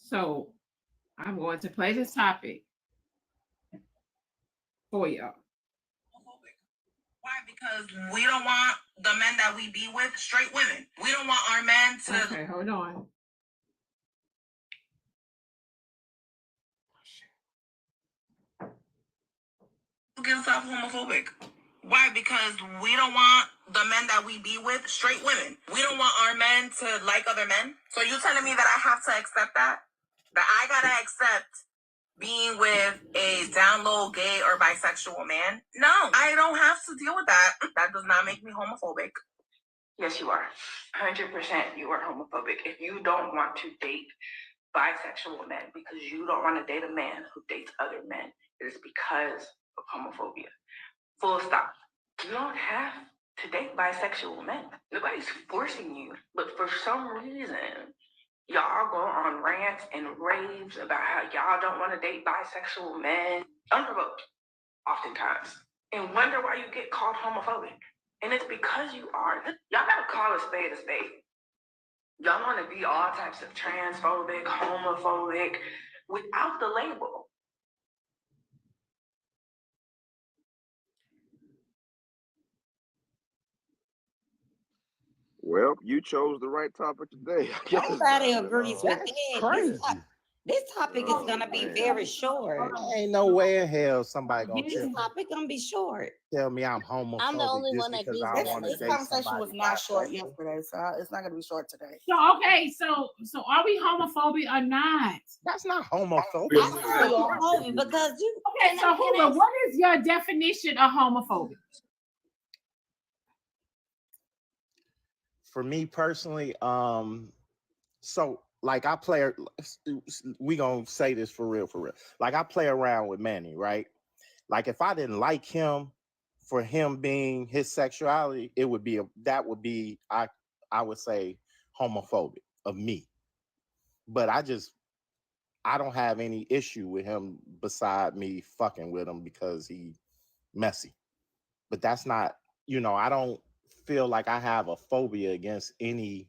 So I'm going to play this topic for y'all. Why? Because we don't want the men that we be with straight women. We don't want our men to. Okay, hold on. Get yourself homophobic. Why? Because we don't want the men that we be with straight women. We don't want our men to like other men. So you telling me that I have to accept that? That I gotta accept being with a down low gay or bisexual man? No, I don't have to deal with that. That does not make me homophobic. Yes, you are. 100% you are homophobic. If you don't want to date bisexual men because you don't want to date a man who dates other men, it is because of homophobia. Full stop. You don't have to date bisexual men. Nobody's forcing you. But for some reason, y'all go on rants and raves about how y'all don't want to date bisexual men, unprovoked, oftentimes, and wonder why you get called homophobic. And it's because you are. Y'all gotta call a spade a spade. Y'all want to be all types of transphobic, homophobic, without the label. Well, you chose the right topic today. Nobody agrees with That's that. crazy. This topic is gonna be very short. Ain't no way in hell somebody gonna This topic gonna be short. tell me I'm homophobic I'm the only just one that because agrees I with want to this date conversation somebody was not short bisexual. yesterday, so it's not gonna be short today. So okay, so are we homophobic or not? That's not homophobic. I say you're homophobic because you. Okay, so Hoover, what is your definition of homophobic? For me personally, so like I play, we gonna say this for real, for real. Like I play around with Manny, right? Like if I didn't like him for him being his sexuality, it would be that would be I would say homophobic of me. But I don't have any issue with him beside me fucking with him because he messy. But that's not, I don't feel like I have a phobia against any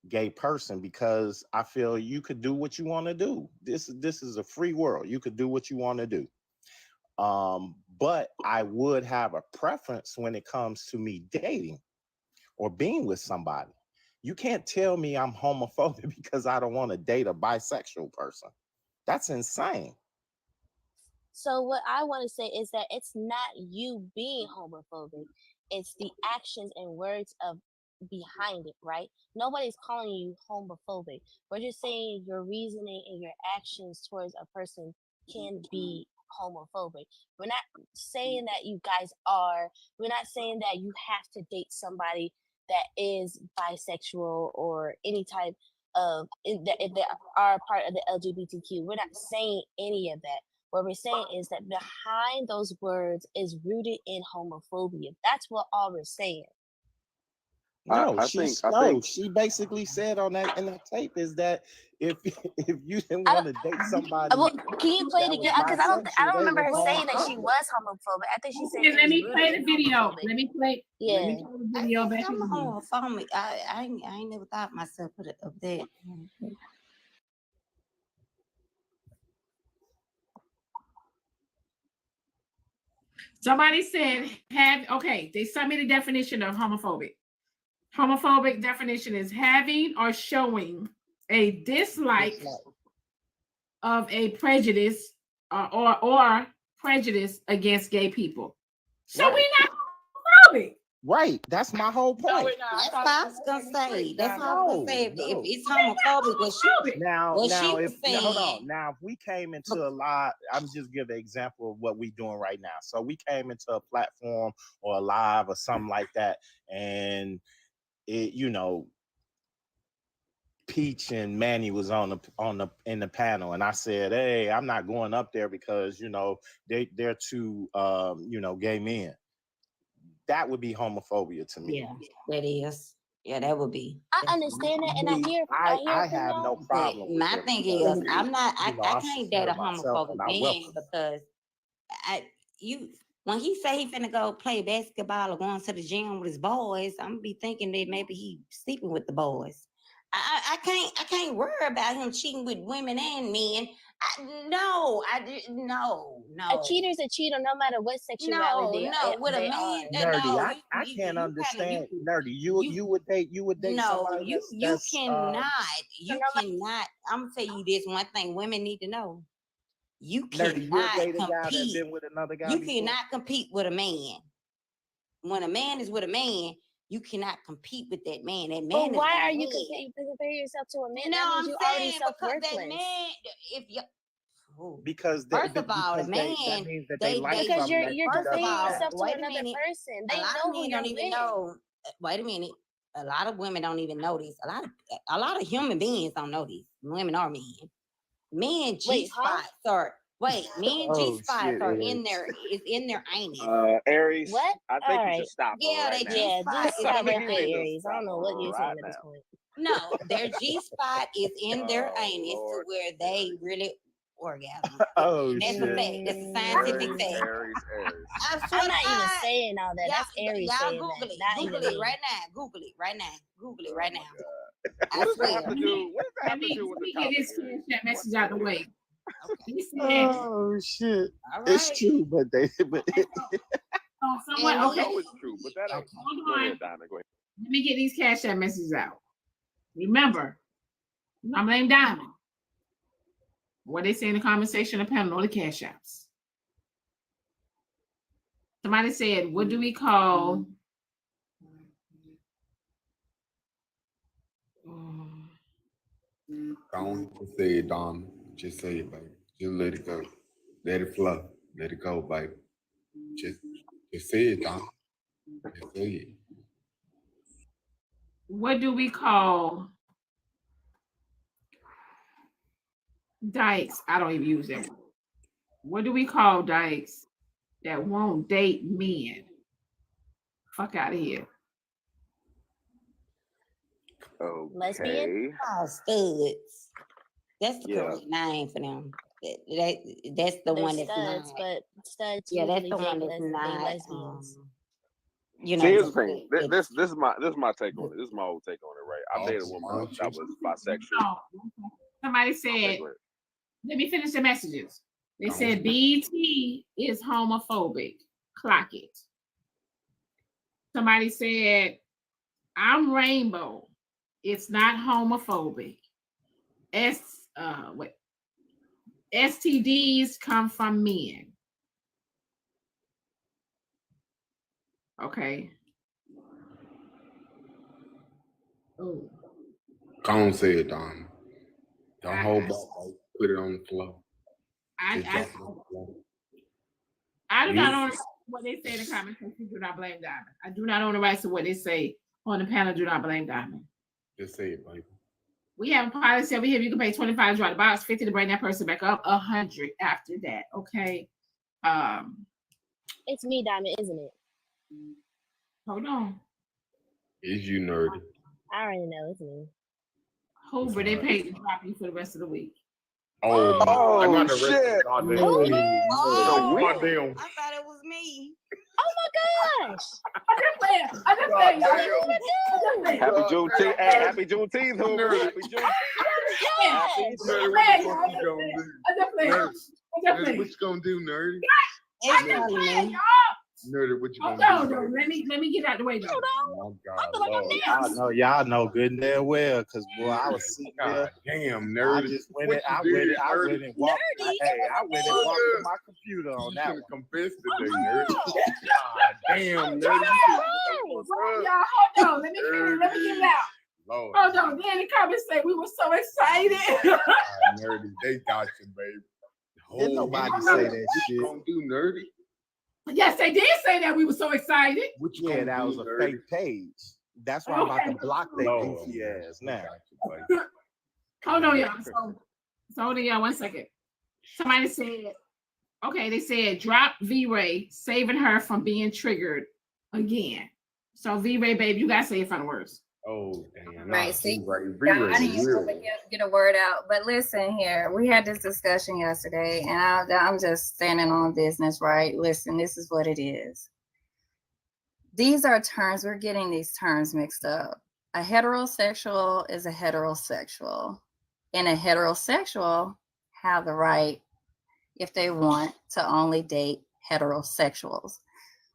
gay person because I feel you could do what you want to do. This is a free world. You could do what you want to do. But I would have a preference when it comes to me dating or being with somebody. You can't tell me I'm homophobic because I don't want to date a bisexual person. That's insane. So what I want to say is that it's not you being homophobic, it's the actions and words of behind it, right? Nobody's calling you homophobic. We're just saying your reasoning and your actions towards a person can be homophobic. We're not saying that you guys are. We're not saying that you have to date somebody that is bisexual or any type of if they are part of the LGBTQ. We're not saying any of that. What we're saying is that behind those words is rooted in homophobia. That's what all we're saying. No, I think she basically said on that in that tape is that if if you didn't I want don't, to date somebody well, can you play it that was again? Because I don't bisexual, they remember was her saying that she homophobic. was homophobic. I think she said Okay, it let was me rooted play in the video. homophobic. Let me play Yeah. the I video think back I'm again. homophobic. I ain't never thought myself of that. Somebody said they sent me the definition of homophobic. Homophobic definition is having or showing a dislike of a prejudice or prejudice against gay people. So Right. we're not homophobic. Right. That's my whole point. That's what I was gonna say. That's what I was gonna say. If it's homophobic, Now, what she if was hold on. saying. Now, if we came into a live, I'm just giving an example of what we're doing right now. So we came into a platform or a live or something like that, and it, Peach and Manny was in the panel, and I said, "Hey, I'm not going up there because they're two gay men." That would be homophobia to me. Yeah, that is. Yeah, that would be. I understand that, and I hear. I have no problem. But my thing is, I'm not. I can't date a myself homophobic and I man welcome because when he say he finna go play basketball or going to the gym with his boys, I'm gonna be thinking that maybe he sleeping with the boys. I can't worry about him cheating with women and men. No. A cheater's a cheater, no matter what sexuality with a they man. are. Nerdy, I can't understand. Nerdy, you would date no, somebody you that's cannot. You cannot. I'm gonna tell you this one thing women need to know. You Nerdy, you would cannot date a guy that compete. been with another guy You before? cannot compete with a man. When a man is with a man, you cannot compete with that man. That man But is why gonna are you win. comparing yourself to a man? No, That means I'm you already saying because that self-worthless. man, if you Because first of all, the because man, that means that they like Because something you're that comparing doesn't have. yourself to wait a another minute. person. A They lot know of who men you're don't even with. know. Wait a minute. A lot of women don't even know this. A lot of human beings don't know this. Women are men. Men G spots are men G spots are in their anus. Aries. What? I think you Alright. should stop. Yeah, right they now. G spot Just is stop in right their there, Just Aries. I don't know what you're right saying at this now. point. No, their G spot is in their Oh, anus to Lord. where they really orgasm. Oh That's a shit. fact. That's a scientific fact. Aries. I swear I'm to not even God. saying all that. That's Aries y'all saying Google that. it. Not Google even it me. right now. Google it right now. Google it right now. I What does that have swear. to do? What does that have to do with Let the me get topic? this Aries? chat message out the way. Okay. He said, Oh shit. All It's right. true, but someone, I okay, know it's true, but that ain't. hold Go on. ahead, Diamond. Go ahead. Let me get these cash app messages out. Remember, I'm named Diamond. What they say in the conversation of panel, all the cash apps. Somebody said, what do we call Don't just say it, Dom. Just say it, baby. Just let it go. Let it flow. Let it go, baby. Just say it, Dom. Just say it. what do we call dykes? I don't even use that word. What do we call dykes that won't date men? Fuck out of here. Lesbian? Oh, studs. That's the Yeah. correct name for them. That's the They're one that's studs, not. but studs Yeah, that's usually the one date that's date not. lesbians. See, here's the thing. This is my take on it. This is my old take on it, right? I dated a woman that was bisexual. Oh, somebody said, let me finish the messages. They said BT is homophobic. Clock it. Somebody said, I'm rainbow. It's not homophobic. STDs come from men. Okay. Oh. Don't say it, Dom. Don't hold back. Put it on the floor. I do not own what they say in the comment section. Do not blame Diamond. I do not own the rights to what they say on the panel. Do not blame Diamond. Just say it, baby. We have a policy over here. You can pay $25 to draw the box, $50 to bring that person back up, $100 after that. Okay. It's me, Diamond, isn't it? Hold on. Is you nerdy? I already know it's me. Hoover, they paid to drop you for the rest of the week. Oh, shit. Oh, Goddamn. I thought it was me. Oh my gosh! I just played. Happy Juneteenth. Hey, happy Juneteenth, Hoover. Happy Juneteenth. Nerdy, what you gonna do, nerdy? Nerdy, what you gonna do? No, let me get out the way though. Oh God, y'all know good and damn well, because boy, I was sitting there. Damn, nerdy. I just went and walked. Hey, I went and walked to my computer on that one. Confess today, nerdy. God damn, nerdy. Hold on, let me get it out. Lord. Hold on, then the comments say we were so excited. Nerdy, they got you, baby. Didn't nobody say that shit. Gonna do, nerdy? Yes, they did say that we were so excited. Yeah, that was a fake page. That's why I'm about to block their goofy ass now. Hold on, y'all. So hold on, y'all, 1 second. Somebody said, okay, they said drop V-Ray, saving her from being triggered again. So V-Ray, babe, you gotta say your final words. Oh, damn. Right, see, I didn't get a word out. But listen here, we had this discussion yesterday, and I'm just standing on business, right? Listen, this is what it is. These are terms, we're getting these terms mixed up. A heterosexual is a heterosexual, and a heterosexual have the right, if they want, to only date heterosexuals.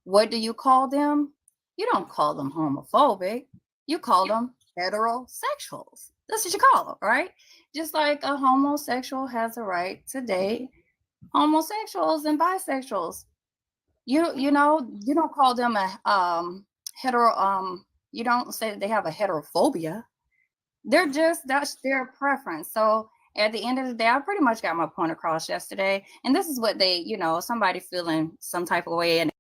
What do you call them? You don't call them homophobic. You call them heterosexuals. That's what you call them, right? Just like a homosexual has a right to date homosexuals and bisexuals. You know, you don't call them a hetero you don't say that they have a heterophobia. They're just, that's their preference. So at the end of the day, I pretty much got my point across yesterday. And this is what they, you know, somebody feeling some type of way and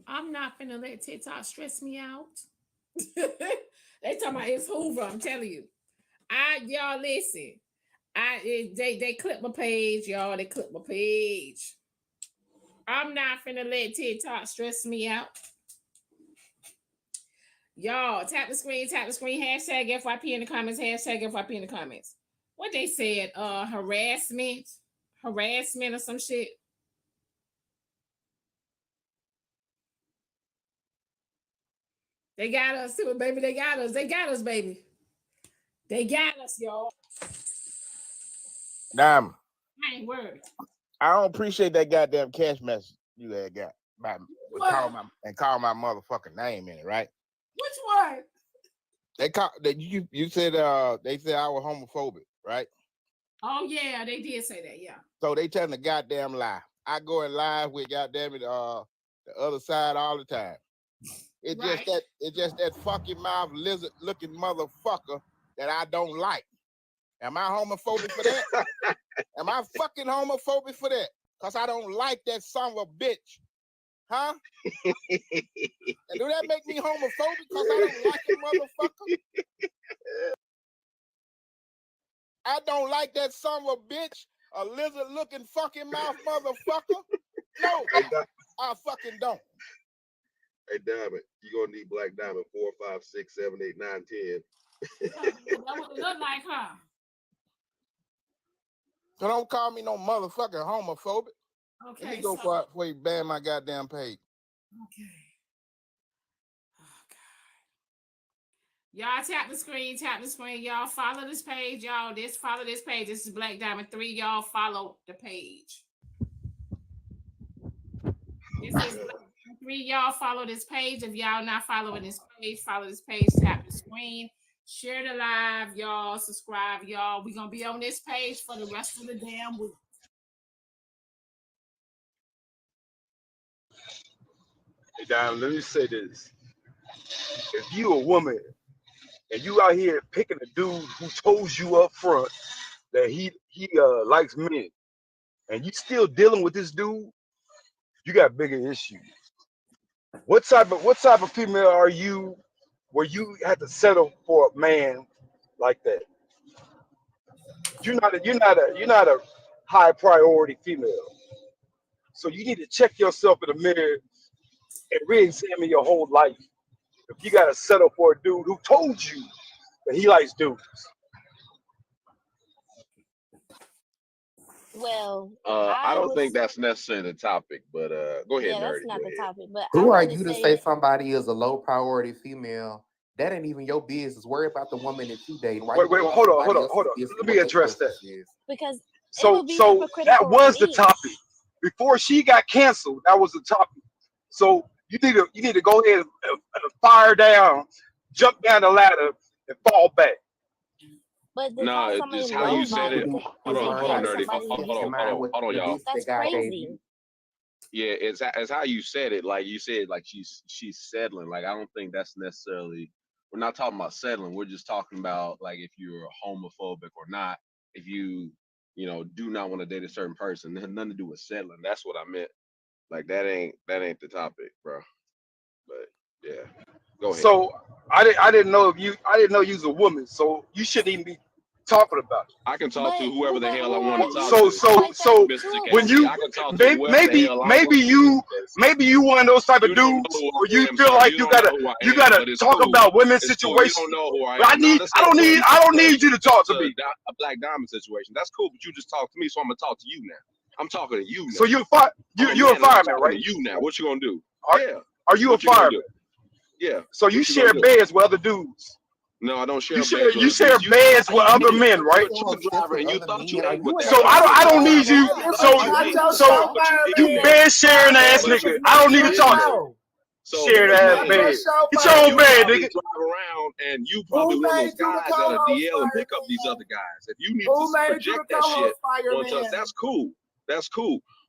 I'm not finna let TikTok stress me out. They talking about it's Hoover. I'm telling you. Y'all listen. They clip my page, y'all. They clip my page. I'm not finna let TikTok stress me out. Y'all, tap the screen, hashtag FYP in the comments, hashtag FYP in the comments. What they said, harassment or some shit. They got us too, baby. They got us, baby. They got us, y'all. Diamond. I ain't worried. I don't appreciate that goddamn cash message you had got. Call my motherfucking name in it, right? Which one? You said they said I was homophobic, right? Oh yeah, they did say that, yeah. So they telling a goddamn lie. I go in live with goddamn it the other side all the time. It's just that fucking mouth lizard looking motherfucker that I don't like. Am I homophobic for that? Am I fucking homophobic for that? Cause I don't like that son of a bitch. Huh? And do that make me homophobic because I don't like it, motherfucker? I don't like that son of a bitch, a lizard-looking fucking mouth motherfucker. No, I fucking don't. Hey, Diamond, you gonna need Blaqqdiamond 4, 5, 6, 7, 8, 9, 10. That would look like her. So don't call me no motherfucking homophobic. Okay. Let me go before you ban my goddamn page. Okay. Oh God. Y'all tap the screen. Y'all follow this page. Y'all follow this page. This is Blaqqdiamond 3. Y'all follow the page. This is Blaqqdiamond 3. Y'all follow this page. If y'all not following this page, follow this page. Tap the screen. Share the live, y'all. Subscribe, y'all. We're gonna be on this page for the rest of the damn week. Hey, Diamond, let me say this. If you a woman and you out here picking a dude who told you up front that he likes men, and you still dealing with this dude, you got bigger issues. What type of female are you where you have to settle for a man like that? You're not a high priority female. So you need to check yourself in the mirror and re-examine your whole life. If you gotta settle for a dude who told you that he likes dudes. Well, I don't think that's necessarily the topic, but go ahead, yeah, that's Nerdy. not the topic. But Who are you to say somebody is a low priority female? That ain't even your business. Worry about the woman that you date. Wait, hold on. Let me address that. Because so that was the topic. Before she got canceled, that was the topic. So you need to go ahead and fire down, jump down the ladder, and fall back. But no, just how you said it. Hold on, Nerdy. Hold on, y'all. That's crazy. Yeah, it's how you said it. Like you said, like she's settling. Like I don't think that's necessarily. We're not talking about settling. We're just talking about like if you're homophobic or not. If you do not want to date a certain person, nothing to do with settling. That's what I meant. Like that ain't the topic, bro. But yeah, go ahead. So I didn't know you was a woman, so you shouldn't even be talking about it. I can talk to whoever the hell I want to talk to. So Mr. when you maybe you one of those type of dudes where you feel like you gotta talk about women's situations. You don't know who I am. I don't need you to talk to me. A Blaqqdiamond situation. That's cool, but you just talk to me, so I'm gonna talk to you now. I'm talking to you now. So you're a fireman, right? You now. What you gonna do? Are you a fireman? Yeah. So you share beds with other dudes? No, I don't share. You share beds with other men, right? And you thought you ate with so I don't need you. So you bed sharing ass nigga. I don't need to talk to you. Share that bed. Get your own bed, nigga. Drive around and you probably one of those guys that'll DL and pick up these other guys. If you need to project that shit onto us, that's cool. That's cool.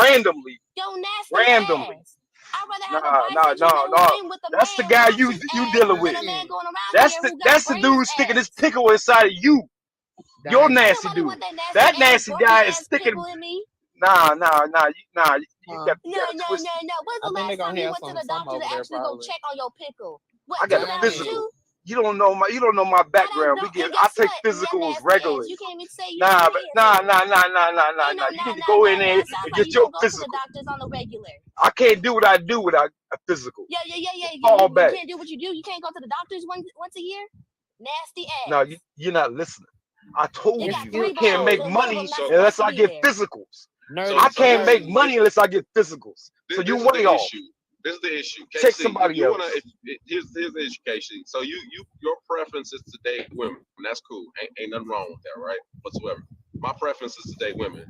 randomly. Yo, nasty Randomly. ass. I'd rather have Nah, a bisexual man who been with a That's the man guy who you got you ass dealing with. than a man going around That's here the who got that's the brains dude sticking his ass. pickle inside of you. You're Dang. nasty Nobody dude. want that nasty That ass, nasty dorky guy is ass sticking. pickle in me. Nah. You Huh. got No. twisted. When's I the think they're last time gonna you have went to some the doctor over to there actually go probably. check on your pickle? I What, got a Dang. physical. 2002? you don't know my background. know. And I guess take what? And your physicals nasty ass, regularly. you can't even say you Nah, do but anything. nah. Ain't You no need to go in there Sounds and like get you your don't go to the physical. doctors on the regular. I can't do what I do without a physical. Yeah. Fall You back. can't do what you do. You can't go to the doctors once a year. Nasty No, ass. you're not listening. I They told got you I 3 can't balls, make but one of them money not unless supposed to I be get there. physicals. Nerdy, I So can't make nerdy. money unless I get physicals. So you this is way the off. issue. This is the issue. Check KC, somebody you wanna else. here's the issue, KC. So your preference is to date women. And that's cool. Ain't nothing wrong with that, right? Whatsoever. My preference is to date women.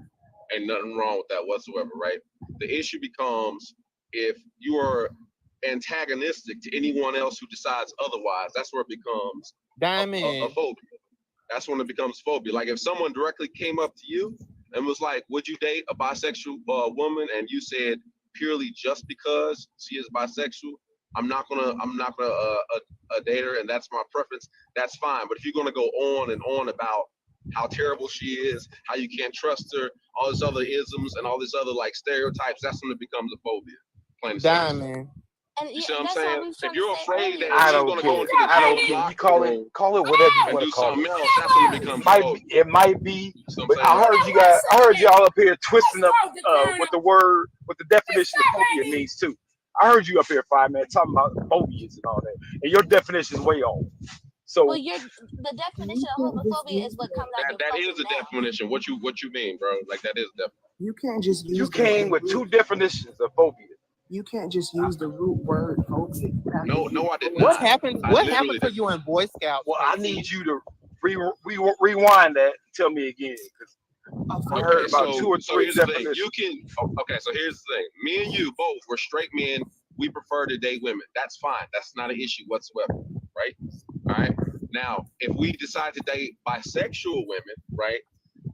Ain't nothing wrong with that whatsoever, right? The issue becomes if you are antagonistic to anyone else who decides otherwise, that's where it becomes a Diamond. phobia. That's when it becomes phobia. Like if someone directly came up to you and was like, "Would you date a bisexual woman?" and you said purely just because she is bisexual, I'm not gonna date her, and that's my preference. That's fine. But if you're gonna go on and on about how terrible she is, how you can't trust her, all this other isms and all this other like stereotypes, that's when it becomes a phobia. Plain and simple. Diamond. And You yeah, see what I'm that's what saying? we was If trying to you're say afraid earlier. that I she's don't gonna go care. into the I don't gym care. locker room Call it whatever you and want do to call something it. else, that's when it It becomes a might phobia. it might be, You see what but I'm saying? I heard y'all up here twisting up what the definition of phobia means too. I heard you up here, 5 man, talking about phobias and all that, and your definition is way off. Well, So the definition of homophobia is what comes out your That fucking is the mouth. definition. What you mean, bro? Like that is the You can't just you use came with two definitions of phobia. you can't just use the root word phobia. You have to no, use I did What not. happened? I What literally happened to did. you in Boy Scouts? Well, I KC? need you to rewind that and tell me again, because I heard Okay, about so 2 or 3 here's the thing. definitions. You can okay, so here's the thing. Me and you both, we're straight men. We prefer to date women. That's fine. That's not an issue whatsoever, right? All right. Now, if we decide to date bisexual women, right,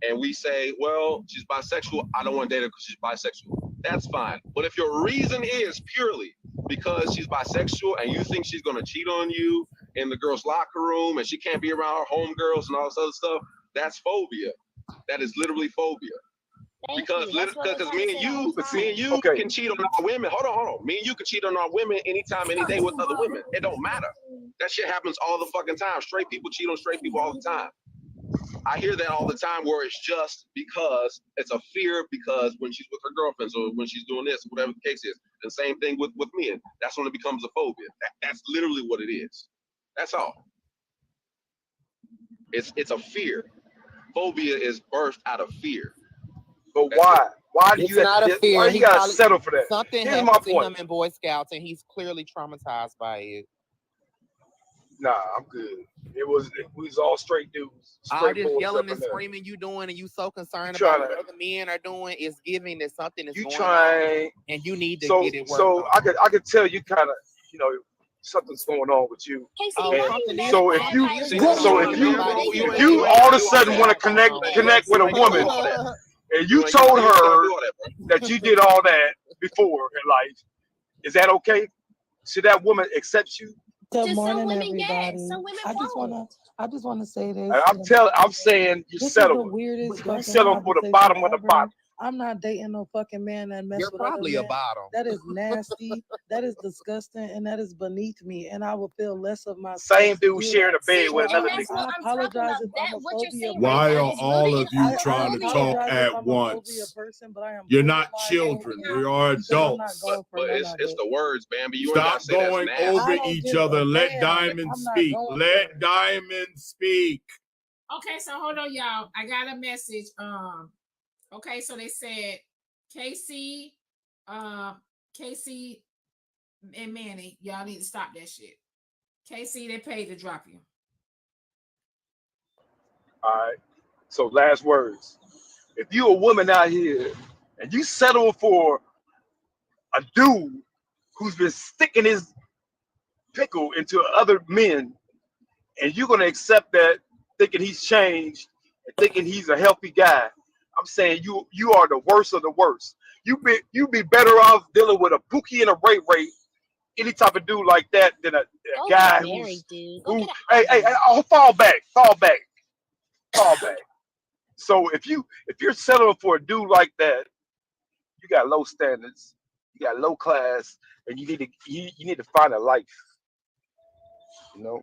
and we say, well, she's bisexual, I don't want to date her because she's bisexual. That's fine. But if your reason is purely because she's bisexual and you think she's gonna cheat on you in the girls' locker room and she can't be around her homegirls and all this other stuff, that's phobia. That is literally phobia. Thank Because you. That's what we're trying to say the whole me time. and you Okay, can cheat on our women. Hold on. Me and you can cheat on our women anytime, any day with other women. It don't matter. That shit happens all the fucking time. Straight people cheat on straight people all the time. I hear that all the time where it's just because it's a fear because when she's with her girlfriends or when she's doing this, whatever the case is. And same thing with men. That's when it becomes a phobia. That's literally what it is. That's all. It's a fear. Phobia is birthed out of fear. but That's it. why do It's you have not a to, fear. why you He gotta probably settle for that? something Here's my happened to point. him in Boy Scouts, and he's clearly traumatized by it. Nah, I'm good. We was all straight dudes, All straight this boys yelling up in and there. screaming you doing, and you so You concerned about trying what to other men are doing, is giving that something is you going on, trying and you need to so get it worked on. I could tell you kind of, you know, something's going on with you. Casey, Oh, why And are you something is. so letting You vampires See, go this is in so what on I if mean, you? you bro. You if ain't you you all of gotta a do all sudden that. want to connect with a You ain't gotta woman do all that. and you You told ain't gotta her do all that, bro. that you did all that before in life, is that okay? Should that woman accept you? Good To some morning, women, yes. everybody. Some women I just wanna, won't. I just wanna say And this. I'm saying you This is the settling. weirdest You fucking settle for the conversation bottom of the ever. bottom. I'm not dating no fucking man that mess You're with other probably a men. bottom. That is nasty. That is disgusting, and that is beneath me. And I will feel less of myself Same to dude do sharing that. a bed See, with So and another that's nigga. what I I'm talking apologize about. if I'm That a what you're phobia saying right Why now are is person. all rooted in of you I trying to homophobia. talk apologize if at I'm a phobia once? person, but I am You're not borderline children. phobia We are because I'm not adults. going for But none of it's it. the words, Bambi. You ain't gotta Stop say that's going nasty. over I don't each give a other. Let damn. Diamond I'm not speak. going for Let it. Diamond speak. Okay, so hold on, y'all. I got a message. Okay, so they said Casey, Casey and Manny, y'all need to stop that shit. Casey, they paid to drop you. All right. So last words. If you a woman out here and you settle for a dude who's been sticking his pickle into other men, and you're gonna accept that, thinking he's changed and thinking he's a healthy guy, I'm saying you are the worst of the worst. You be better off dealing with a Pookie and a Ray, any type of dude like that than a Go guy get married, dude. Go who get an hey, album. oh, fall back. So if you're settling for a dude like that, you got low standards, you got low class, and you need to find a life. You know,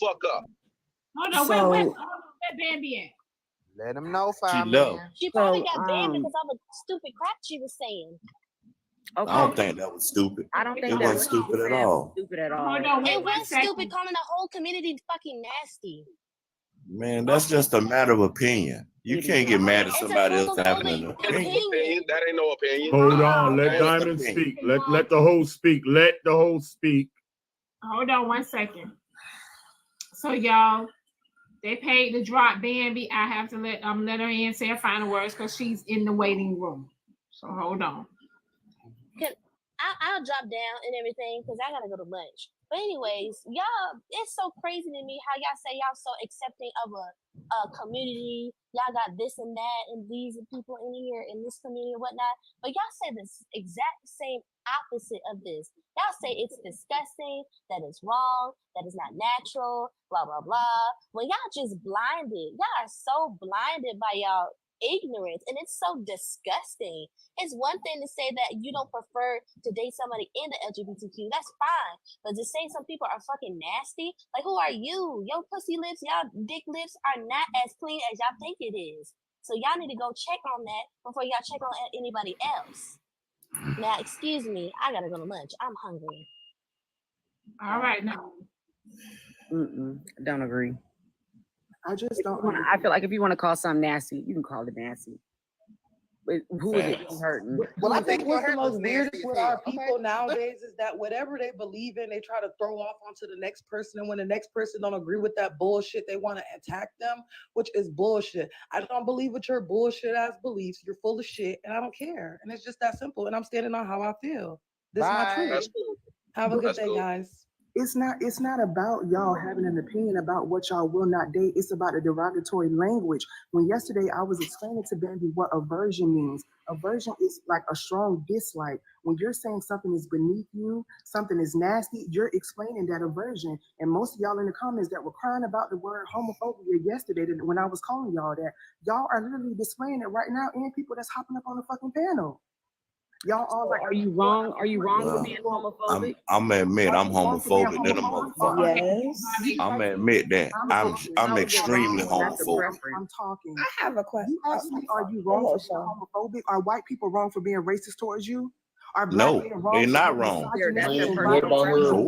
fuck up. Hold on, So- where Bambi at? Let them know, She fireman. left. She probably So, got banned because of the stupid crap she was saying. Okay. I don't think that was stupid. I don't think It that wasn't was stupid at all. Stupid at all. Hold on, wait It one was second. stupid calling the whole community fucking nasty. Man, that's just a matter of opinion. You can't get mad at It's a somebody else having an homophobic opinion. opinion. That ain't no opinion. Hold on. Let That's Diamond opinion. speak. Let the host speak. Let the host speak. Hold on one second. So y'all, they paid to drop Bambi. I have to let her in say her final words because she's in the waiting room. So hold on. I'll drop down and everything because I gotta go to lunch. But anyways, y'all, it's so crazy to me how y'all say y'all so accepting of a community. Y'all got this and that and these people in here in this community and whatnot. But y'all say this exact same opposite of this. Y'all say it's disgusting, that it's wrong, that it's not natural, blah, blah, blah. When y'all just blinded. Y'all are so blinded by y'all ignorance, and it's so disgusting. It's one thing to say that you don't prefer to date somebody in the LGBTQ, that's fine, but to say some people are fucking nasty, like who are you? Your pussy lips, y'all dick lips are not as clean as y'all think it is. So y'all need to go check on that before y'all check on anybody else. Now, excuse me, I gotta go to lunch. I'm hungry. All right, now. Don't agree. I just don't. I feel like if you want to call something nasty, you can call it nasty. But who is it hurting? Well, I think what's the Hurt most was weirdest nasty with as our hell. people nowadays is that whatever they believe in, they try to throw off onto the next person. And when the next person don't agree with that bullshit, they want to attack them, which is bullshit. I don't believe with your bullshit ass beliefs. You're full of shit, and I don't care. And it's just that simple. And I'm standing on how I feel. This is my Bye. truth. That's cool. Have a good That's day, cool. guys. It's not about y'all having an opinion about what y'all will not date. It's about the derogatory language. When yesterday I was explaining to Bambi what aversion means. Aversion is like a strong dislike. When you're saying something is beneath you, something is nasty, you're explaining that aversion. And most of y'all in the comments that were crying about the word homophobia yesterday, when I was calling y'all that, y'all are literally displaying it right now in people that's hopping up on the fucking panel. Y'all all like, are you wrong? Are you wrong Well, for being homophobic? I'm gonna admit I'm homophobic than a motherfucker. Yes. I'm gonna admit that. I'm extremely homophobic. I'm talking. I have a question. You asked me, are you wrong for being homophobic? Are white people wrong for being racist towards you? Are No, black men wrong they're for not being wrong. misogynistic and What about her? No.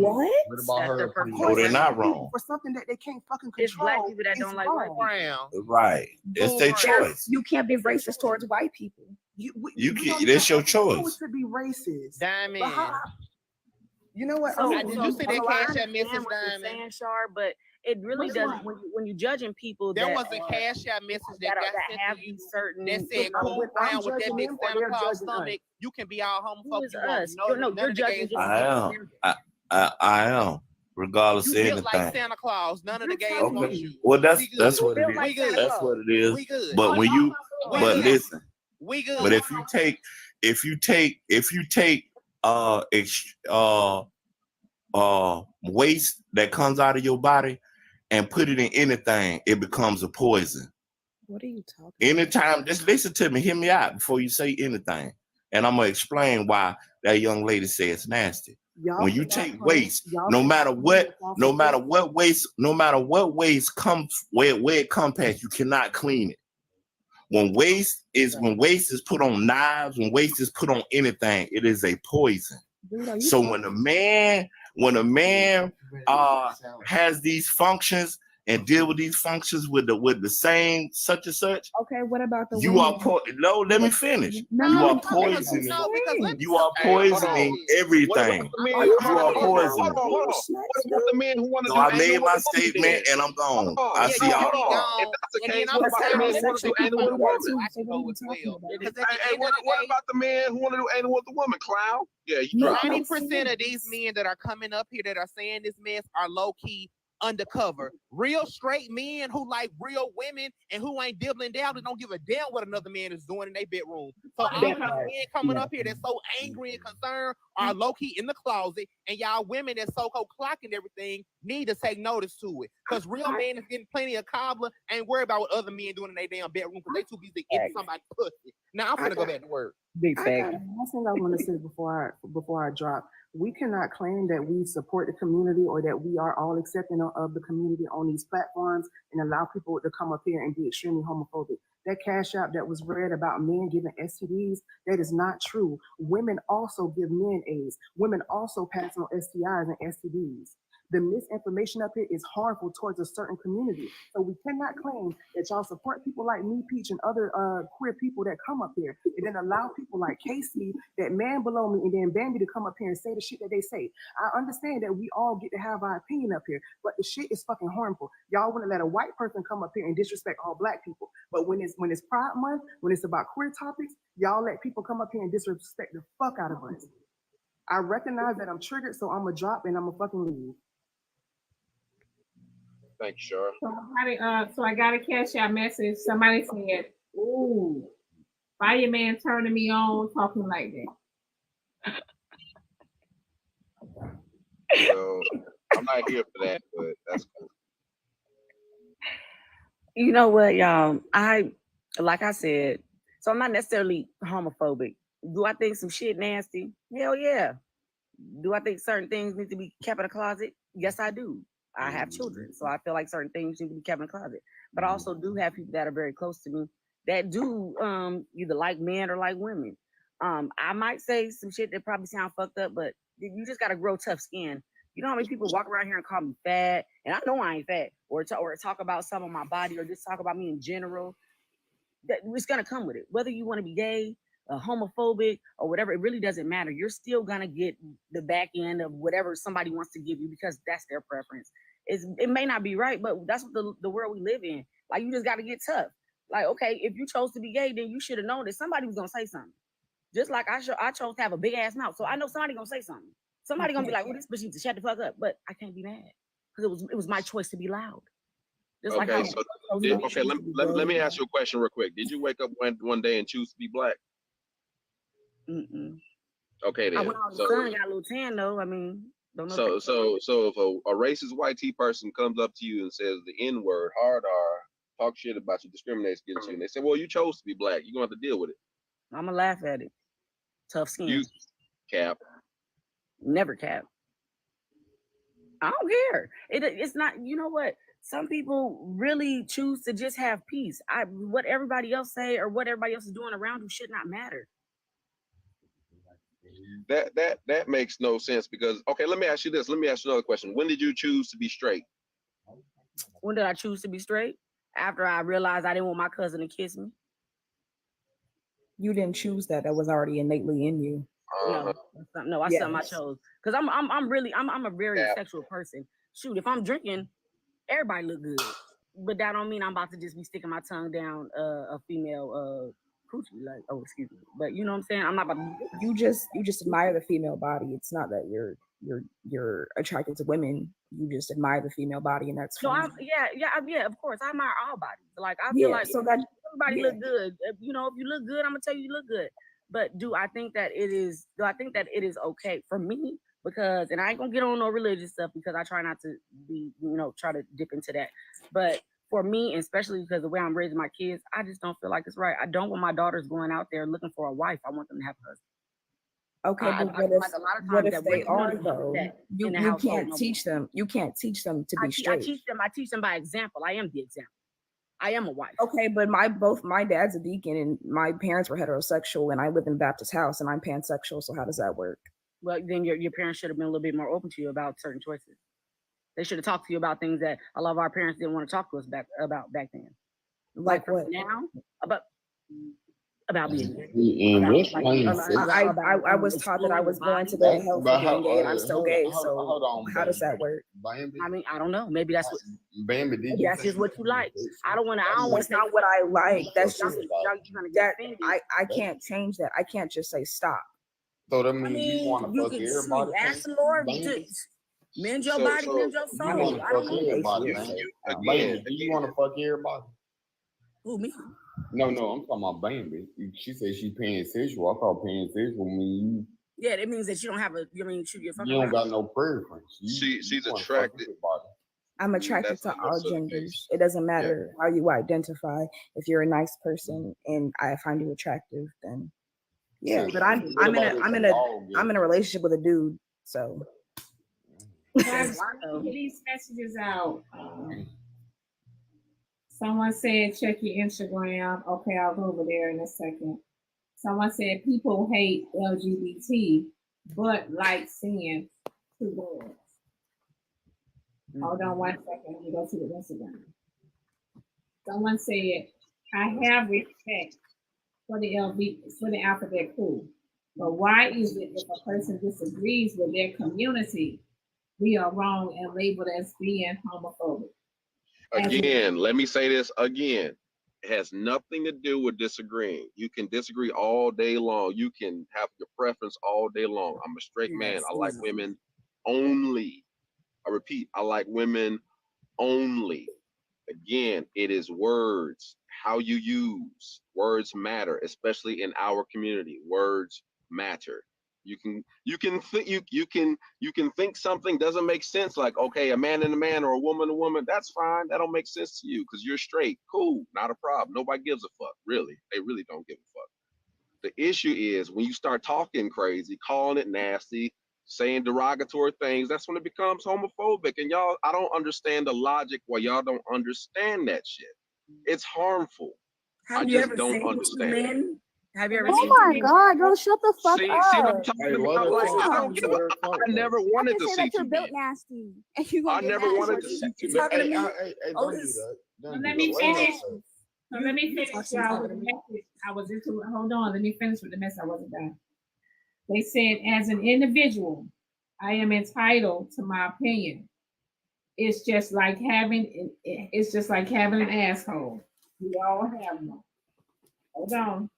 What about her? No, they're not wrong. for something that they can't fucking It's black control? people that don't It's like white wrong. Brown. Right. It's their choice. You can't be racist towards white people. You we can. don't That's even your have to know choice. it to be racist. Diamond. But how, you know what? So, Did you see that I Cash App understand message, what you're Diamond? saying, Shar, but it really Which doesn't. one? When you're judging people There that was a Cash App message that got that sent have to you these certain. that said, I'm "Cool Brown with that judging big them or Santa they're Claus judging us? stomach. You can be all Who homophobic is you want. us? No, No, none you're of the judging gays just. want you. I am. Regardless You of built like anything. Santa Claus. None of the gays want Okay. you. Well, We that's good. what it We is. good. That's what it is. We good. But when you, We but good. listen. We good. But if you take waste that comes out of your body and put it in anything, it becomes a poison. What are you talking Anytime, just listen to me, hear me out before you say anything. And I'm gonna explain why that young lady said it's nasty. When you take waste, no matter what waste comes where it comes past, you cannot clean it. When waste is put on knives, when waste is put on anything, it is a poison. So when a man has these functions and deal with these functions with the same such and such, Okay, what about the you are no, let me finish. You are poisoning. You are poisoning everything. You are poisoning. What about the men who want to So do I anal made with my the woman statement then? and I'm gone. Hold on. I see y'all tomorrow. If that's the And case, then what I'm about the men who want to do anal with a woman? Hey, what about the men who want to do anal with the woman, clown? Yeah, you dropped 90% of these men that are coming up here that are saying this mess are low key undercover. Real straight men who like real women and who ain't dibbling down and don't give a damn what another man is doing in their bedroom. So all these men coming up here that's so angry and concerned are low key in the closet, and y'all women that's so-called clocking everything need to take notice to it. Because real men is getting plenty of cobbler, ain't worried about what other men doing in their damn bedroom because they too busy eating somebody's pussy. Now I'm gonna go back to work. Big fact. Last thing I want to say before I drop, we cannot claim that we support the community or that we are all accepting of the community on these platforms and allow people to come up here and be extremely homophobic. that cash out that was read about men giving STDs, that is not true. Women also give men AIDS. Women also pass on STIs and STDs. The misinformation up here is harmful towards a certain community. So we cannot claim that y'all support people like me, Peach, and other queer people that come up here, and then allow people like Casey, that man below me, and then Bambi to come up here and say the shit that they say. I understand that we all get to have our opinion up here, but the shit is fucking harmful. Y'all want to let a white person come up here and disrespect all black people, but when it's Pride Month, when it's about queer topics, y'all let people come up here and disrespect the fuck out of us. I recognize that I'm triggered, so I'm gonna drop and I'm gonna fucking leave. Thank you, Shara. So I got a cash out message. Somebody said, "Ooh, fireman turning me on, talking like that." So I'm not here for that, but that's cool. You know what, y'all? Like I said, so I'm not necessarily homophobic. Do I think some shit nasty? Hell yeah. Do I think certain things need to be kept in a closet? Yes, I do. I have children, so I feel like certain things need to be kept in a closet. But I also do have people that are very close to me that do either like men or like women. I might say some shit that probably sound fucked up, but you just gotta grow tough skin. You know how many people walk around here and call me fat, and I know I ain't fat, or talk about some of my body, or just talk about me in general. That it's gonna come with it. Whether you want to be gay, homophobic, or whatever, it really doesn't matter. You're still gonna get the back end of whatever somebody wants to give you because that's their preference. It may not be right, but that's what the world we live in. Like, you just got to get tough. Like, okay, if you chose to be gay, then you should have known that somebody was gonna say something. Just like I chose to have a big ass mouth, so I know somebody gonna say something. Somebody gonna be like, "Oh, this bitch needs to shut the fuck up," but I can't be mad because it was my choice to be loud. Just Okay, like let me ask you a question real quick. Did you wake up one day and choose to be black? Mm-mm. Okay, then. I went out in the sun, got a little tan though. I mean, don't know. So if a racist white T person comes up to you and says the N word, hard R, talk shit about you, discriminates against you, and they say, "Well, you chose to be black. You're gonna have to deal with it." I'm gonna laugh at it. Tough skin. You cap. Never cap. I don't care. It's not. You know what? Some people really choose to just have peace. What everybody else say or what everybody else is doing around you should not matter. That makes no sense because, okay, let me ask you this. Let me ask you another question. When did you choose to be straight? When did I choose to be straight? After I realized I didn't want my cousin to kiss me. You didn't choose that. That was already innately in you. No, that's something I chose. Because I'm a very sexual person. Shoot, if I'm drinking, everybody look good. But that don't mean I'm about to just be sticking my tongue down a female coochie, like, oh, excuse me. But you know what I'm saying? I'm not about to. You just admire the female body. It's not that you're attracted to women. You just admire the female body, and that's fine. Yeah, of course. I admire all bodies. Like, I feel like so that everybody look good. You know, if you look good, I'm gonna tell you look good. But do I think that it is okay for me? Because, and I ain't gonna get on no religious stuff because I try not to be, try to dip into that. But for me, especially because the way I'm raising my kids, I just don't feel like it's right. I don't want my daughters going out there looking for a wife. I want them to have a husband. Okay, but what if they are though? You can't teach them. You can't teach them to be straight. I teach them by example. I am the example. I am a wife. Okay, but my dad's a deacon and my parents were heterosexual and I live in a Baptist house and I'm pansexual. So how does that work? Well, then your parents should have been a little bit more open to you about certain choices. They should have talked to you about things that a lot of our parents didn't want to talk to us about back then. Like what? Now about being I was taught that I was born to go to hell for being gay and I'm still gay. So how does that work? I mean, I don't know. Maybe that's what that's just what you like. That's not what I like. That's just that I can't change that. I can't just say stop. So that means you want to fuck everybody? Ask the Lord to mend your body, mend your soul. You want to fuck everybody, man. You want to fuck everybody? Who, me? No, I'm talking about Bambi. She said she pansexual. I thought pansexual mean yeah, that means that you don't have a. You don't got no preference. She's attracted. I'm attracted to all genders. It doesn't matter how you identify. If you're a nice person and I find you attractive, then yeah. But I'm in a relationship with a dude, so. Guys, get these messages out. Someone said check your Instagram. Okay, I'll go over there in a second. Someone said people hate LGBT, but like seeing two words. Hold on 1 second. Let me go to the Instagram. Someone said, I have respect for the alphabet crew, but why is it if a person disagrees with their community, we are wrong and labeled as being homophobic? Again, let me say this again. It has nothing to do with disagreeing. You can disagree all day long. You can have your preference all day long. I'm a straight man. I like women only. I repeat, I like women only. Again, it is words. How you use words matter, especially in our community. Words matter. You can think something doesn't make sense, like, okay, a man and a man or a woman and a woman, that's fine. That don't make sense to you because you're straight. Cool, not a problem. Nobody gives a fuck. Really, they really don't give a fuck. The issue is when you start talking crazy, calling it nasty, saying derogatory things, that's when it becomes homophobic. And y'all, I don't understand the logic why y'all don't understand that shit. It's harmful. I just don't understand it. Have you ever Oh seen my God, girl, shut the fuck See up. what I'm talking about? Like, I never wanted to see two men. Nasty. And you I never wanted to see two men. Hey, don't do that. Let me finish. Let me finish, y'all, with the message I was into. Hold on, let me finish with the message I wasn't done. They said, as an individual, I am entitled to my opinion. It's just like having an asshole. We all have one. Hold on.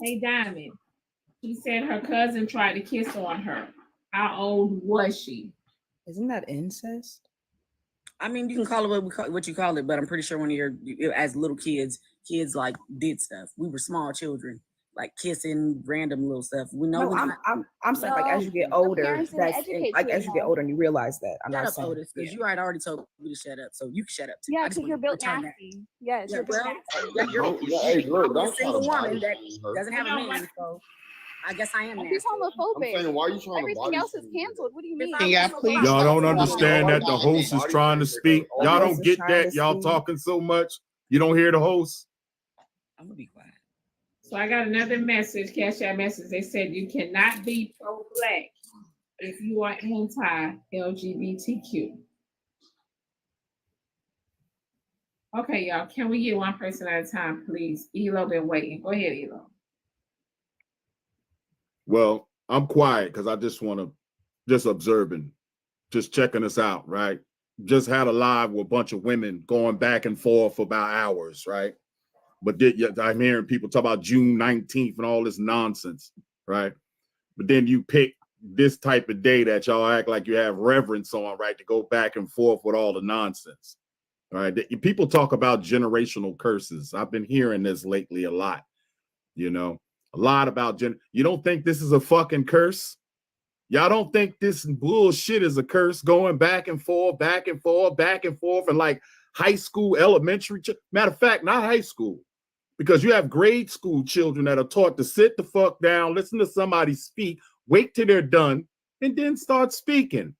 Hey, Diamond. She said her cousin tried to kiss on her. How old was she? Isn't that incest? I mean, you can call it what you call it, but I'm pretty sure when you're as little kids like did stuff. We were small children, like kissing random little stuff. We know. No, I'm saying like as you get older, that's like as you get older and you realize that. I'm not saying because you already told me to shut up, so you can shut up too. Yeah, because you're built nasty. Yes, you're built nasty. You're a single woman that doesn't have a man, so I guess I am nasty. He's homophobic. I'm saying, why are you trying Everything to else is canceled. What do you mean? Y'all don't understand that the host is trying to speak. Y'all don't get that. Y'all talking so much. You don't hear the host. I'm gonna be quiet. So I got another message, cash out message. They said you cannot be pro-black if you are anti-LGBTQ. Okay, y'all, can we get one person at a time, please? Elo been waiting. Go ahead, Elo. Well, I'm quiet because I just want to observing, just checking us out, right? Just had a live with a bunch of women going back and forth for about hours, right? But I'm hearing people talk about June 19th and all this nonsense, right? But then you pick this type of day that y'all act like you have reverence on, right? To go back and forth with all the nonsense, right? People talk about generational curses. I've been hearing this lately a lot, you know, a lot about you don't think this is a fucking curse? Y'all don't think this bullshit is a curse going back and forth, back and forth, back and forth, and like high school, elementary, matter of fact, not high school. Because you have grade school children that are taught to sit the fuck down, listen to somebody speak, wait till they're done, and then start speaking,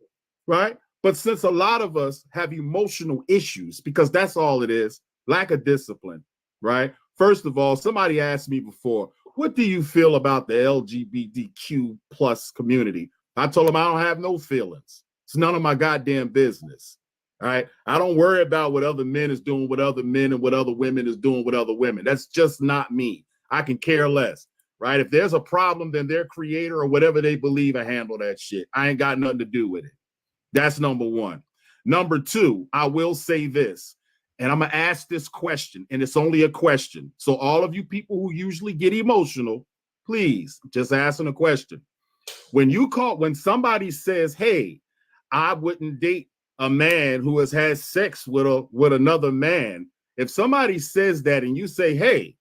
right? But since a lot of us have emotional issues, because that's all it is, lack of discipline, right? First of all, somebody asked me before, what do you feel about the LGBTQ plus community? I told them I don't have no feelings. It's none of my goddamn business. All right. I don't worry about what other men is doing with other men and what other women is doing with other women. That's just not me. I can care less. Right. If there's a problem, then their creator or whatever they believe will handle that shit. I ain't got nothing to do with it. That's number one. Number two, I will say this, and I'm going to ask this question, and it's only a question. So all of you people who usually get emotional, please just asking a question. When somebody says, hey, I wouldn't date a man who has had sex with another man, if somebody says that and you say, hey,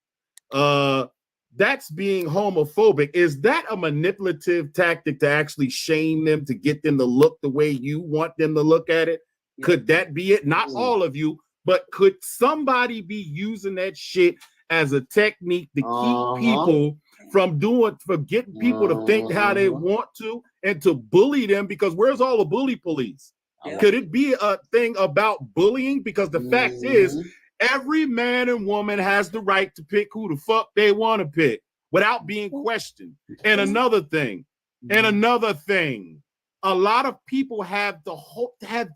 that's being homophobic, is that a manipulative tactic to actually shame them, to get them to look the way you want them to look at it? Yeah. Could that be it? Not all of you, but could somebody be using that shit as a technique to keep people from getting people to think how they want to and to bully them? Because where's all the bully police? Could it be a thing about bullying? Because the fact is, every man and woman has the right to pick who the fuck they want to pick without being questioned. And another thing, a lot of people have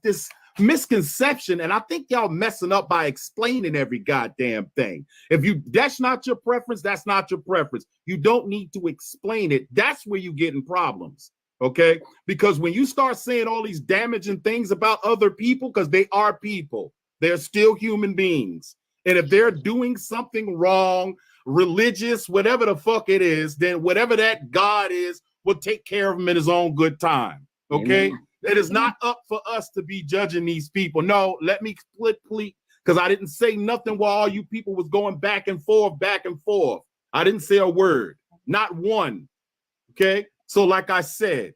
this misconception, and I think y'all messing up by explaining every goddamn thing. If that's not your preference, that's not your preference. You don't need to explain it. That's where you get in problems. Okay, because when you start saying all these damaging things about other people, because they are people, they're still human beings, and if they're doing something wrong, religious, whatever the fuck it is, then whatever that God is will take care of them in his own good time. Okay, it is not up for us to be judging these people. No, let me split pleat, because I didn't say nothing while all you people was going back and forth. I didn't say a word, not one. Okay. So like I said,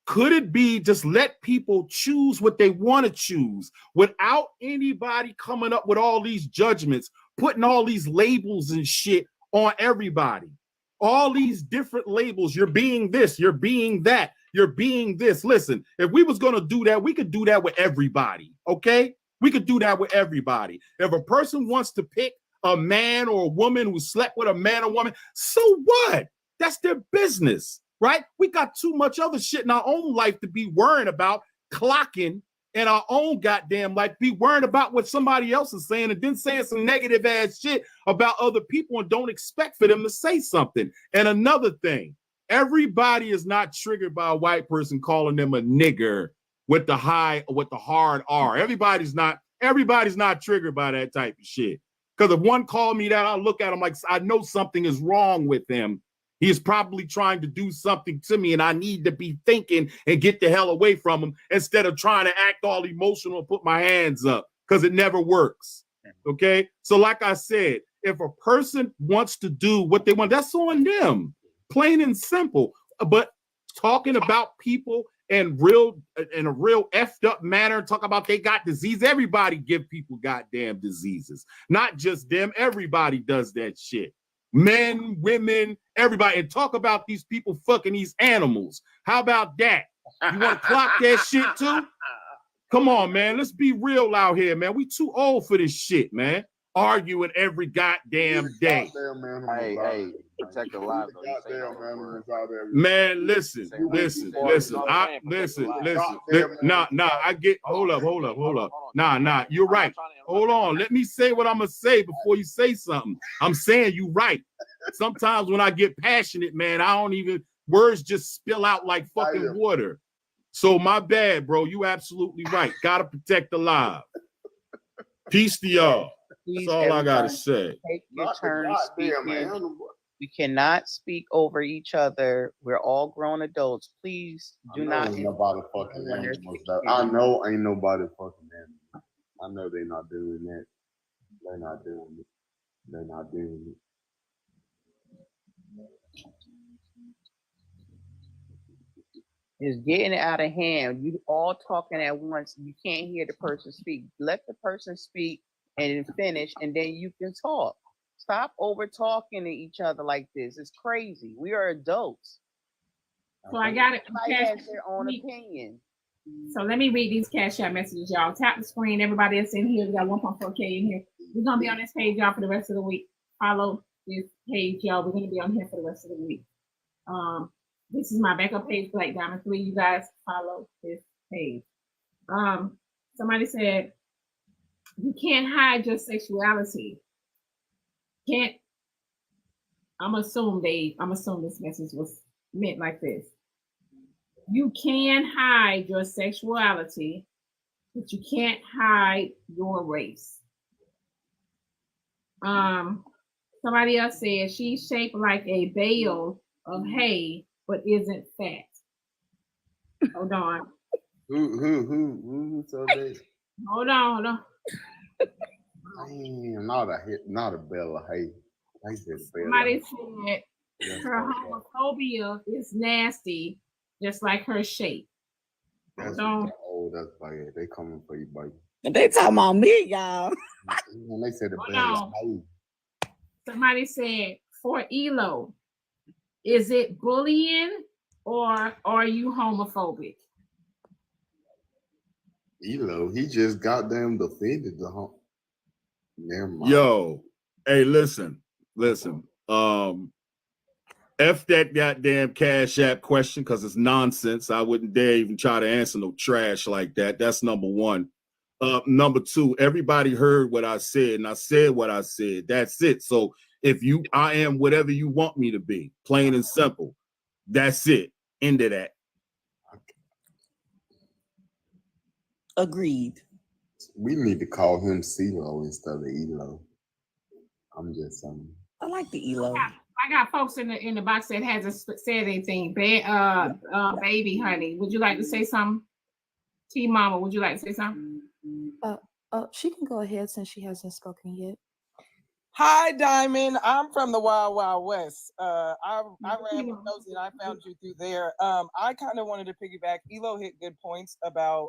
could it be just let people choose what they want to choose without anybody coming up with all these judgments, putting all these labels and shit on everybody? All these different labels. You're being this, you're being that, you're being this. Listen, if we was going to do that, we could do that with everybody. Okay. We could do that with everybody. If a person wants to pick a man or a woman who slept with a man or woman, so what? That's their business, right? We got too much other shit in our own life to be worrying about, clocking in our own goddamn life, be worrying about what somebody else is saying and then saying some negative ass shit about other people and don't expect for them to say something. And another thing, everybody is not triggered by a white person calling them a nigger with the hard R. Everybody's not triggered by that type of shit. Because if one called me that, I'll look at him like I know something is wrong with him. He is probably trying to do something to me, and I need to be thinking and get the hell away from him instead of trying to act all emotional and put my hands up, because it never works. Okay? So like I said, if a person wants to do what they want, that's on them. Plain and simple. But talking about people in a real effed up manner, talk about they got disease. Everybody give people goddamn diseases. Not just them. Everybody does that shit. Men, women, everybody, and talk about these people fucking these animals. How about that? You want to clock that shit too? Come on, man. Let's be real out here, man. We too old for this shit, man. Arguing every goddamn day. Hey, protect the lives. Man, listen. I get, hold up. Nah, you're right. Hold on. Let me say what I'm going to say before you say something. I'm saying you right. Sometimes when I get passionate, man, words just spill out like fucking water. So my bad, bro. You absolutely right. Gotta protect the lives. Peace to y'all. That's all I gotta say. Take your turn speaking. We cannot speak over each other. We're all grown adults. Please do not. Ain't nobody fucking animals. I know ain't nobody fucking animals. I know they're not doing that. They're not doing it. It's getting out of hand. You all talking at once. You can't hear the person speak. Let the person speak and finish, and then you can talk. Stop over talking to each other like this. It's crazy. We are adults. So I got it. Everybody has their own opinion. So let me read these Cash App messages, y'all. Tap the screen. Everybody that's in here, we got 1.4K in here. We're gonna be on this page, y'all, for the rest of the week. Follow this page, y'all. We're gonna be on here for the rest of the week. This is my backup page, Blaqqdiamond 3. You guys follow this page. Somebody said you can't hide your sexuality. I'm assuming this message was meant like this. You can hide your sexuality, but you can't hide your race. Somebody else said she's shaped like a bale of hay, but isn't fat. Hold on. Who said that? Hold on. Damn, not a bale of hay. Somebody said her homophobia is nasty, just like her shape. That's bad. They coming for you, baby. They talking about me, y'all. When they said the bale of hay. Somebody said for Elo, is it bullying or are you homophobic? Elo, he just goddamn defended the hump. Never mind. Yo, hey, listen. F that goddamn Cash App question because it's nonsense. I wouldn't dare even try to answer no trash like that. That's number one. Number two, everybody heard what I said, and I said what I said. That's it. So I am whatever you want me to be, plain and simple. That's it. End of that. Agreed. We need to call him CeeLo instead of Elo. I'm just saying. I like the Elo. I got folks in the box that hasn't said anything. Baby, honey, would you like to say something? T Mama, would you like to say something? She can go ahead since she hasn't spoken yet. Hi, Diamond. I'm from the Wild Wild West. I ran with Nosy and I found you through there. I kind of wanted to piggyback. Elo hit good points about.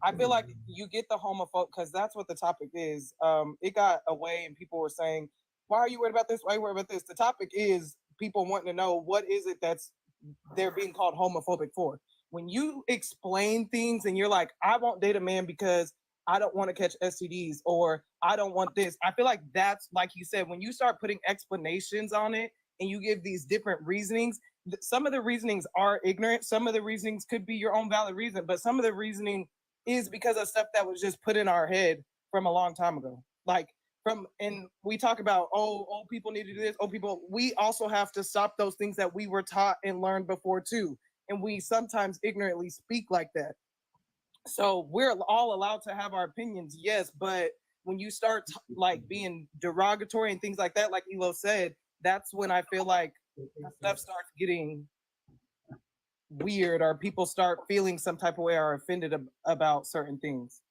I feel like you get the homophobe because that's what the topic is. It got away and people were saying, "Why are you worried about this? Why are you worried about this?" The topic is people wanting to know what is it that's they're being called homophobic for. When you explain things and you're like, "I won't date a man because I don't want to catch STDs," or "I don't want this." I feel like that's, like you said, when you start putting explanations on it and you give these different reasonings, some of the reasonings are ignorant. Some of the reasonings could be your own valid reason, but some of the reasoning is because of stuff that was just put in our head from a long time ago. And we talk about, old people need to do this. Old people, we also have to stop those things that we were taught and learned before too. And we sometimes ignorantly speak like that. So we're all allowed to have our opinions, yes, but when you start being derogatory and things like that, like Elo said, that's when I feel like stuff starts getting weird, or people start feeling some type of way or offended about certain things.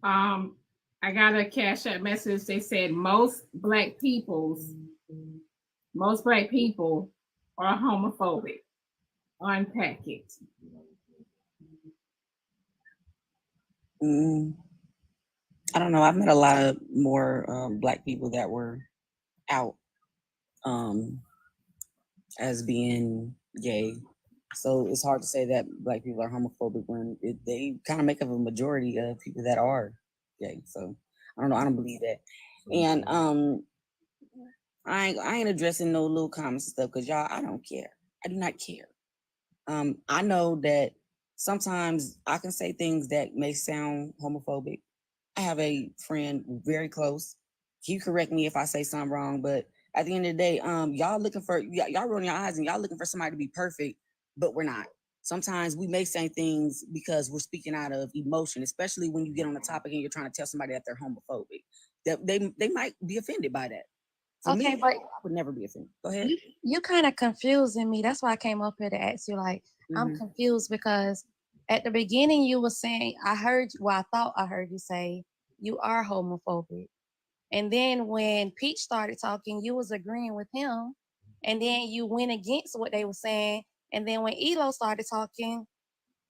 I got a Cash App message. They said most black people are homophobic. Unpack it. I don't know. I've met a lot of more black people that were out as being gay. So it's hard to say that black people are homophobic when they kind of make up a majority of people that are gay. So I don't know. I don't believe that. And I ain't addressing no little comments and stuff because y'all, I don't care. I do not care. I know that sometimes I can say things that may sound homophobic. I have a friend very close. He correct me if I say something wrong, but at the end of the day, y'all looking for y'all rolling your eyes and y'all looking for somebody to be perfect, but we're not. Sometimes we may say things because we're speaking out of emotion, especially when you get on a topic and you're trying to tell somebody that they're homophobic. That they might be offended by that. For Okay, me, but I would never be offended. Go ahead. you kind of confusing me. That's why I came up here to ask you. I'm confused because at the beginning you were saying, I thought I heard you say you are homophobic. And then when Peach started talking, you was agreeing with him. And then you went against what they were saying. And then when Elo started talking,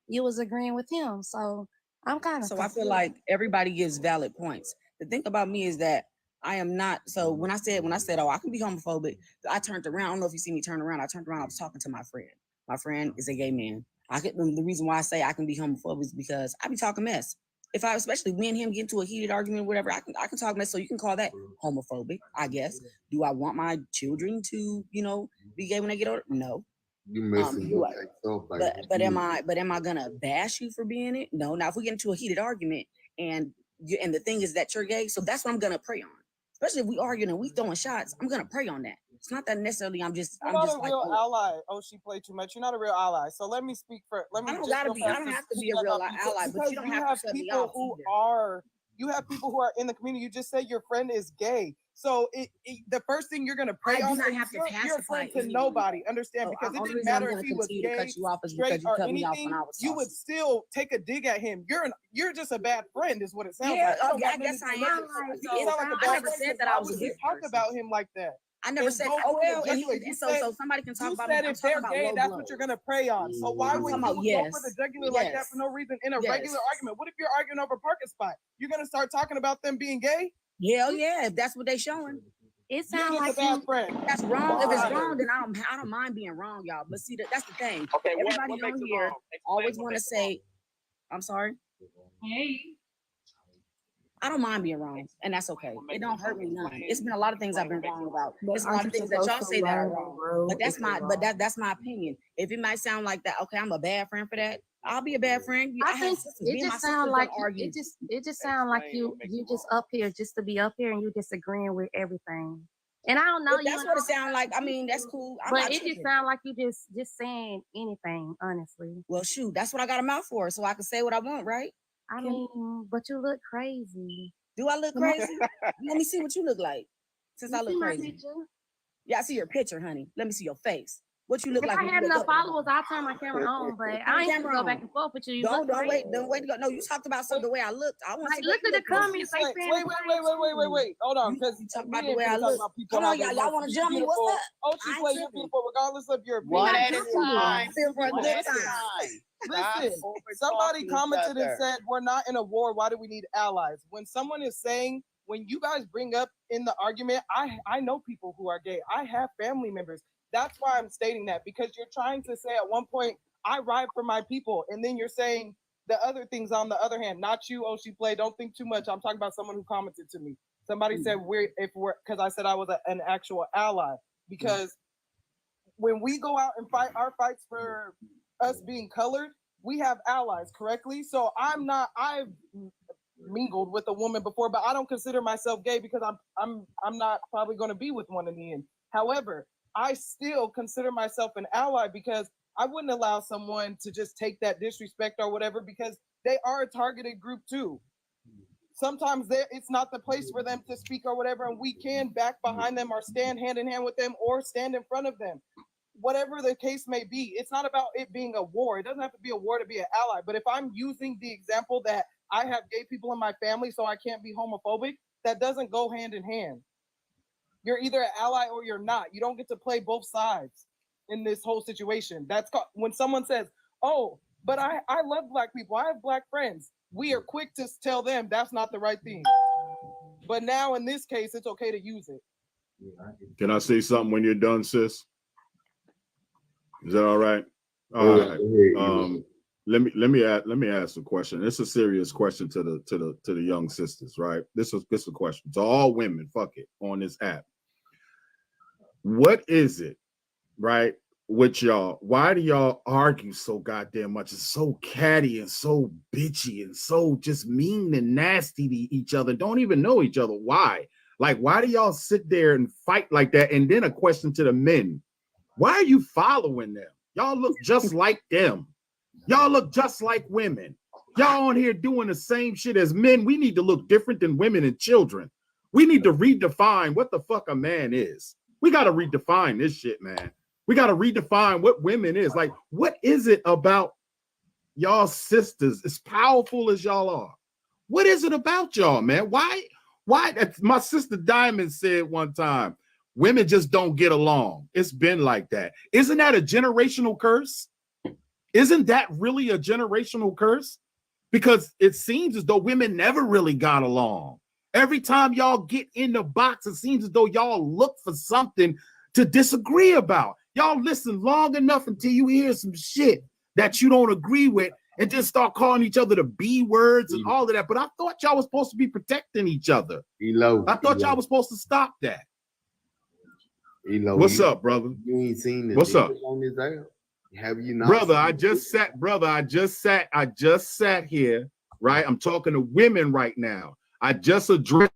you was agreeing with him. So I'm kind of I feel like everybody gives valid points. The thing about me is that I am not. So when I said, oh, I can be homophobic, I turned around. I don't know if you see me turn around. I turned around. I was talking to my friend. My friend is a gay man. The reason why I say I can be homophobic is because I be talking mess. Especially me and him get into a heated argument or whatever, I can talk mess. So you can call that homophobic, I guess. Do I want my children to, be gay when they get older? No. You missing your But am I gonna bash you for being it? No. Now if we get into a heated argument and the thing is that you're gay, so that's what I'm gonna pray on. Especially if we arguing and we throwing shots, I'm gonna pray on that. It's not that necessarily You're not a real ally. Oh, she played too much. You're not a real ally. So let me speak for. I don't have to be a real ally, but you don't have to be off either. You have people who are in the community. You just say your friend is gay. So the first thing you're gonna pray on is you're a friend to nobody. Understand? Because it didn't matter if he was gay, straight, or anything. You would still take a dig at him. You're just a bad friend, is what it sounds like. I guess I am. I never said that I was a good person. Talk about him like that. I never said, so somebody can talk about me. You said if they're gay, that's what you're gonna pray on. So why would you go for the jugular like that for no reason in a regular argument? What if you're arguing over a parking spot? You're gonna start talking about them being gay? Hell yeah, if that's what they showing. It sounds like a bad friend. That's wrong. If it's wrong, then I don't mind being wrong, y'all. But see, that's the thing. Okay, everybody on here always want to say, I'm sorry. Hey. I don't mind being wrong, and that's okay. It don't hurt me none. It's been a lot of things I've been wrong about. It's a lot of things that y'all say that are wrong, but that's my opinion. If it might sound like that, okay, I'm a bad friend for that. I'll be a bad friend. I think it just sounds like it just sounds like you just up here just to be up here and you disagreeing with everything. And I don't know. If that's what it sounds like. I mean, that's cool. But it just sounds like you just saying anything, honestly. Well, shoot, that's what I got a mouth for, so I can say what I want, right? I mean, but you look crazy. Do I look crazy? Let me see what you look like. Since I look crazy. Yeah, I see your picture, honey. Let me see your face. What you look if like? I had enough followers, I'll turn my camera on, but I ain't gonna go back and forth with you. Don't wait to go. No, you talked about the way I looked. I want to look at the comments. Wait. Hold on, because you talk about the way I look. Come on, y'all want to jump me? What's up? Oh, she play you beautiful, regardless of your One opinion. at a time. Listen, somebody commented and said, we're not in a war. Why do we need allies? When someone is saying, when you guys bring up in the argument, I know people who are gay. I have family members. That's why I'm stating that, because you're trying to say at one point, I ride for my people. And then you're saying the other things on the other hand, not you, Oshi Play. Don't think too much. I'm talking about someone who commented to me. Somebody said because I said I was an actual ally. Because when we go out and fight our fights for us being colored, we have allies, correctly? So I've mingled with a woman before, but I don't consider myself gay because I'm not probably going to be with one in the end. However, I still consider myself an ally because I wouldn't allow someone to just take that disrespect or whatever, because they are a targeted group too. Sometimes it's not the place for them to speak or whatever, and we can back behind them or stand hand in hand with them or stand in front of them. Whatever the case may be, it's not about it being a war. It doesn't have to be a war to be an ally. But if I'm using the example that I have gay people in my family, so I can't be homophobic, that doesn't go hand in hand. You're either an ally or you're not. You don't get to play both sides in this whole situation. That's when someone says, oh, but I love Black people. I have Black friends. We are quick to tell them that's not the right thing. But now in this case, it's okay to use it. Can I say something when you're done, sis? Is that all right? All right. Let me ask a question. It's a serious question to the young sisters, right? This is a question to all women. Fuck it, on this app. What is it, right, with y'all? Why do y'all argue so goddamn much? It's so catty and so bitchy and so just mean and nasty to each other. Don't even know each other. Why? Like, why do y'all sit there and fight like that? And then a question to the men. Why are you following them? Y'all look just like them. Y'all look just like women. Y'all on here doing the same shit as men. We need to look different than women and children. We need to redefine what the fuck a man is. We got to redefine this shit, man. We got to redefine what women is. Like, what is it about y'all sisters, as powerful as y'all are? What is it about y'all, man? Why? My sister Diamond said one time, women just don't get along. It's been like that. Isn't that a generational curse? Isn't that really a generational curse? Because it seems as though women never really got along. Every time y'all get in the box, it seems as though y'all look for something to disagree about. Y'all listen long enough until you hear some shit that you don't agree with and just start calling each other the B words and all of that. But I thought y'all was supposed to be protecting each other. I thought y'all was supposed to stop that. What's up, brother? You ain't seen the What's up on this app? Have you not? Brother, I just sat here, right? I'm talking to women right now. I just addressed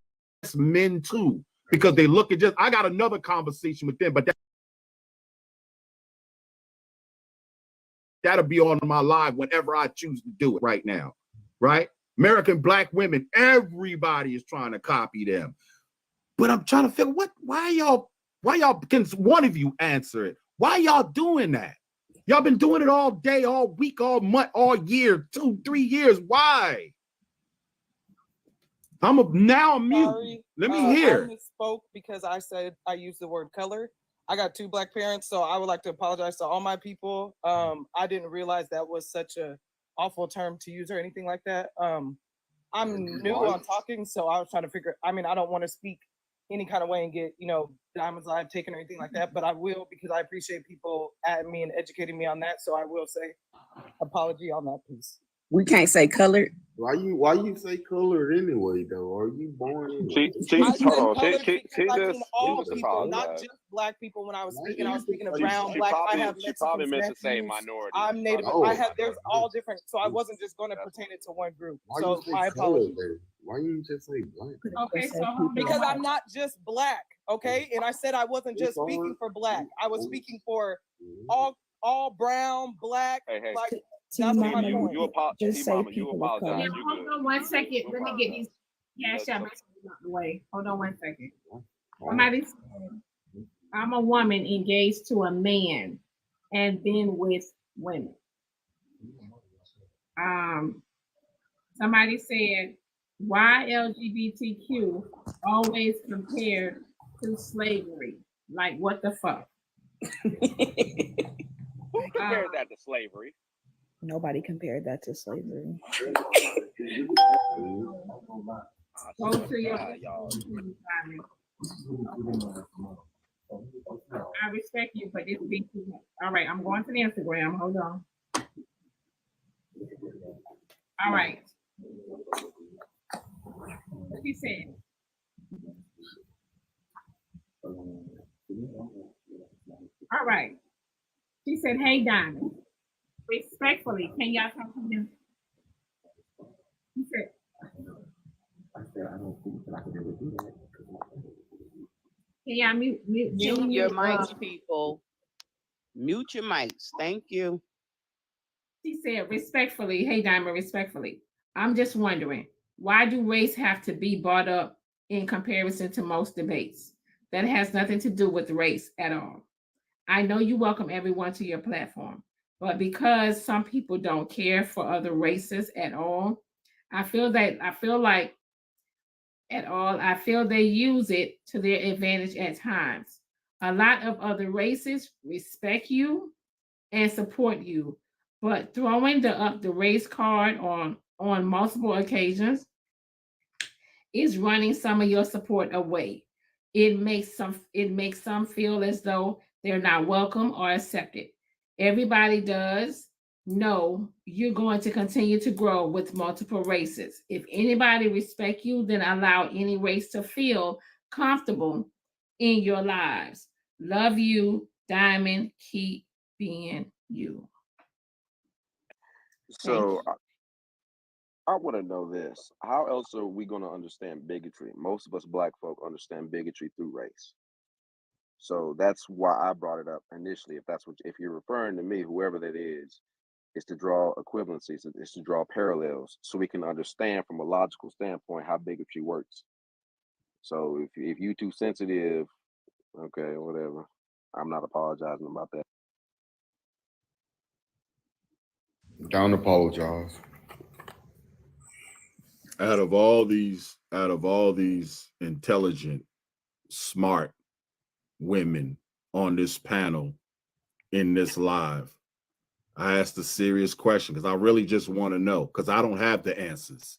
men too, because they look at just, I got another conversation with them, but that'll be on my live whenever I choose to do it right now, right? American Black women, everybody is trying to copy them. But I'm trying to figure why y'all, can one of you answer it? Why y'all doing that? Y'all been doing it all day, all week, all month, all year, 2-3 years. Why? I'm mute. Sorry, Let me hear. I misspoke because I said I used the word color. I got 2 Black parents, so I would like to apologize to all my people. I didn't realize that was such a awful term to use or anything like that. I'm new on talking, so I was trying to figure. I mean, I don't want to speak any kind of way and get Diamond's live taken or anything like that, but I will, because I appreciate people at me and educating me on that. So I will say apology on that piece. We can't say colored. Why you say colored anyway though? Are you born anyway? I said hold on. colored because I mean She all must people, not apologize. just black people. When I was Why speaking, I was speaking of you brown, She black. I probably have meant Mexicans, to say nephews. minority. I'm Native. I have. There's all different. So I wasn't just going to pertain it to one group. Why So you say my colored apologies. then? Why you just say black? Okay, so hold on. Because I'm not just black, okay? And I said I wasn't just speaking for black. I was speaking for all brown, black, Hey. like T that's my Mama, point. just say You people of apologize. color. You Hold good. on 1 second. Let me get these cash out out the way. Hold on 1 second. Somebody said, I'm a woman engaged to a man and been with women. Somebody said, why LGBTQ always compared to slavery? Like, what the fuck? Who compared that to slavery? Nobody compared that to slavery. Go to your. I respect you, but this be too much. All right, I'm going to the Instagram. Hold on. All right. What he said. All right. She said, hey, Diamond. Respectfully, can y'all talk to him? He said, can y'all mute your mics, people. Mute your mics. Thank you. She said, respectfully, hey, Diamond, respectfully. I'm just wondering, why do race have to be brought up in comparison to most debates? That has nothing to do with race at all. I know you welcome everyone to your platform, but because some people don't care for other races at all, I feel they use it to their advantage at times. A lot of other races respect you and support you, but throwing the race card on multiple occasions is running some of your support away. It makes some feel as though they're not welcome or accepted. Everybody does know you're going to continue to grow with multiple races. If anybody respect you, then allow any race to feel comfortable in your lives. Love you, Diamond. Keep being you. So I want to know this. How else are we going to understand bigotry? Most of us black folk understand bigotry through race. So that's why I brought it up initially. If you're referring to me, whoever that is to draw equivalencies, is to draw parallels so we can understand from a logical standpoint how bigotry works. So if you too sensitive, okay, whatever. I'm not apologizing about that. Don't apologize. Out of all these intelligent, smart women on this panel in this live, I asked a serious question because I really just want to know, because I don't have the answers.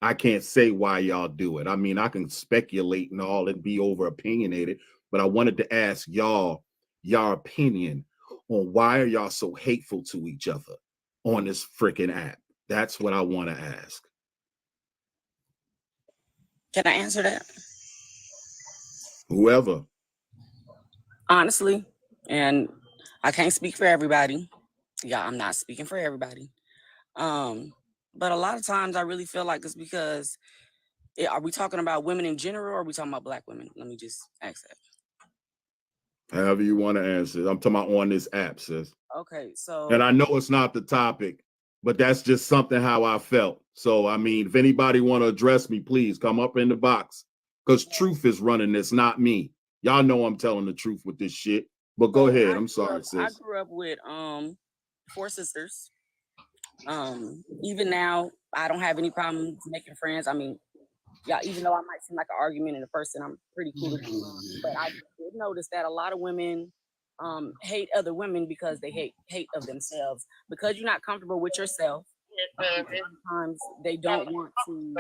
I can't say why y'all do it. I mean, I can speculate and all and be over opinionated, but I wanted to ask y'all your opinion on why are y'all so hateful to each other on this freaking app. That's what I want to ask. Can I answer that? Whoever. Honestly, and I can't speak for everybody. Yeah, I'm not speaking for everybody. But a lot of times I really feel like it's because, are we talking about women in general or are we talking about black women? Let me just ask that. However you want to answer. I'm talking about on this app, sis. Okay, so. And I know it's not the topic, but that's just something how I felt. So, I mean, if anybody want to address me, please come up in the box, because truth is running this, not me. Y'all know I'm telling the truth with this shit, but go ahead. I'm sorry, sis. I grew up with 4 sisters. Even now, I don't have any problems making friends. I mean, yeah, even though I might seem like an argumentative person, I'm pretty cool to be around. But I did notice that a lot of women hate other women because they hate of themselves. Because you're not comfortable with yourself, sometimes they don't want to.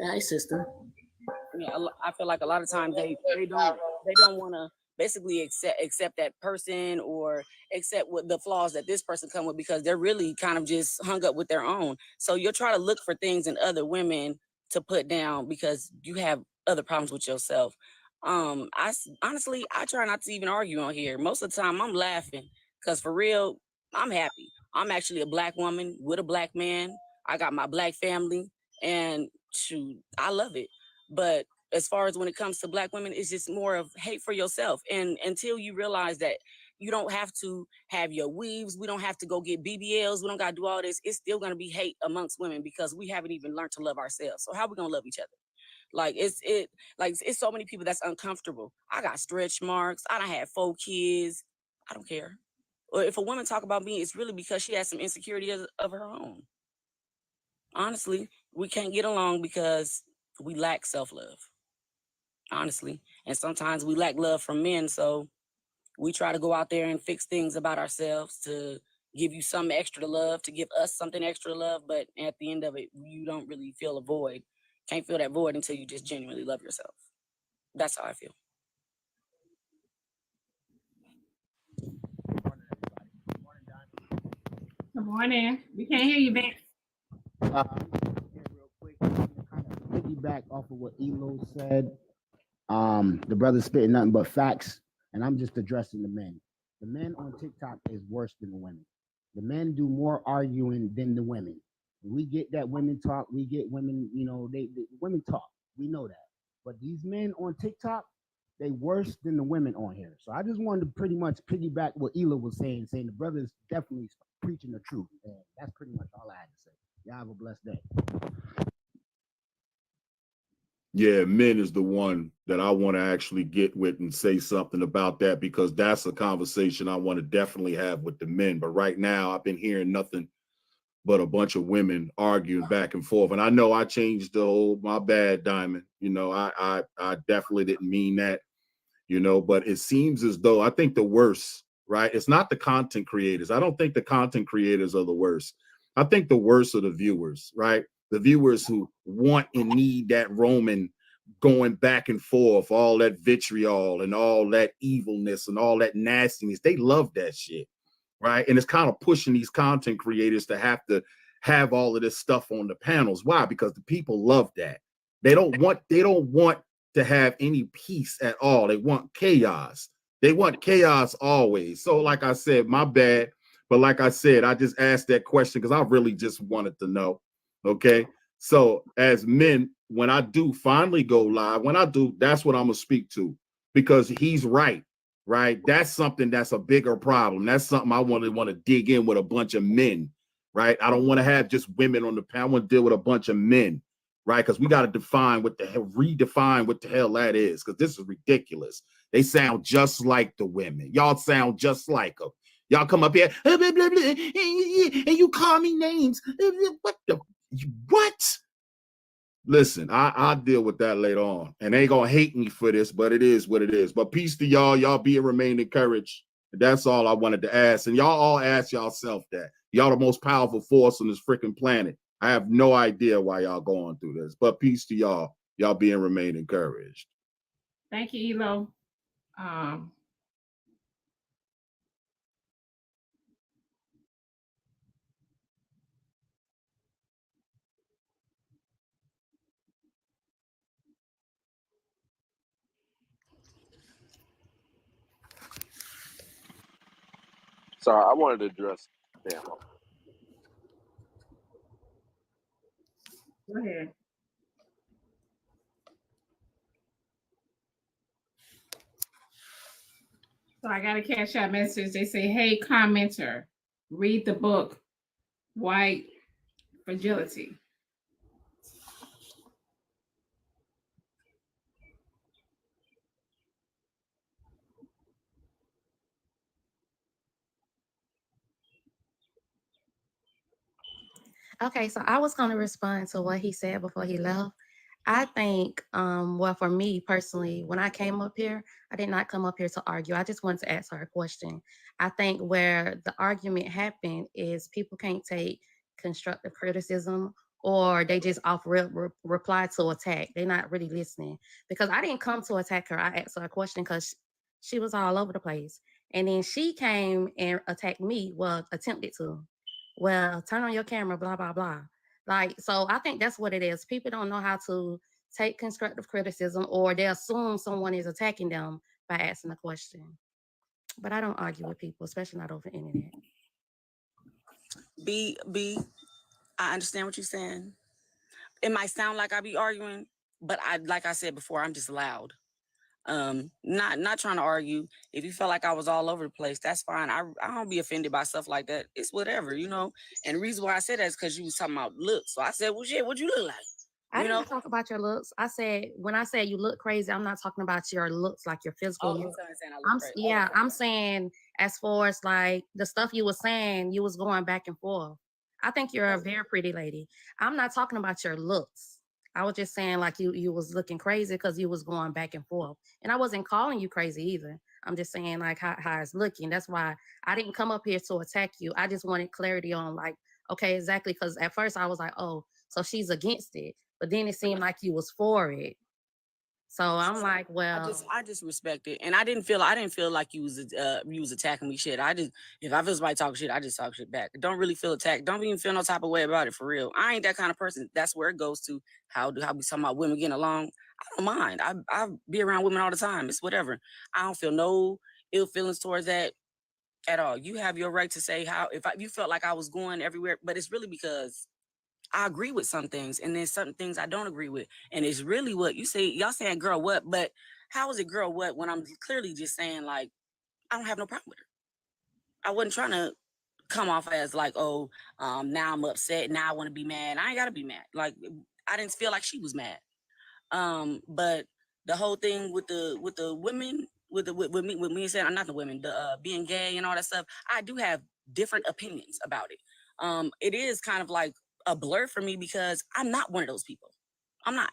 Hi, sister. Yeah, I feel like a lot of times they don't want to basically accept that person or accept what the flaws that this person come with, because they're really kind of just hung up with their own. So you'll try to look for things in other women to put down because you have other problems with yourself. Honestly, I try not to even argue on here. Most of the time I'm laughing because for real, I'm happy. I'm actually a Black woman with a Black man. I got my Black family, and shoot, I love it. But as far as when it comes to Black women, it's just more of hate for yourself. And until you realize that you don't have to have your weaves, we don't have to go get BBLs, we don't got to do all this, it's still going to be hate amongst women because we haven't even learned to love ourselves. So how we going to love each other? Like it's so many people that's uncomfortable. I got stretch marks. I done had 4 kids. I don't care. Or if a woman talk about me, it's really because she has some insecurity of her own. Honestly, we can't get along because we lack self-love. Honestly. And sometimes we lack love from men. So we try to go out there and fix things about ourselves to give you some extra love, to give us something extra love. But at the end of it, you don't really feel a void. Can't feel that void until you just genuinely love yourself. That's how I feel. Good morning. We can't hear you, Vince. Real quick, kind of piggyback off of what Elo said. The brother spitting nothing but facts, and I'm just addressing the men. The men on TikTok is worse than the women. The men do more arguing than the women. We get that women talk. We get women, they women talk. We know that. But these men on TikTok, they worse than the women on here. So I just wanted to pretty much piggyback what Ela was saying the brother is definitely preaching the truth. And that's pretty much all I had to say. Y'all have a blessed day. Yeah, men is the one that I want to actually get with and say something about that, because that's a conversation I want to definitely have with the men. But right now I've been hearing nothing but a bunch of women arguing back and forth. And I know I changed the whole, my bad, Diamond. I definitely didn't mean that, but it seems as though I think the worst, right? It's not the content creators. I don't think the content creators are the worst. I think the worst are the viewers, right? The viewers who want and need that Roman going back and forth, all that vitriol and all that evilness and all that nastiness. They love that shit, right? And it's kind of pushing these content creators to have all of this stuff on the panels. Why? Because the people love that. They don't want to have any peace at all. They want chaos. They want chaos always. So like I said, my bad. But like I said, I just asked that question because I really just wanted to know. Okay. So as men, when I do finally go live, that's what I'm going to speak to, because he's right. Right. That's something that's a bigger problem. That's something I want to dig in with a bunch of men. Right. I don't want to have just women on the panel. I want to deal with a bunch of men. Right. Because we got to redefine what the hell that is, because this is ridiculous. They sound just like the women. Y'all sound just like them. Y'all come up here blah, blah, blah, blah, and you call me names. What? Listen, I'll deal with that later on. And they ain't gonna hate me for this, but it is what it is. But peace to y'all. Y'all be and remain encouraged. That's all I wanted to ask. And y'all all ask yourself that. Y'all the most powerful force on this freaking planet. I have no idea why y'all going through this. But peace to y'all. Y'all be and remain encouraged. Thank you, Elo. Sorry, I wanted to address. Damn. Go ahead. So I got a cash out message. They say, "Hey, commenter, read the book, White Fragility." Okay, so I was going to respond to what he said before he left. I think, well, for me personally, when I came up here, I did not come up here to argue. I just wanted to ask her a question. I think where the argument happened is people can't take constructive criticism, or they just reply to attack. They're not really listening, because I didn't come to attack her. I asked her a question because She was all over the place. And then she came and attacked me, well, attempted to. Well, turn on your camera, blah, blah, blah. Like, so I think that's what it is. People don't know how to take constructive criticism, or they assume someone is attacking them by asking a question. But I don't argue with people, especially not over the internet. B, I understand what you're saying. It might sound like I be arguing, but like I said before, I'm just loud. Not trying to argue. If you felt like I was all over the place, that's fine. I don't be offended by stuff like that. It's whatever, you know. And the reason why I said that is because you was talking about looks. So I said, well, shit, what you look like? I didn't talk about your looks. I said, when I said you look crazy, I'm not talking about your looks, like your physical look. Saying I look crazy. Yeah, I'm saying as far as like the stuff you were saying, you was going back and forth. I think you're a very pretty lady. I'm not talking about your looks. I was just saying like you was looking crazy because you was going back and forth. And I wasn't calling you crazy either. I'm just saying like how it's looking. That's why I didn't come up here to attack you. I just wanted clarity on like, okay, exactly. Because at first I was like, oh, so she's against it. But then it seemed like you was for it. So I'm like, well, I just respect it, and I didn't feel like you was attacking me. Shit, if I feel somebody talking shit, I just talk shit back. Don't really feel attacked. Don't even feel no type of way about it for real. I ain't that kind of person. That's where it goes to how we talking about women getting along. I don't mind. I be around women all the time. It's whatever. I don't feel no ill feelings towards that at all. You have your right to say how if you felt like I was going everywhere, but it's really because I agree with some things, and then certain things I don't agree with. And it's really what you say. Y'all saying girl what, but how is it girl what when I'm clearly just saying like I don't have no problem with her. I wasn't trying to come off as like, oh, now I'm upset, now I want to be mad. I ain't gotta be mad. Like I didn't feel like she was mad. But the whole thing with the women, with me saying I'm not the women, the being gay and all that stuff, I do have different opinions about it. It is kind of like a blur for me because I'm not one of those people. I'm not.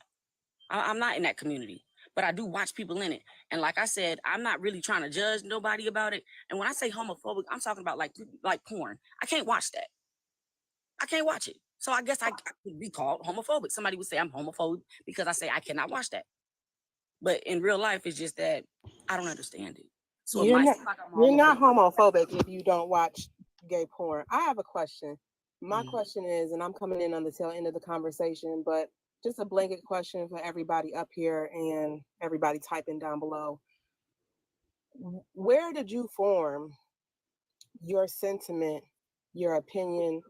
I'm not in that community, but I do watch people in it. And like I said, I'm not really trying to judge nobody about it. And when I say homophobic, I'm talking about like porn. I can't watch that. I can't watch it. So I guess I could be called homophobic. Somebody would say I'm homophobic because I say I cannot watch that. But in real life, it's just that I don't understand it. So you're not homophobic if you don't watch gay porn. I have a question. My question is, and I'm coming in on the tail end of the conversation, but just a blanket question for everybody up here and everybody typing down below. Where did you form your sentiment, your opinion,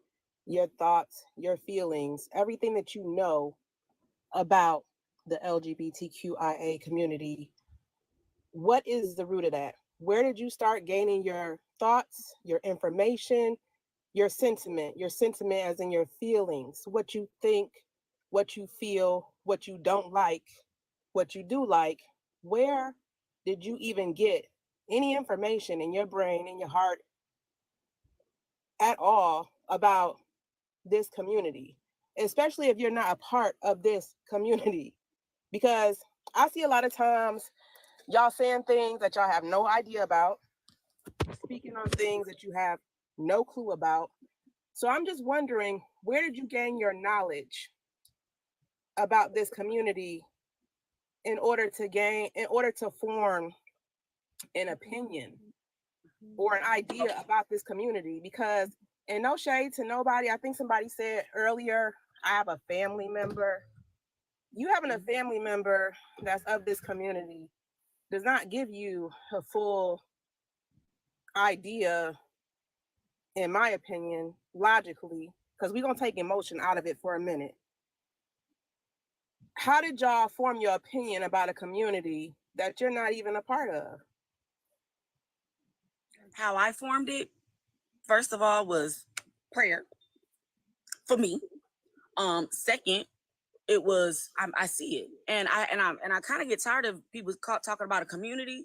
your thoughts, your feelings, everything that you know about the LGBTQIA community? What is the root of that? Where did you start gaining your thoughts, your information, your sentiment as in your feelings, what you think, what you feel, what you don't like, what you do like? Where did you even get any information in your brain, in your heart at all about this community, especially if you're not a part of this community? Because I see a lot of times y'all saying things that y'all have no idea about, speaking on things that you have no clue about. So I'm just wondering, where did you gain your knowledge about this community in order to form an opinion or an idea about this community? Because, and no shade to nobody, I think somebody said earlier, I have a family member. You having a family member that's of this community does not give you a full idea, in my opinion, logically, because we're going to take emotion out of it for a minute. How did y'all form your opinion about a community that you're not even a part of? How I formed it, first of all, was prayer for me. Second, it was I see it, and I kind of get tired of people talking about a community,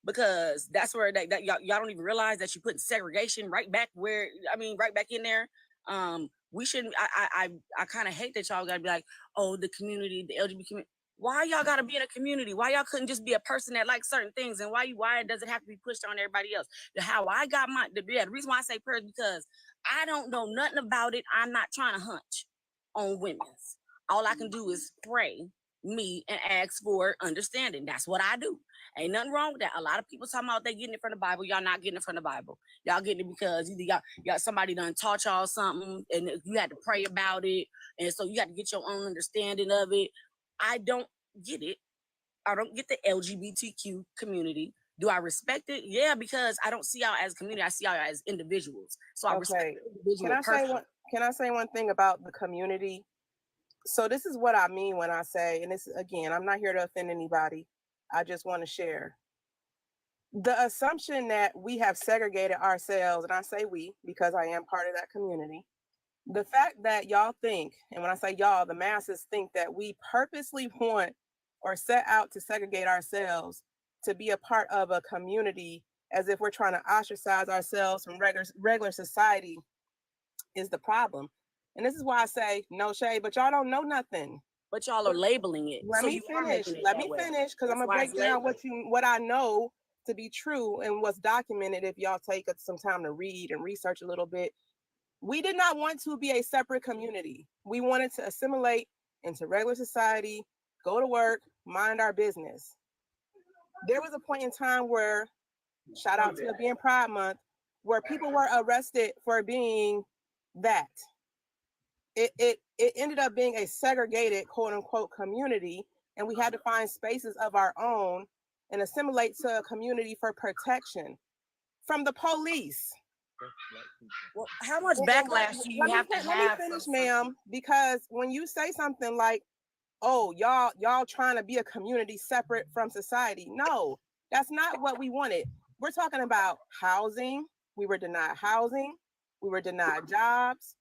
because that's where that y'all don't even realize that you put segregation right back in there. We shouldn't. I kind of hate that y'all gotta be like, oh, the community, the LGBT community. Why y'all gotta be in a community? Why y'all couldn't just be a person that likes certain things? And why does it have to be pushed on everybody else? How I got the reason why I say prayer is because I don't know nothing about it. I'm not trying to hunch on women's. All I can do is pray me and ask for understanding. That's what I do. Ain't nothing wrong with that. A lot of people talking about they getting it from the Bible. Y'all not getting it from the Bible. Y'all getting it because either y'all somebody done taught y'all something and you had to pray about it. And so you had to get your own understanding of it. I don't get it. I don't get the LGBTQ community. Do I respect it? Yeah, because I don't see y'all as a community. I see y'all as individuals. So I respect the individual person. Can I say one thing about the community? So this is what I mean when I say, and this again, I'm not here to offend anybody. I just want to share. The assumption that we have segregated ourselves, and I say we because I am part of that community. The fact that y'all think, and when I say y'all, the masses think that we purposely want or set out to segregate ourselves to be a part of a community as if we're trying to ostracize ourselves from regular society is the problem. And this is why I say no shade, but y'all don't know nothing. But y'all are labeling it. Let me finish. Let me finish, because I'm gonna break down what I know to be true and what's documented. If y'all take some time to read and research a little bit, we did not want to be a separate community. We wanted to assimilate into regular society, go to work, mind our business. There was a point in time where, shout out to it being Pride Month, where people were arrested for being that. It ended up being a segregated, quote unquote, community, and we had to find spaces of our own and assimilate to a community for protection from the police. Well, how much backlash do you have to have? Let me finish, ma'am, because when you say something like, oh, y'all trying to be a community separate from society. No, that's not what we wanted. We're talking about housing. We were denied housing. We were denied jobs.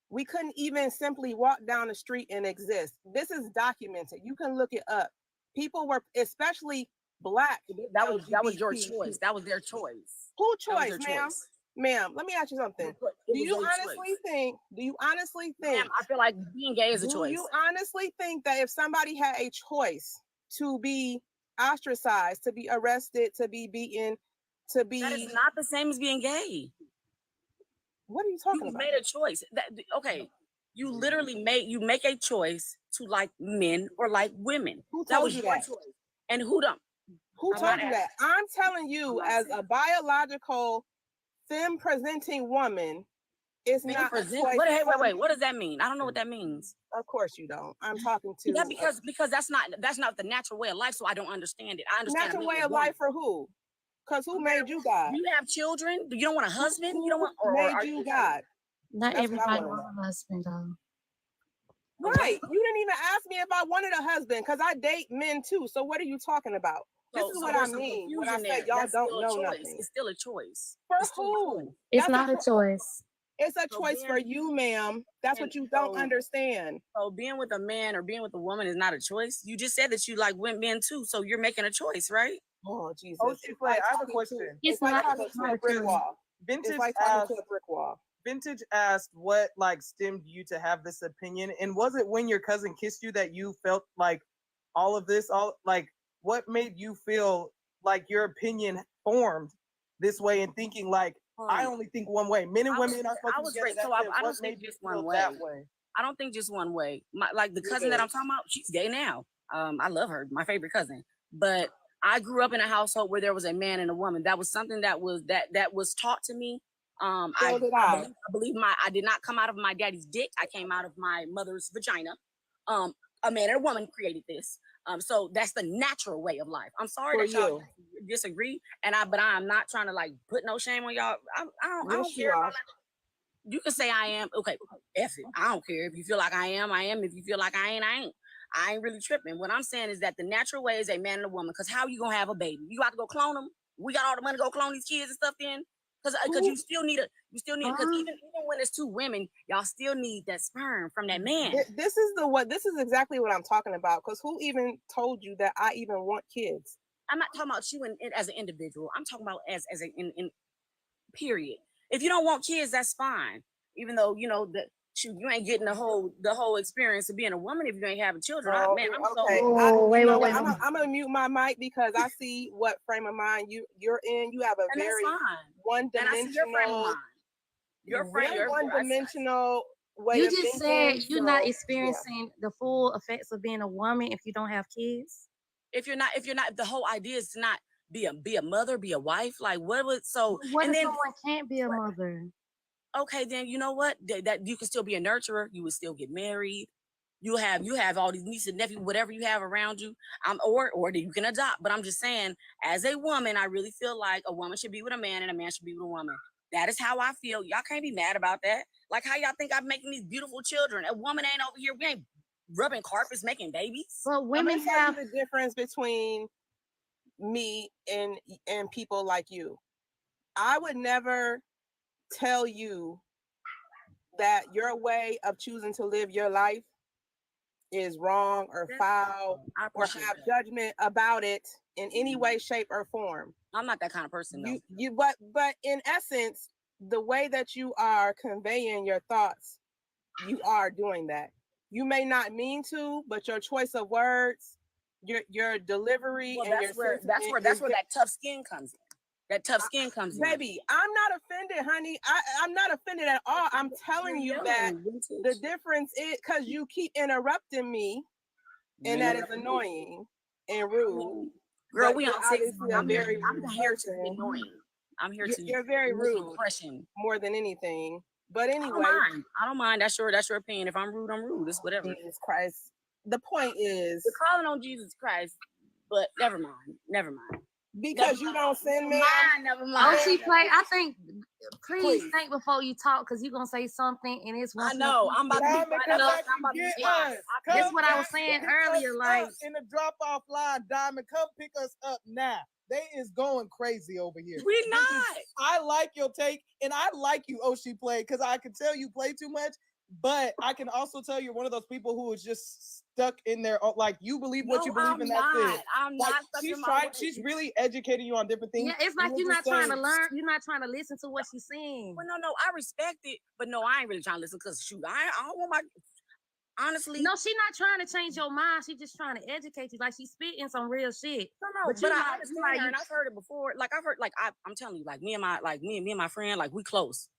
We couldn't even simply walk down the street and exist. This is documented. You can look it up. People were, especially Black. That was your choice. That was their choice. Who choice, ma'am? Ma'am, let me ask you something. Do you honestly think? Ma'am, I feel like being gay is a choice. Do you honestly think that if somebody had a choice to be ostracized, to be arrested, to be beaten, to be— That is not the same as being gay. What are you talking about? You made a choice. Okay, you literally make a choice to like men or like women. Who That told was you your that? choice. And who don't? Who told you that? I'm telling you, as a biological, femme-presenting woman, it's not a choice. Wait. What does that mean? I don't know what that means. Of course you don't. I'm talking to— Yeah, because that's not the natural way of life. So I don't understand it. I understand natural way of life for who? Because who made you God? You have children. You don't want a husband. You don't want. Made you God? Not everybody wants a husband, though. Right. You didn't even ask me if I wanted a husband, because I date men too. So what are you talking about? This is what I mean when I say y'all don't know nothing. It's still a choice. For who? It's not a choice. It's a choice for you, ma'am. That's what you don't understand. So being with a man or being with a woman is not a choice. You just said that you like men too, so you're making a choice, right? Oh Jesus! Oh, I have a question. It's like talking to a brick wall. Vintage it's like talking to a brick wall. Vintage asked what like stemmed you to have this opinion, and was it when your cousin kissed you that you felt like all of this? What made you feel like your opinion formed this way and thinking like I only think one way? Men and women are supposed to be together. I don't think just one way. I don't think just one way. Like the cousin that I'm talking about, she's gay now. I love her, my favorite cousin. But I grew up in a household where there was a man and a woman. That was something that was taught to me. I believe I did not come out of my daddy's dick. I came out of my mother's vagina. A man and a woman created this. So that's the natural way of life. I'm sorry that y'all disagree, but I'm not trying to like put no shame on y'all. I don't care. You can say I am. Okay, F it. I don't care. If you feel like I am, I am. If you feel like I ain't, I ain't. I ain't really tripping. What I'm saying is that the natural way is a man and a woman. Because how you gonna have a baby? You got to go clone them. We got all the money to go clone these kids and stuff. Then, because you still need because even when it's two women, y'all still need that sperm from that man. This is exactly what I'm talking about. Because who even told you that I even want kids? I'm not talking about you as an individual. I'm talking about as in period. If you don't want kids, that's fine. Even though you know that you ain't getting the whole experience of being a woman if you ain't having children. Okay. I'm gonna mute my mic because I see what frame of mind you're in. You have a very one-dimensional. One-dimensional way. You just said you're not experiencing the full effects of being a woman if you don't have kids. If the whole idea is to not be a mother, be a wife, like what would so? What And if then someone can't be a mother? okay, then you know what? That you can still be a nurturer. You would still get married. You have all these nieces and nephews, whatever you have around you. Or you can adopt. But I'm just saying, as a woman, I really feel like a woman should be with a man and a man should be with a woman. That is how I feel. Y'all can't be mad about that. Like how y'all think I'm making these beautiful children. A woman ain't over here. We ain't rubbing carpets, making babies. But women have the difference between me and people like you. I would never tell you that your way of choosing to live your life is wrong or foul or have judgment about it in any way, shape, or form. I'm not that kind of person, though. But in essence, the way that you are conveying your thoughts, you are doing that. You may not mean to, but your choice of words, your delivery, Well, and that's where that tough skin comes in. That tough skin comes in. Baby, I'm not offended, honey. I'm not offended at all. I'm telling you that the difference is because you keep interrupting me, and that is annoying and rude. Girl, But we on obviously I'm very here rude to be person. annoying. I'm here to. You're very make rude. Impression more than anything. But anyway, I don't mind. That's your opinion. If I'm rude, I'm rude. It's whatever. Jesus Christ. The point is, you're calling on Jesus Christ, but never mind. Because you don't send me. Never mind. OC play. I think. Please think before you talk, because you're gonna say something, and it's. I know. I'm about to be. That's what I was saying earlier. Like in the drop-off line, Diamond, come pick us up now. They is going crazy over here. We not. I like your take, and I like you, Oshi Play, because I can tell you play too much, but I can also tell you're one of those people who is just stuck in there, like you believe what you believe, and that's it. I'm not. She's really educating you on different things. yeah, it's like you're not trying to learn. You're not trying to listen to what she's saying. Well, no, I respect it, but no, I ain't really trying to listen because shoot, I don't want my. Honestly, no, she's not trying to change your mind. She's just trying to educate you. Like she's spitting some real shit. No, but I understand her, and I've heard it before. Like I've heard, I'm telling you, like me and my friend, like we close.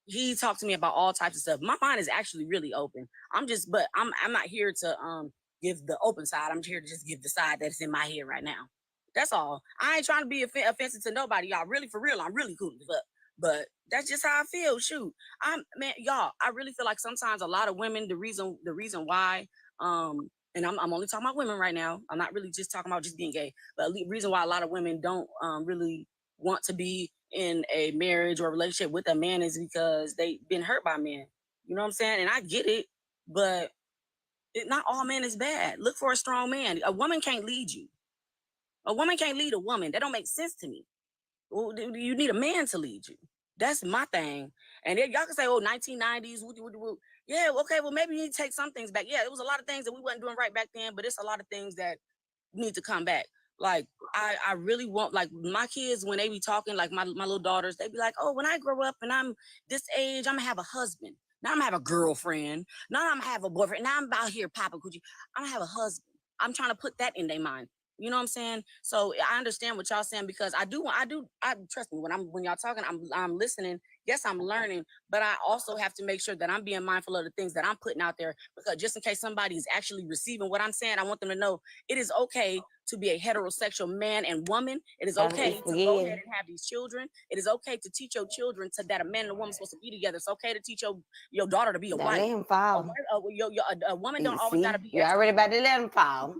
He talked to me about all types of stuff. My mind is actually really open. I'm not here to give the open side. I'm here to just give the side that's in my head right now. That's all. I ain't trying to be offensive to nobody, y'all. Really, for real, I'm really cool as fuck. But that's just how I feel. Shoot, y'all. I really feel like sometimes a lot of women, the reason why, and I'm only talking about women right now. I'm not really just talking about just being gay, but the reason why a lot of women don't really want to be in a marriage or a relationship with a man is because they've been hurt by men. You know what I'm saying? And I get it, but not all men is bad. Look for a strong man. A woman can't lead you. A woman can't lead a woman. That don't make sense to me. You need a man to lead you. That's my thing. And then y'all can say, 1990s. Yeah, okay, well, maybe you need to take some things back. Yeah, it was a lot of things that we wasn't doing right back then, but it's a lot of things that need to come back. Like, I really want, like, my kids, when they be talking, like my little daughters, they be like, oh, when I grow up and I'm this age, I'm gonna have a husband. Now I'm gonna have a girlfriend. Now I'm gonna have a boyfriend. Now I'm out here popping coochie. I'm gonna have a husband. I'm trying to put that in their mind. You know what I'm saying? So I understand what y'all saying because I trust me, when y'all talking, I'm listening. Yes, I'm learning, but I also have to make sure that I'm being mindful of the things that I'm putting out there because just in case somebody is actually receiving what I'm saying, I want them to know it is okay to be a heterosexual man and woman. It is okay to go ahead and have these children. It is okay to teach your children that a man and a woman are supposed to be together. It's okay to teach your daughter to be a wife. Let him fall. A woman don't always gotta be. You're already about to let him fall.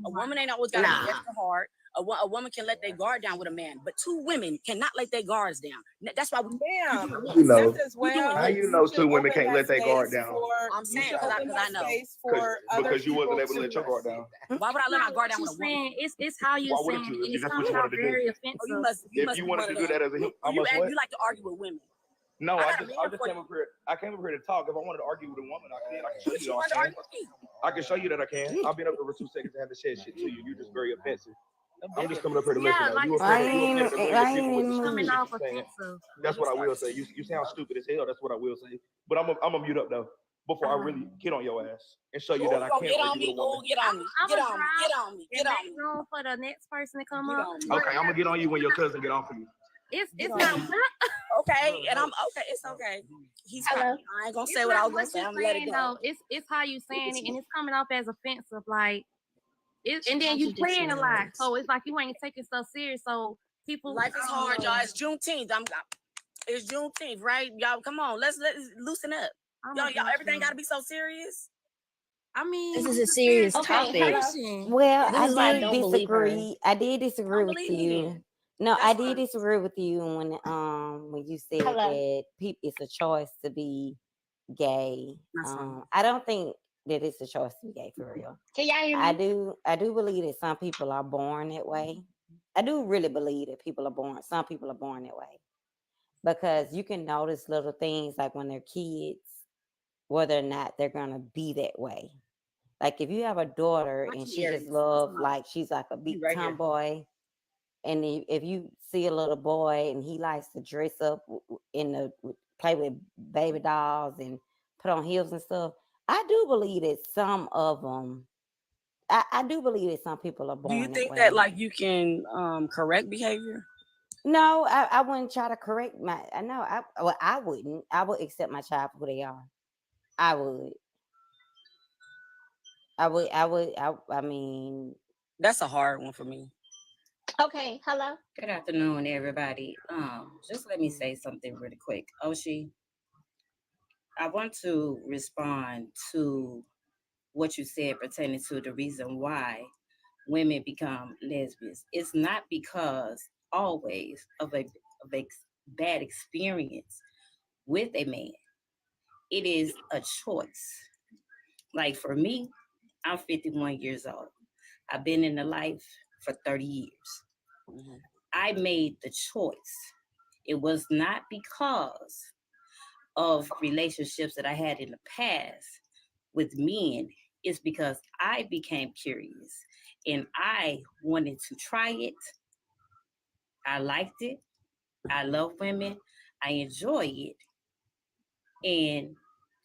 A woman ain't always gotta be extra hard. A woman can let their guard down with a man, but two women cannot let their guards down. That's why you know. How you know two women can't let their guard down? I'm saying because I know. Because you wasn't able to let your guard down. Why would I let my guard down with a woman? It's how you saying it. It's coming out very offensive. If you wanted to do that as a you like to argue with women. No, I just came up here. I came up here to talk. If I wanted to argue with a woman, I can show you. I can show you that I can. I've been up here for 2 seconds and haven't said shit to you. You're just very offensive. I'm just coming up here to listen. That's what I will say. You sound stupid as hell. That's what I will say. But I'm gonna mute up though before I really get on your ass and show you that I can't argue with a woman. Get on me. Room for the next person to come up. Okay, I'm gonna get on you when your cousin get off of you. It's not okay, and I'm okay. It's okay. I ain't gonna say what I was gonna say. I'm gonna let it go. It's how you saying it, and it's coming off as offensive. Like and then you playing a lot, Contradictions. so it's like you ain't taking stuff serious. So people, Life is hard, y'all. It's Juneteenth. It's Juneteenth, right? Y'all, come on. Let's loosen up. Y'all, everything got to be so serious. I mean, This is a serious Okay, topic. Well, This I is why I did don't believe her. disagree. I did disagree with believe me you. then. No, That's I did fine. disagree with you when you said Hello. that it's a choice to be gay. That's fine. I don't think that it's a choice to be gay for real. Can y'all hear me? I do believe that some people are born that way. I do really believe that some people are born that way. Because you can notice little things like when they're kids, whether or not they're gonna be that way. Like if you have a daughter and she just love, like she's like a big right here. tomboy, and if you see a little boy and he likes to dress up play with baby dolls and put on heels and stuff, I do believe that some of them, I do believe that some people are Do born you that think way. that like you can correct behavior? No, I wouldn't try to correct I wouldn't. I would accept my child for who they are. I would. I mean, That's a hard one for me. Okay, hello. Good afternoon, everybody. Just let me say something really quick. Oshi, I want to respond to what you said pertaining to the reason why women become lesbians. It's not because always of a bad experience with a man. It is a choice. Like for me, I'm 51 years old. I've been in the life for 30 years. I made the choice. It was not because of relationships that I had in the past with men. It's because I became curious and I wanted to try it. I liked it. I love women. I enjoy it. And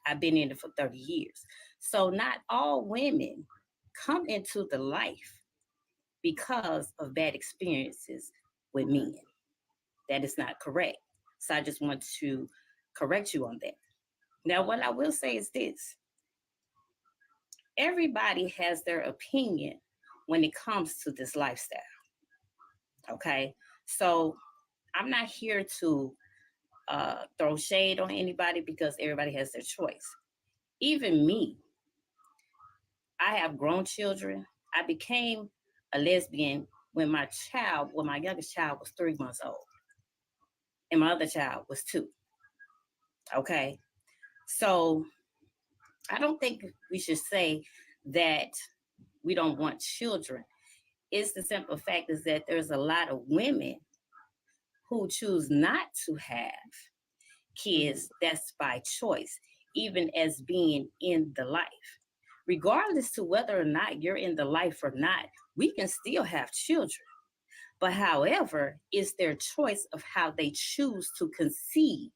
I've been in it for 30 years. So not all women come into the life because of bad experiences with men. That is not correct. So I just want to correct you on that. Now, what I will say is this. Everybody has their opinion when it comes to this lifestyle. Okay? So I'm not here to throw shade on anybody because everybody has their choice. Even me, I have grown children. I became a lesbian when my youngest child was 3 months old. And my other child was 2. Okay? So I don't think we should say that we don't want children. It's the simple fact is that there's a lot of women who choose not to have kids. That's by choice, even as being in the life. Regardless to whether or not you're in the life or not, we can still have children. But however, it's their choice of how they choose to conceive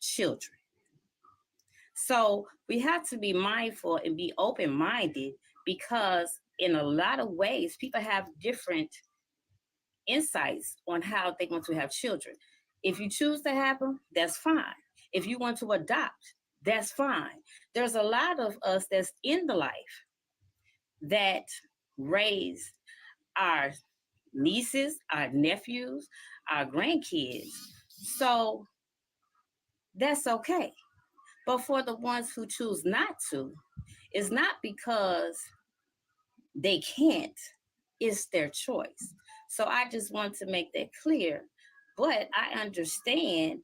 children. So we have to be mindful and be open-minded because in a lot of ways, people have different insights on how they want to have children. If you choose to have them, that's fine. If you want to adopt, that's fine. There's a lot of us that's in the life that raise our nieces, our nephews, our grandkids. So that's okay. But for the ones who choose not to, it's not because they can't, it's their choice. So I just want to make that clear. But I understand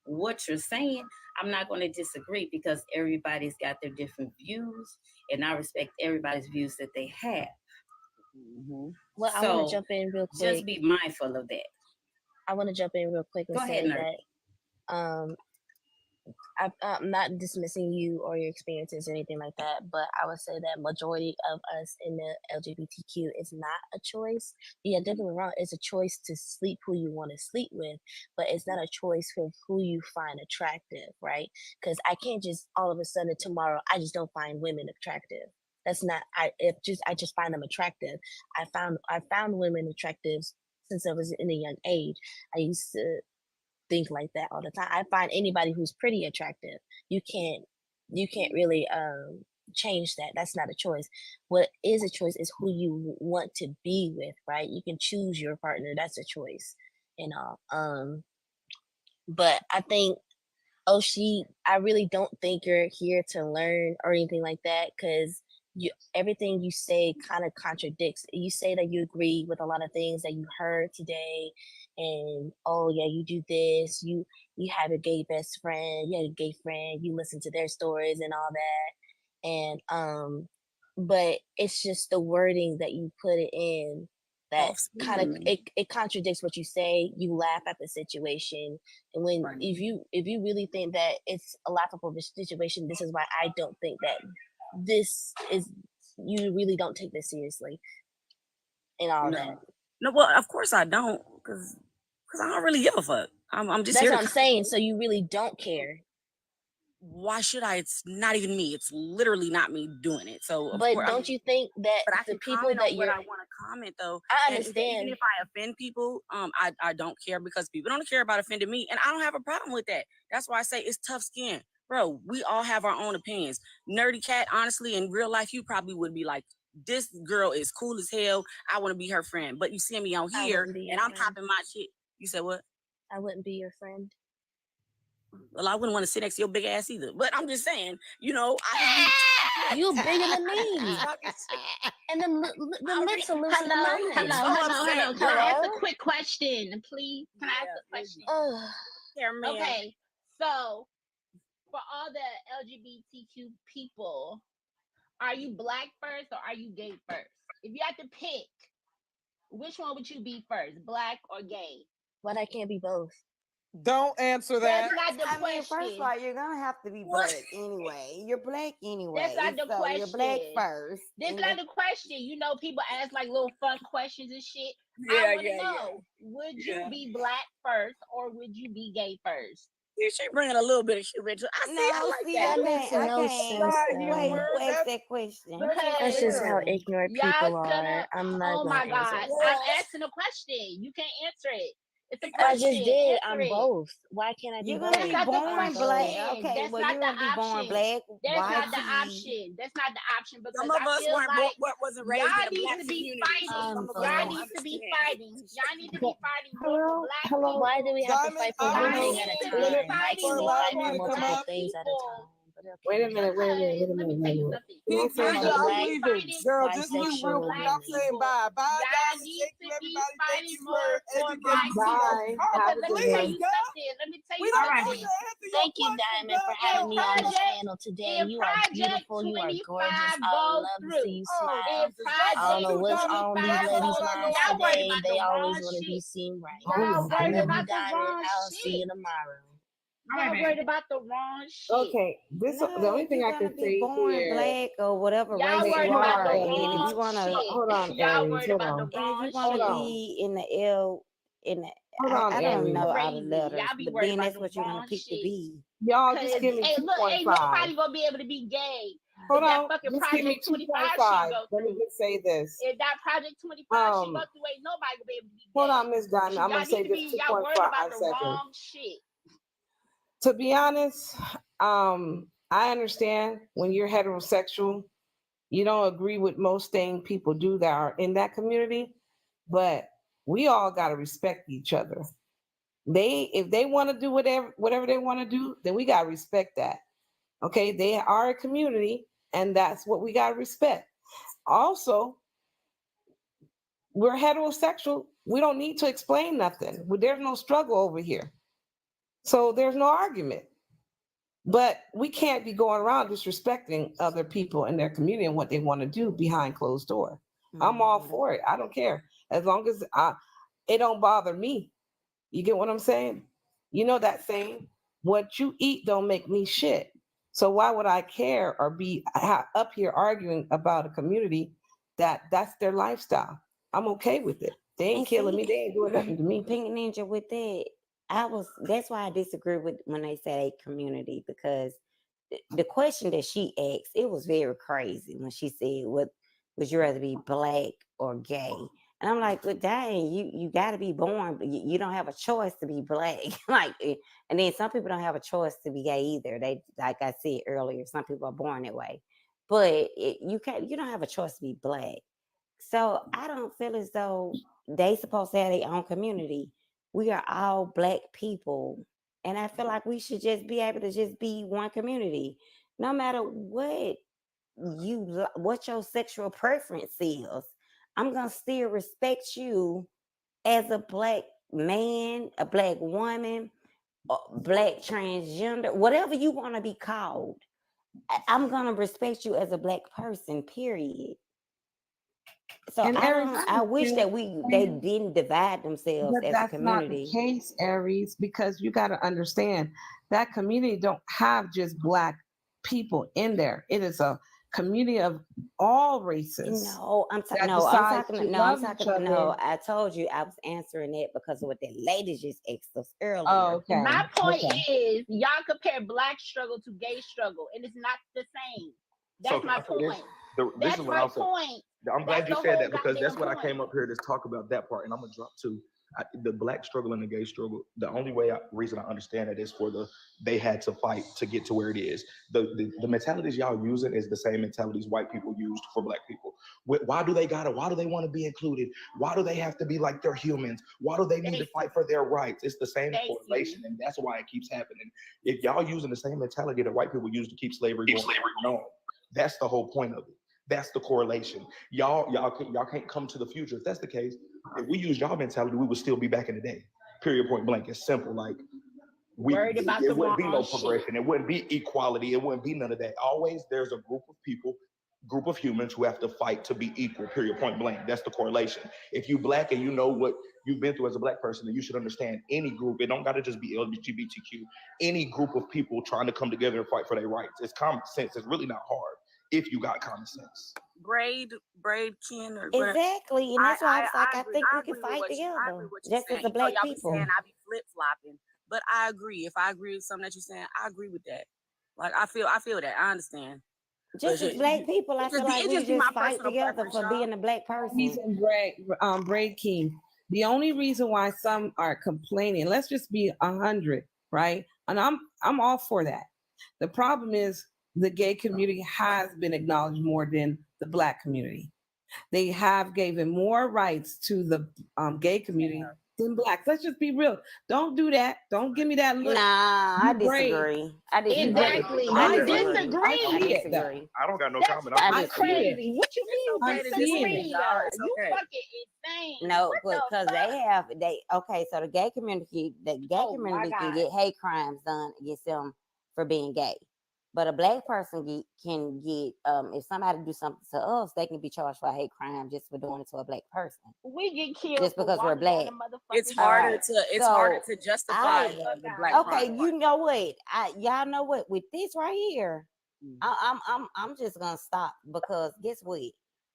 what you're saying. I'm not going to disagree because everybody's got their different views, and I respect everybody's views that they have. Well, I want to jump in real quick. Just be mindful of that. I want to jump in real quick and Go say ahead, that I'm not dismissing you or your experiences or anything like that, but I would say that majority of us in the LGBTQ is not a choice. Yeah, don't get me wrong, it's a choice to sleep who you want to sleep with, but it's not a choice for who you find attractive, right? Because I can't just all of a sudden tomorrow I just don't find women attractive. That's not I just find them attractive. I found women attractive since I was in a young age. I used to think like that all the time. I find anybody who's pretty attractive. You can't really change that. That's not a choice. What is a choice is who you want to be with, right? You can choose your partner. That's a choice and all. But I think, I really don't think you're here to learn or anything like that, because everything you say kind of contradicts. You say that you agree with a lot of things that you heard today, and oh yeah, you do this, you have a gay best friend, you have a gay friend, you listen to their stories and all that, and but it's just the wording that you put it in that kind of it contradicts what you say. You laugh at the situation, and when if you really think that it's a laughable situation, this is why I don't think that this is, you really don't take this seriously and all that. No, well, of course I don't, because I don't really give a fuck. I'm just That's here what to I'm saying. So you really don't care. Why should I? It's not even me. It's literally not me doing it. So, of But course, don't you think that but I the can people comment that on what you're, I want to comment though. I And even understand. if I offend people, I don't care, because people don't care about offending me, and I don't have a problem with that. That's why I say it's tough skin, bro. We all have our own opinions. Nerdy Cat, honestly, in real life, you probably would be like, this girl is cool as hell. I want to be her friend. But you see me on I here, wouldn't be your and I'm friend. popping my shit. You said what? I wouldn't be your friend. Well, I wouldn't want to sit next to your big ass either. But I'm just saying, you bigger than me. And the lips are looser than mine. Hello. Can I ask a quick question, please? Can I ask a question? Okay, so for all the LGBTQ people, are you black first or are you gay first? If you had to pick, which one would you be first, black or gay? But I can't be both. Don't answer that. That's not the I question. mean, first of all, you're gonna have to be black anyway. You're black anyway. That's not the so question. You're black first. This and not the question. You know, people ask like little fun questions and shit. Yeah, I want to yeah, know: would you be black first or would you be gay first? Yeah, she bringing a little bit of shit into it. I see. I No, like see, that. I makes can't. I no can't. sense. Wait, who asked that question? That's just how ignorant Y'all people gonna, are. I'm not oh gonna my answer God. it. I'm asking a question. You can't answer it. It's a I question. just did. Answer I'm it. both. Why can't I be You're both? gonna be That's not the born question. black. Okay, That's well, not you're the gonna be born option. black. That's not the YT. option. That's not the option because Some of I us feel like wasn't raised in y'all a need black to be community. fighting. Some of us Y'all don't need to be understand. fighting. Y'all need to be fighting more for black people. Why do we have to Diamond, fight for I one will thing Y'all at a need to time? be Why fighting can't we more fight for for multiple black things at a people. time? But okay. Wait a minute. Because let me tell you something. Keep Y'all it. need to I'm be leaving. fighting Girl, just leave real bisexual quick. women. I'm saying bye. Bye, Y'all Diamond. need Thank to you, be everybody. Thank fighting you for more for black educating me. people. Bye. Because Have a let good me tell one. you something. Let me tell We you don't something. want to answer your Thank you, question, Diamond, for girl. having me on this Project, panel today. if You are Project beautiful. You are 25 gorgeous. I goes love to through, see you Oh, smile. if Jesus. I don't Project know what's 25 on these That's ladies' all I goes, know. minds y'all worried today. about They the wrong always want to be shit. seen right. Y'all I worried love you, about the Diamond. wrong I'll see shit. you tomorrow. Y'all worried about the wrong shit. Okay, this the No, only thing you're I gonna can be say born here. black or whatever Y'all race worried you about the are. And if wrong you wanna, shit. Hold on, Y'all Aries. worried Hold about on. the and if wrong you wanna Hold shit. on. be in the L, in the, Hold on, I don't Aries. know all the Crazy. letters, Y'all be but worried then about that's the what you're gonna wrong pick to shit. be. Y'all Cause just give me hey, look, ain't 2.5. nobody gonna be able to be gay. Hold If that on, fucking just give me Project 25 shit 2.5. go Let me through. just say this. If that Project 25 shit go Um, through, ain't nobody gonna be able to be hold gay. on, Miss Diamond. I'm Y'all gonna need say to this be, y'all worried 2.5 about the seconds. wrong shit. To be honest, I understand when you're heterosexual, you don't agree with most things people do that are in that community, but we all gotta respect each other. If they want to do whatever they want to do, then we gotta respect that. Okay, they are a community, and that's what we gotta respect. Also, we're heterosexual. We don't need to explain nothing. There's no struggle over here. So there's no argument. But we can't be going around disrespecting other people in their community and what they want to do behind closed door. I'm all for it. I don't care. As long as it don't bother me. You get what I'm saying? You know that saying, what you eat don't make me shit. So why would I care or be up here arguing about a community that's their lifestyle? I'm okay with it. They ain't And killing me. see, They ain't doing nothing to me. Pink Ninja, with that, that's why I disagree with when they say community, because the question that she asked, it was very crazy when she said, "What would you rather be, black or gay?" And I'm like, "But dang, you got to be born, but you don't have a choice to be black." And then some people don't have a choice to be gay either. They, like I said earlier, some people are born that way. but you don't have a choice to be Black. So I don't feel as though they supposed to have their own community. We are all Black people, and I feel like we should just be able to just be one community, no matter what what your sexual preference is. I'm gonna still respect you as a Black man, a Black woman, Black transgender, whatever you want to be called. I'm gonna respect you as a Black person, period. So And Aries, I wish that they understand, didn't divide themselves but as a that's not the community. case, Aries, because you got to understand that community don't have just Black people in there. It is a community of all races. No, I'm that no, I'm decides talking. to No, I'm love each talking. No, other. I told you I was answering that because of what the lady just asked us earlier. Oh, okay. My point Okay. is, y'all compare Black struggle to gay struggle, and it's not the same. That's my point. This That's is what my I'll say. point. I'm glad That's you the said whole that because that's goddamn what I came point. up here to talk about that part, and I'm gonna drop to the Black struggle and the gay struggle. The only reason I understand it is for they had to fight to get to where it is. The mentalities y'all using is the same mentalities white people used for Black people. Why do they Why do they want to be included? Why do they have to be like they're humans? Why do they need to fight for their rights? It's the same correlation, and that's why it keeps happening. If y'all using the same mentality that white people used to keep slavery going on, that's the whole point of it. That's the correlation. Y'all can't come to the future. If that's the case, if we use y'all mentality, we would still be back in the day. Period, point blank. It's simple. Like Worried about the it wouldn't be no wrong shit. progression. It wouldn't be equality. It wouldn't be none of that. Always there's a group of people, group of humans who have to fight to be equal. Period, point blank. That's the correlation. If you Black and you know what you've been through as a Black person, then you should understand any group. It don't got to just be LGBTQ. Any group of people trying to come together and fight for their rights. It's common sense. It's really not hard if you got common sense. Braid Ken or Exactly, and that's why I was like, I think we agree can with fight what you- I together, agree with what you're just saying. as a You know, Black y'all be people. saying I be flip flopping, but I agree. If I agree with something that you're saying, I agree with that. Like I feel that. I understand. Just as Black people, I feel like we be my just fight personal together preference, for y'all. being a Black person. Reason Braid King. The only reason why some are complaining, let's just be 100, right? And I'm all for that. The problem is the gay community has been acknowledged more than the Black community. They have given more rights to the gay community than Blacks. Let's just be real. Don't do that. Don't give me that look. Nah, I You brave. disagree. I disagree. Exactly. I You disagree. disagree. I I see it, though. disagree. I don't got no That's comment. I fucking disagree. crazy. What you mean I'm you seeing disagree? it. You fucking insane. No, What the because so the gay community can get hate crimes done against them for being gay. But a Black person can get if somebody do something to us, they can be charged for a hate crime just for doing it to a Black person. We get killed Just because we're Black. It's All harder right. to harder to justify the Black Okay, crime. you know what? Y'all know what? With this right here, I'm just gonna stop because guess what?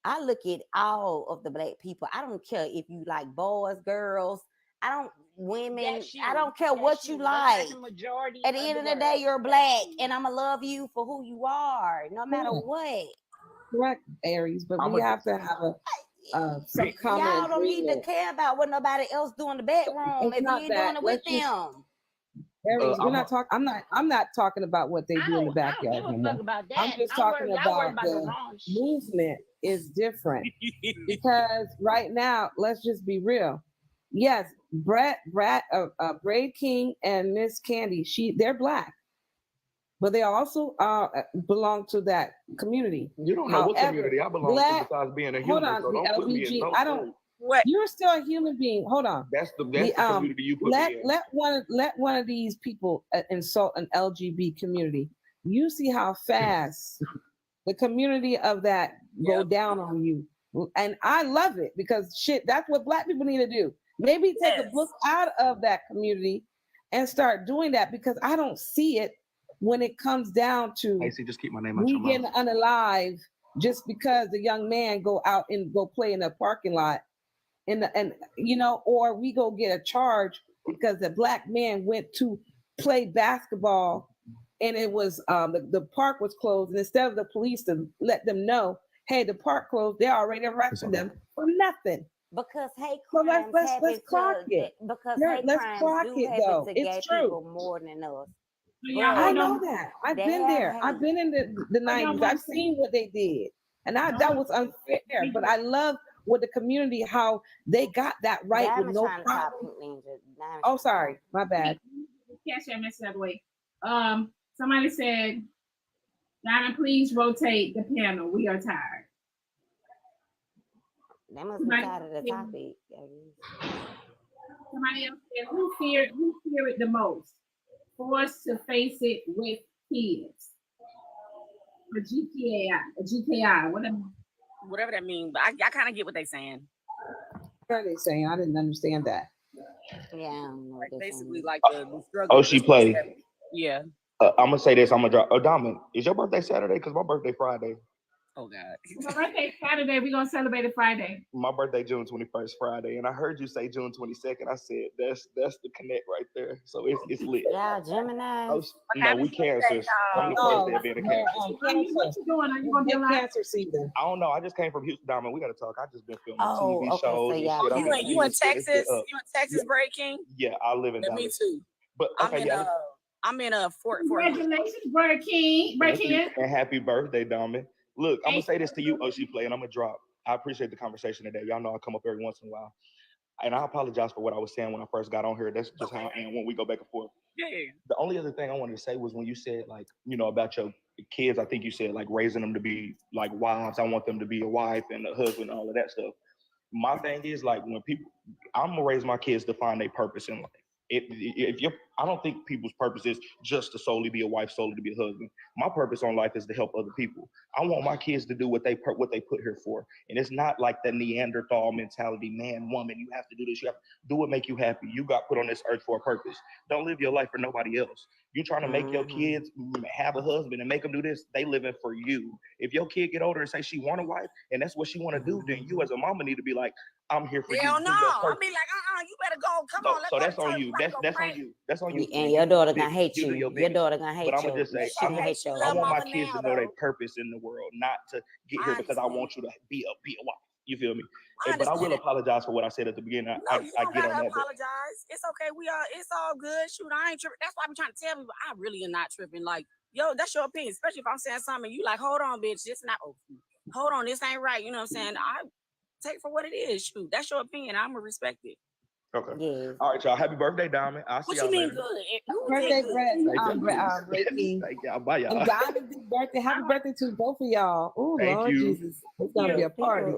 I look at all of the Black people. I don't care if you like boys, girls. I don't women. I don't care what you like. At the end of the day, you're Black, and I'ma love you for who you are, no matter what. Correct, Aries, but we have to have some common Y'all don't need to agreement. care about what nobody else do in the bedroom It's if you not ain't that. doing it with Let's just- them. Aries, we're not talking. I'm not talking about what they do in the backyard. give a no fuck more. about that. I'm just I'm talking worried- y'all worried about about the the wrong shit. movement is different because right now, let's just be real. Yes, Braid King and Miss Candy, they're Black, but they also belong to that community. You don't know what community I belong to besides being a human. Hold on, So the don't put me in LBG. no I don't. What? You're still a human being. Hold on. That's the community you put me in. Let one of these people insult an LGBT community. You see how fast the community of that go down on you, and I love it because shit. That's what Black people need to do. Maybe take a book out of that community and start doing that because I don't see it when it comes down to Lacey, just keep my name out we your getting mouth. unalive just because the young man go out and go play in the parking lot or we go get a charge because the Black man went to play basketball and it was the park was closed, and instead of the police to let them know, hey, the park closed, they already arrested them for nothing. Because hate So crimes let's happen clock to it. because Yeah, hate let's crimes clock do it, happen though. to It's gay true. people more than us. I know that. I've been there. I've been in the 90s. I've seen what they did. And that was unfair. But I love with the community how they got that right with no problem. Oh, sorry. My bad. Catch that message out of the way. Somebody said, Diamond, please rotate the panel. We are tired. They must be tired of the topic. Somebody else said, who fear it the most? Forced to face it with kids. A GKI, whatever that means. But I kind of get what they're saying. What are they saying? I didn't understand that. Yeah, like basically like the struggle. Oh, she played. Yeah. I'm gonna say this. I'm gonna drop. Oh, Diamond, is your birthday Saturday? Because my birthday Friday. Oh God. My birthday Saturday. We're gonna celebrate it Friday. My birthday June 21st, Friday, and I heard you say June 22nd. I said that's the connect right there. So it's lit. Yeah, Gemini. Oh, no, we cancers. I'm the first day of being a cancer. What you doing? Are you gonna be alive? Cancer season. I don't know. I just came from Houston, Diamond. We gotta talk. I just been filming Oh, TV okay, shows so and yeah. shit. You in Texas? You in Texas, Breaking? Yeah, I live in Me Dallas. too. But okay, I'm in a Fort. Congratulations, Breaking. And happy birthday, Diamond. Look, I'm gonna say this to you, Oshi Play, and I'm gonna drop. I appreciate the conversation today. Y'all know I come up every once in a while. And I apologize for what I was saying when I first got on here. That's just how I am when we go back and forth. Yeah. The only other thing I wanted to say was when you said, like, you know, about your kids, I think you said, like, raising them to be, like, wives. I want them to be a wife and a husband and all of that stuff. My thing is, like, when people, I'm going to raise my kids to find their purpose in life. I don't think people's purpose is just to solely be a wife, solely to be a husband. My purpose on life is to help other people. I want my kids to do what they put here for. And it's not like the Neanderthal mentality, man, woman, you have to do this. You have to do what make you happy. You got put on this earth for a purpose. Don't live your life for nobody else. You're trying to make your kids have a husband and make them do this. They living for you. If your kid get older and say she want a wife and that's what she want to do, then you as a mama need to be like, I'm here for you. Hell no. I'll be like, you better go. Come on. So that's on you. That's on you. That's on you. And your daughter gonna hate you. Your daughter gonna hate you. But I'm gonna just say, I want my kids to know their purpose in the world, not to get here because I want you to be a wife. You feel me? But I will apologize for what I said at the beginning. I get on that. Apologize. It's okay. It's all good. Shoot, I ain't tripping. That's why I'm trying to tell people I really am not tripping. Like, yo, that's your opinion. Especially if I'm saying something, you like, hold on, bitch. This not hold on, this ain't right. You know what I'm saying? I take for what it is. Shoot, that's your opinion. I'm gonna respect it. Okay. Yeah. All right, y'all. Happy birthday, Diamond. I'll see y'all later. Birthday, Brett. Ricky. Thank y'all. Bye, y'all. And Diamond's birthday. Happy birthday to both of y'all. Oh, Lord you. Jesus. It's going to be a party.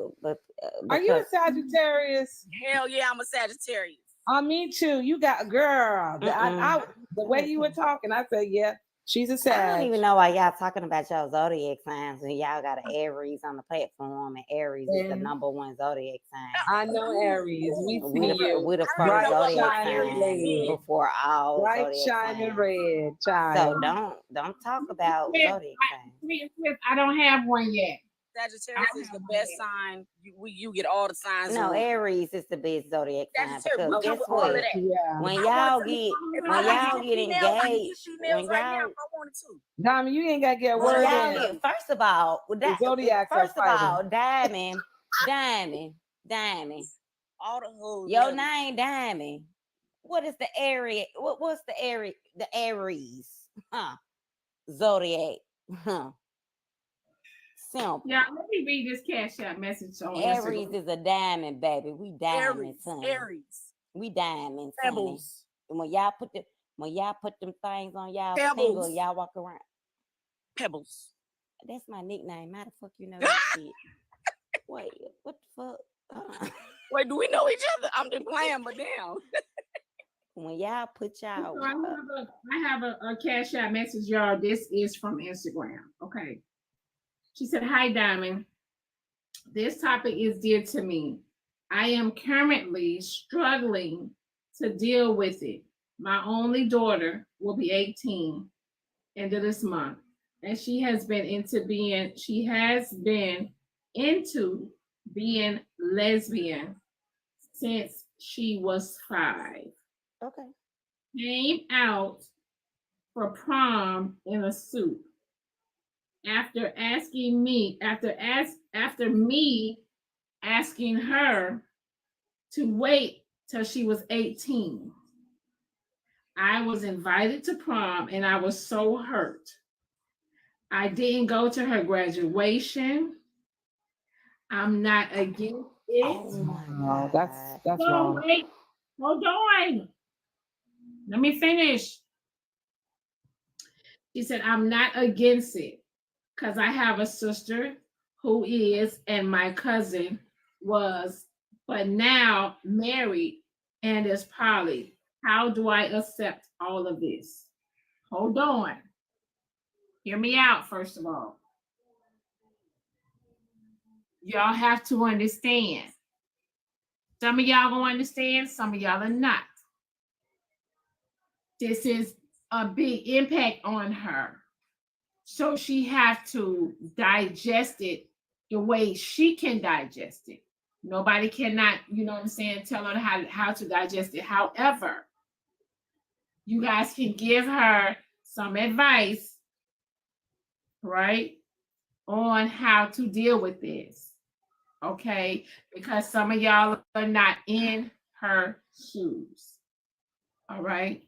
Are you a Sagittarius? Hell yeah, I'm a Sagittarius. Me too. You got a girl. The way you were talking, I said, yeah, she's a Sag. I don't even know why y'all talking about y'all zodiac signs when y'all got an Aries on the platform, and Aries is the #1 zodiac sign. I know Aries. We the first zodiac sign before all bright shining red. Child. So don't talk about zodiac signs. I don't have one yet. Sagittarius is the best sign. You get all the signs. No, Aries is the best zodiac sign because guess all what? of that. When y'all get engaged, when y'all Diamond, you ain't gotta get a word in. First of all, Diamond. All the hoes. Your name, Diamond. What is the Aries? What's the Aries? The Aries, zodiac, Simple. Yeah, let me read this Cash App message on Aries is a diamond, baby. We diamonds, honey. Aries. We diamonds, Pebbles. honey. And when y'all put them things on y'all finger, y'all walk around. Pebbles. That's my nickname. How the fuck you know that shit? Wait, what the fuck? Wait, do we know each other? I'm just playing, but damn. When y'all put y'all, I have a Cash App message, y'all. This is from Instagram. Okay. She said, "Hi, Diamond. This topic is dear to me. I am currently struggling to deal with it. My only daughter will be 18 end of this month, and she has been into being lesbian since she was 5. Okay. Came out for prom in a suit. After me asking her to wait till she was 18. I was invited to prom and I was so hurt. I didn't go to her graduation. I'm not against it. Oh my No, God. that's So wrong. wait, hold on. Let me finish. She said, I'm not against it because I have a sister who is, and my cousin was, but now married and is poly. How do I accept all of this? Hold on. Hear me out, first of all. Y'all have to understand. Some of y'all gonna understand, some of y'all are not. This is a big impact on her. So she have to digest it the way she can digest it. Nobody cannot, you know what I'm saying, tell her how to digest it. However, you guys can give her some advice, right, on how to deal with this. Okay, because some of y'all are not in her shoes. All right,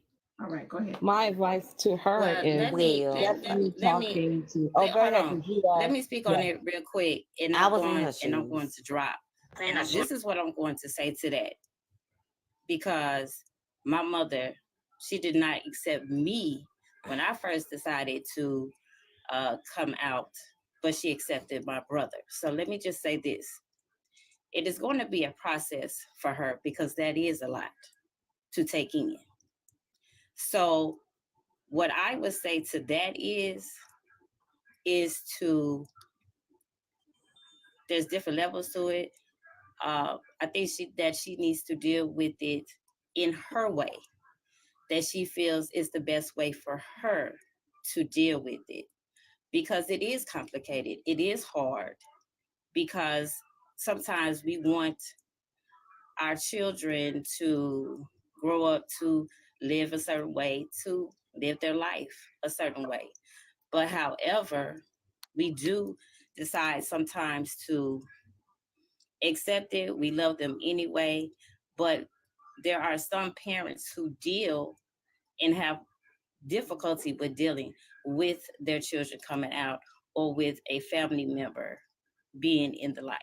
go ahead. My advice to her Well, is let me definitely let me talking to. Oh, go hold ahead. on. 'Cause you Let me speak on it real quick, and I I'm was in going her and I'm going shoes. to drop. And this is what I'm going to say to that, because my mother, she did not accept me when I first decided to come out, but she accepted my brother. So let me just say this. It is going to be a process for her because that is a lot to take in. So what I would say to that is to, there's different levels to it. I think she needs to deal with it in her way, that she feels is the best way for her to deal with it, because it is complicated. It is hard because sometimes we want our children to grow up to live a certain way, to live their life a certain way. But however, we do decide sometimes to accept it. We love them anyway. But there are some parents who deal and have difficulty with dealing with their children coming out or with a family member being in the life.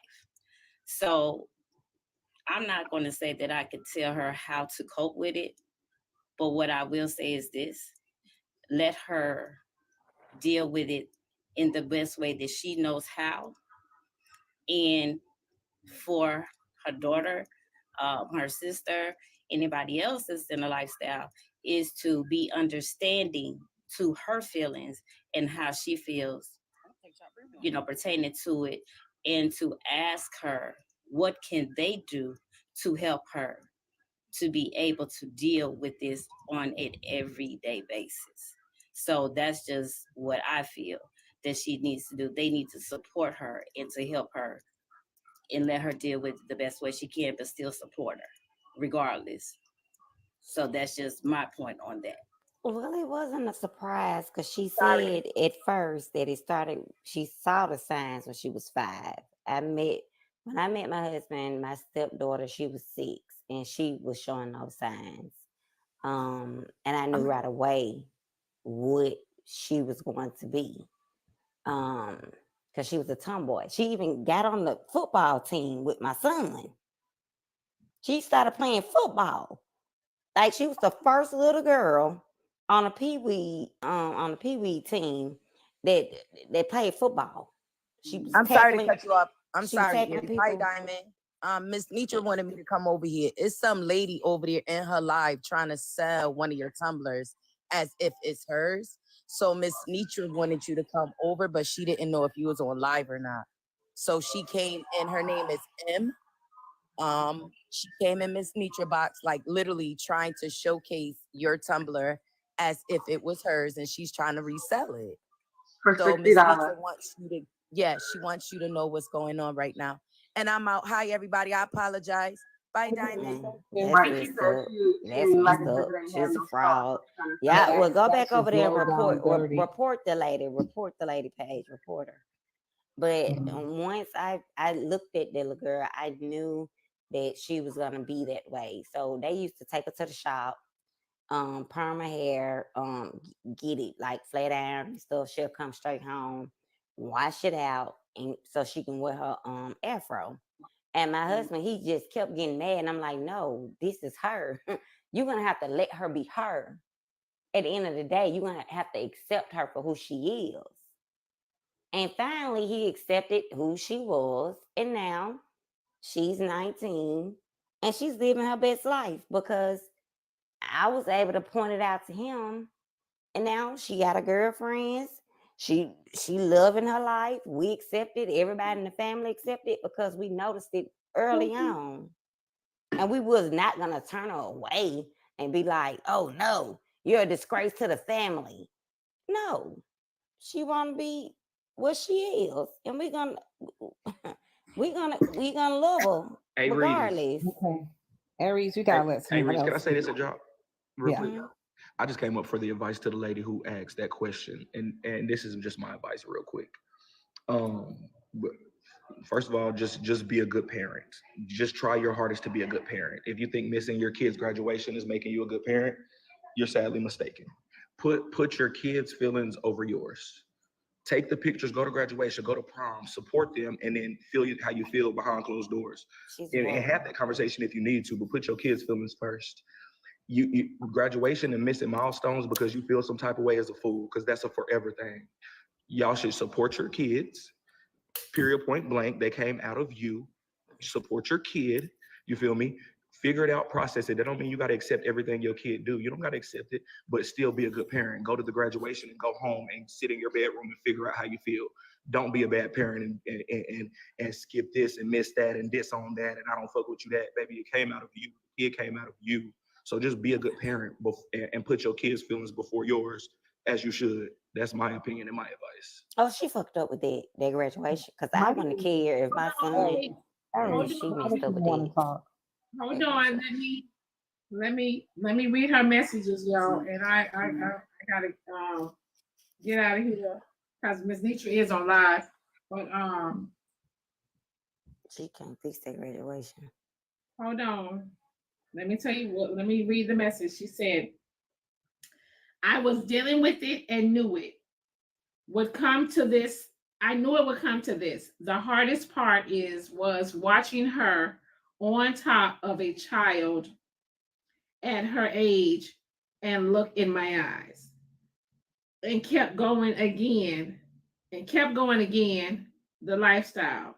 So I'm not going to say that I could tell her how to cope with it, but what I will say is this: let her deal with it in the best way that she knows how. And for her daughter, her sister, anybody else that's in a lifestyle, is to be understanding to her feelings and how she feels, pertaining to it, and to ask her what can they do to help her to be able to deal with this on an everyday basis. So that's just what I feel that she needs to do. They need to support her and to help her and let her deal with it the best way she can, but still support her regardless. So that's just my point on that. Well, it wasn't a surprise because she said at first that she saw the signs when she was 5. When I met my husband, my stepdaughter, she was 6 and she was showing those signs. And I knew right away what she was going to be. Because she was a tomboy. She even got on the football team with my son. She started playing football. Like she was the first little girl on a pee-wee team that played football. She was I'm sorry to tackling. cut you off. I'm She was sorry. tackling Hi, people. Diamond. Miss Nitra wanted me to come over here. It's some lady over there in her live trying to sell one of your tumblers as if it's hers. So Miss Nitra wanted you to come over, but she didn't know if you was on live or not. So she came and her name is M. She came in Miss Nitra box, like literally trying to showcase your tumbler as if it was hers, and she's trying to resell it. For So Miss $60. Nitra wants you to, yeah, she wants you to know what's going on right now. And I'm out. Hi, everybody. I apologize. Bye, Diamond. That's Right. messed She said up. she That's didn't like messed it up. because it ain't have She's a no fraud. sauce. Kind of Yeah, stuff. well, go That's back over there and low down dirty. report the lady. Report the lady page. Report her. But once I looked at the little girl, I knew that she was gonna be that way. So they used to take her to the shop. perma hair, get it like flat iron and stuff. She'll come straight home, wash it out, and so she can wear her afro. And my husband, he just kept getting mad, and I'm like, no, this is her. You're gonna have to let her be her. At the end of the day, you're gonna have to accept her for who she is. And finally, he accepted who she was, and now she's 19 and she's living her best life because I was able to point it out to him, and now she got a girlfriend. She loving her life. We accepted. Everybody in the family accepted because we noticed it early on, and we was not gonna turn her away and be like, "Oh no, you're a disgrace to the family." No, she want to be what she is, and we gonna love her Hey, Reese. regardless. Okay. Aries, you Hey, gotta let hey, someone Reese, can I else. say this a drop? Real Yeah. quick. I just came up for the advice to the lady who asked that question, and this is just my advice, real quick. But first of all, just be a good parent. Just try your hardest to be a good parent. If you think missing your kid's graduation is making you a good parent, you're sadly mistaken. Put your kids' feelings over yours. Take the pictures, go to graduation, go to prom, support them, and then feel how you feel behind closed doors. And have that conversation if you need to, but put your kids' feelings first. You graduation and missing milestones because you feel some type of way is a fool, because that's a forever thing. Y'all should support your kids. Period, point blank. They came out of you. Support your kid. You feel me? Figure it out, process it. That don't mean you got to accept everything your kid do. You don't got to accept it, but still be a good parent. Go to the graduation and go home and sit in your bedroom and figure out how you feel. Don't be a bad parent and skip this and miss that and diss on that and I don't fuck with you that. Baby, it came out of you. It came out of you. So just be a good parent and put your kids' feelings before yours, as you should. That's my opinion and my advice. Oh, she fucked up with that graduation because I wouldn't care if my son. She messed up with that. Hold on, let me read her messages, y'all, and I gotta get out of here because Miss Nitra is on live, but she can't fix that graduation. Hold on, let me tell you what. Let me read the message. She said, "I was dealing with it and knew it would come to this. I knew it would come to this. The hardest part was watching her on top of a child at her age and look in my eyes and kept going again the lifestyle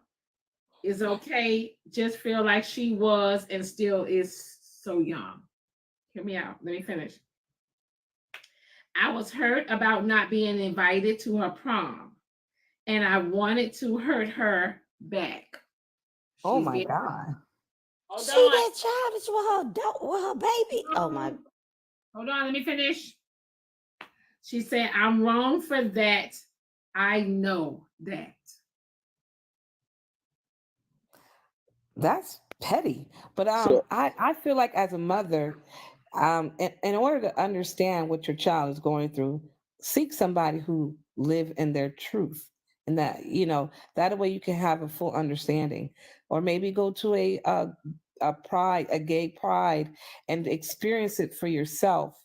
is okay, just feel like she was and still is so young." Hear me out, let me finish. "I was hurt about not being invited to her prom and I wanted to hurt her back." Oh my God. She that childish with her baby. Oh my. Hold on, let me finish. She said, "I'm wrong for that. I know that." That's petty. But I feel like as a mother, in order to understand what your child is going through, seek somebody who live in their truth, and that way you can have a full understanding, or maybe go to a gay pride, and experience it for yourself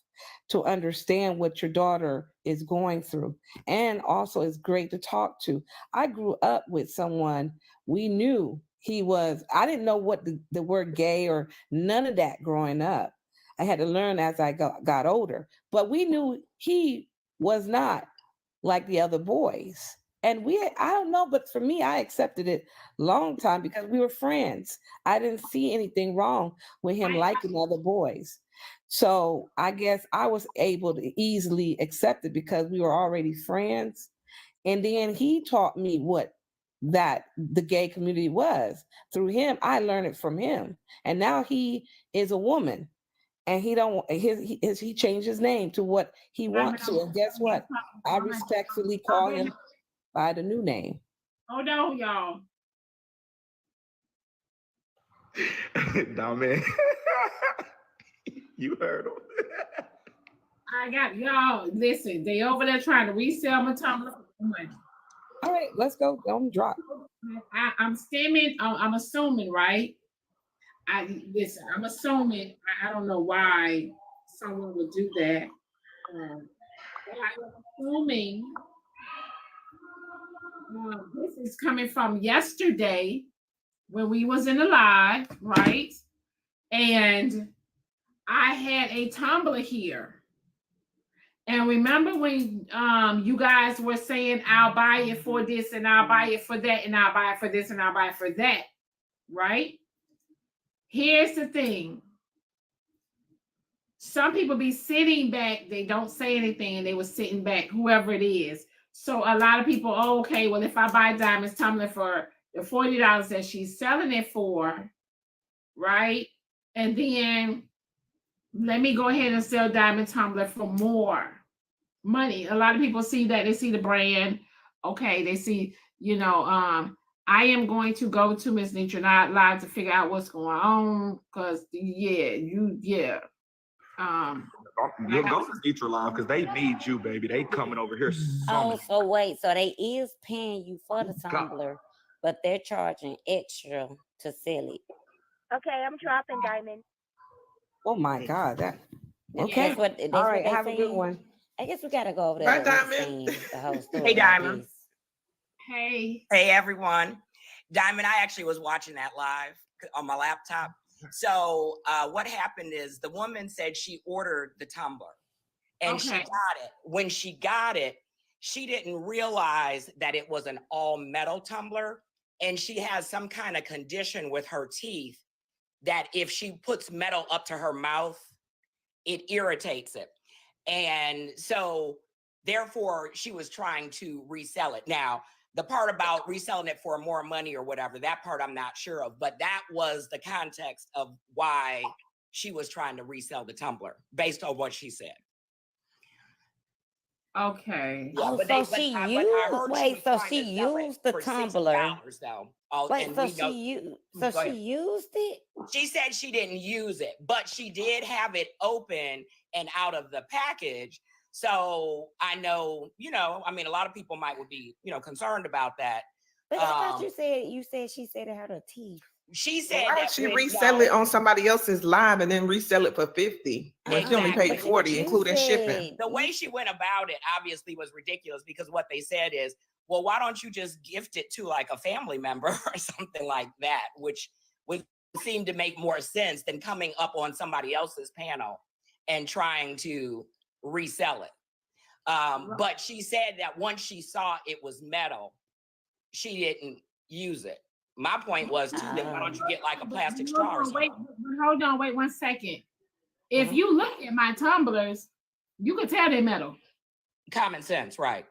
to understand what your daughter is going through. And also, it's great to talk to. I grew up with someone, we knew I didn't know what the word gay or none of that growing up. I had to learn as I got older, but we knew he was not like the other boys. And I don't know, but for me, I accepted it long time because we were friends. I didn't see anything wrong with him liking other boys. So I guess I was able to easily accept it because we were already friends. And then he taught me what that the gay community was. Through him, I learned it from him. And now he is a woman. And he changed his name to what he wants to. And guess what? I respectfully call him by the new name. Hold on, y'all. Nah, man. You heard him. I got y'all. Listen, they over there trying to resell my Tumblr for money. All right, let's go. Don't drop. I'm stemming. I'm assuming, right? I'm assuming. I don't know why someone would do that. But I'm assuming this is coming from yesterday when we was in the live, right? And I had a tumbler here. And remember when you guys were saying, I'll buy it for this and I'll buy it for that and I'll buy it for this and I'll buy it for that, right? Here's the thing. Some people be sitting back, they don't say anything, they were sitting back, whoever it is. So a lot of people, oh, okay, well, if I buy Diamond's tumbler for the $40 that she's selling it for, right? And then let me go ahead and sell Diamond tumbler for more money. A lot of people see that, they see the brand, okay, they see, I am going to go to Miss Nitra Live to figure out what's going on, because You go to Nitra Live because they need you, baby. They coming over here. So wait, so they is paying you for the tumbler, but they're charging extra to sell it. Okay, I'm dropping Diamond. Oh my God, that. Okay. That's All right, what they have a good saying. one. I guess we gotta go over there. Bye, Diamond. The whole story. Hey, Diamond. Hey. Hey, everyone. Diamond, I actually was watching that live on my laptop. So what happened is the woman said she ordered the tumbler and she got it. When she got it, she didn't realize that it was an all metal tumbler. And she has some kind of condition with her teeth that if she puts metal up to her mouth, it irritates it. And so therefore she was trying to resell it. Now, the part about reselling it for more money or whatever, that part I'm not sure of, but that was the context of why she was trying to resell the tumbler based on what she said. Okay. Yeah, so she used the tumbler. She used it? She said she didn't use it, but she did have it open and out of the package. So I know, I mean, a lot of people would be, concerned about that. But I thought you said she said it had her teeth. She said Why that she resell it on somebody else's live and then resell it for $50 when she only paid $40, including shipping? The way she went about it obviously was ridiculous because what they said is, well, why don't you just gift it to like a family member or something like that, which would seem to make more sense than coming up on somebody else's panel and trying to resell it. But she said that once she saw it was metal, she didn't use it. My point was too that why don't you get like a plastic straw or something? Hold on, wait 1 second. If you look at my tumblers, you could tell they're metal. Common sense, right?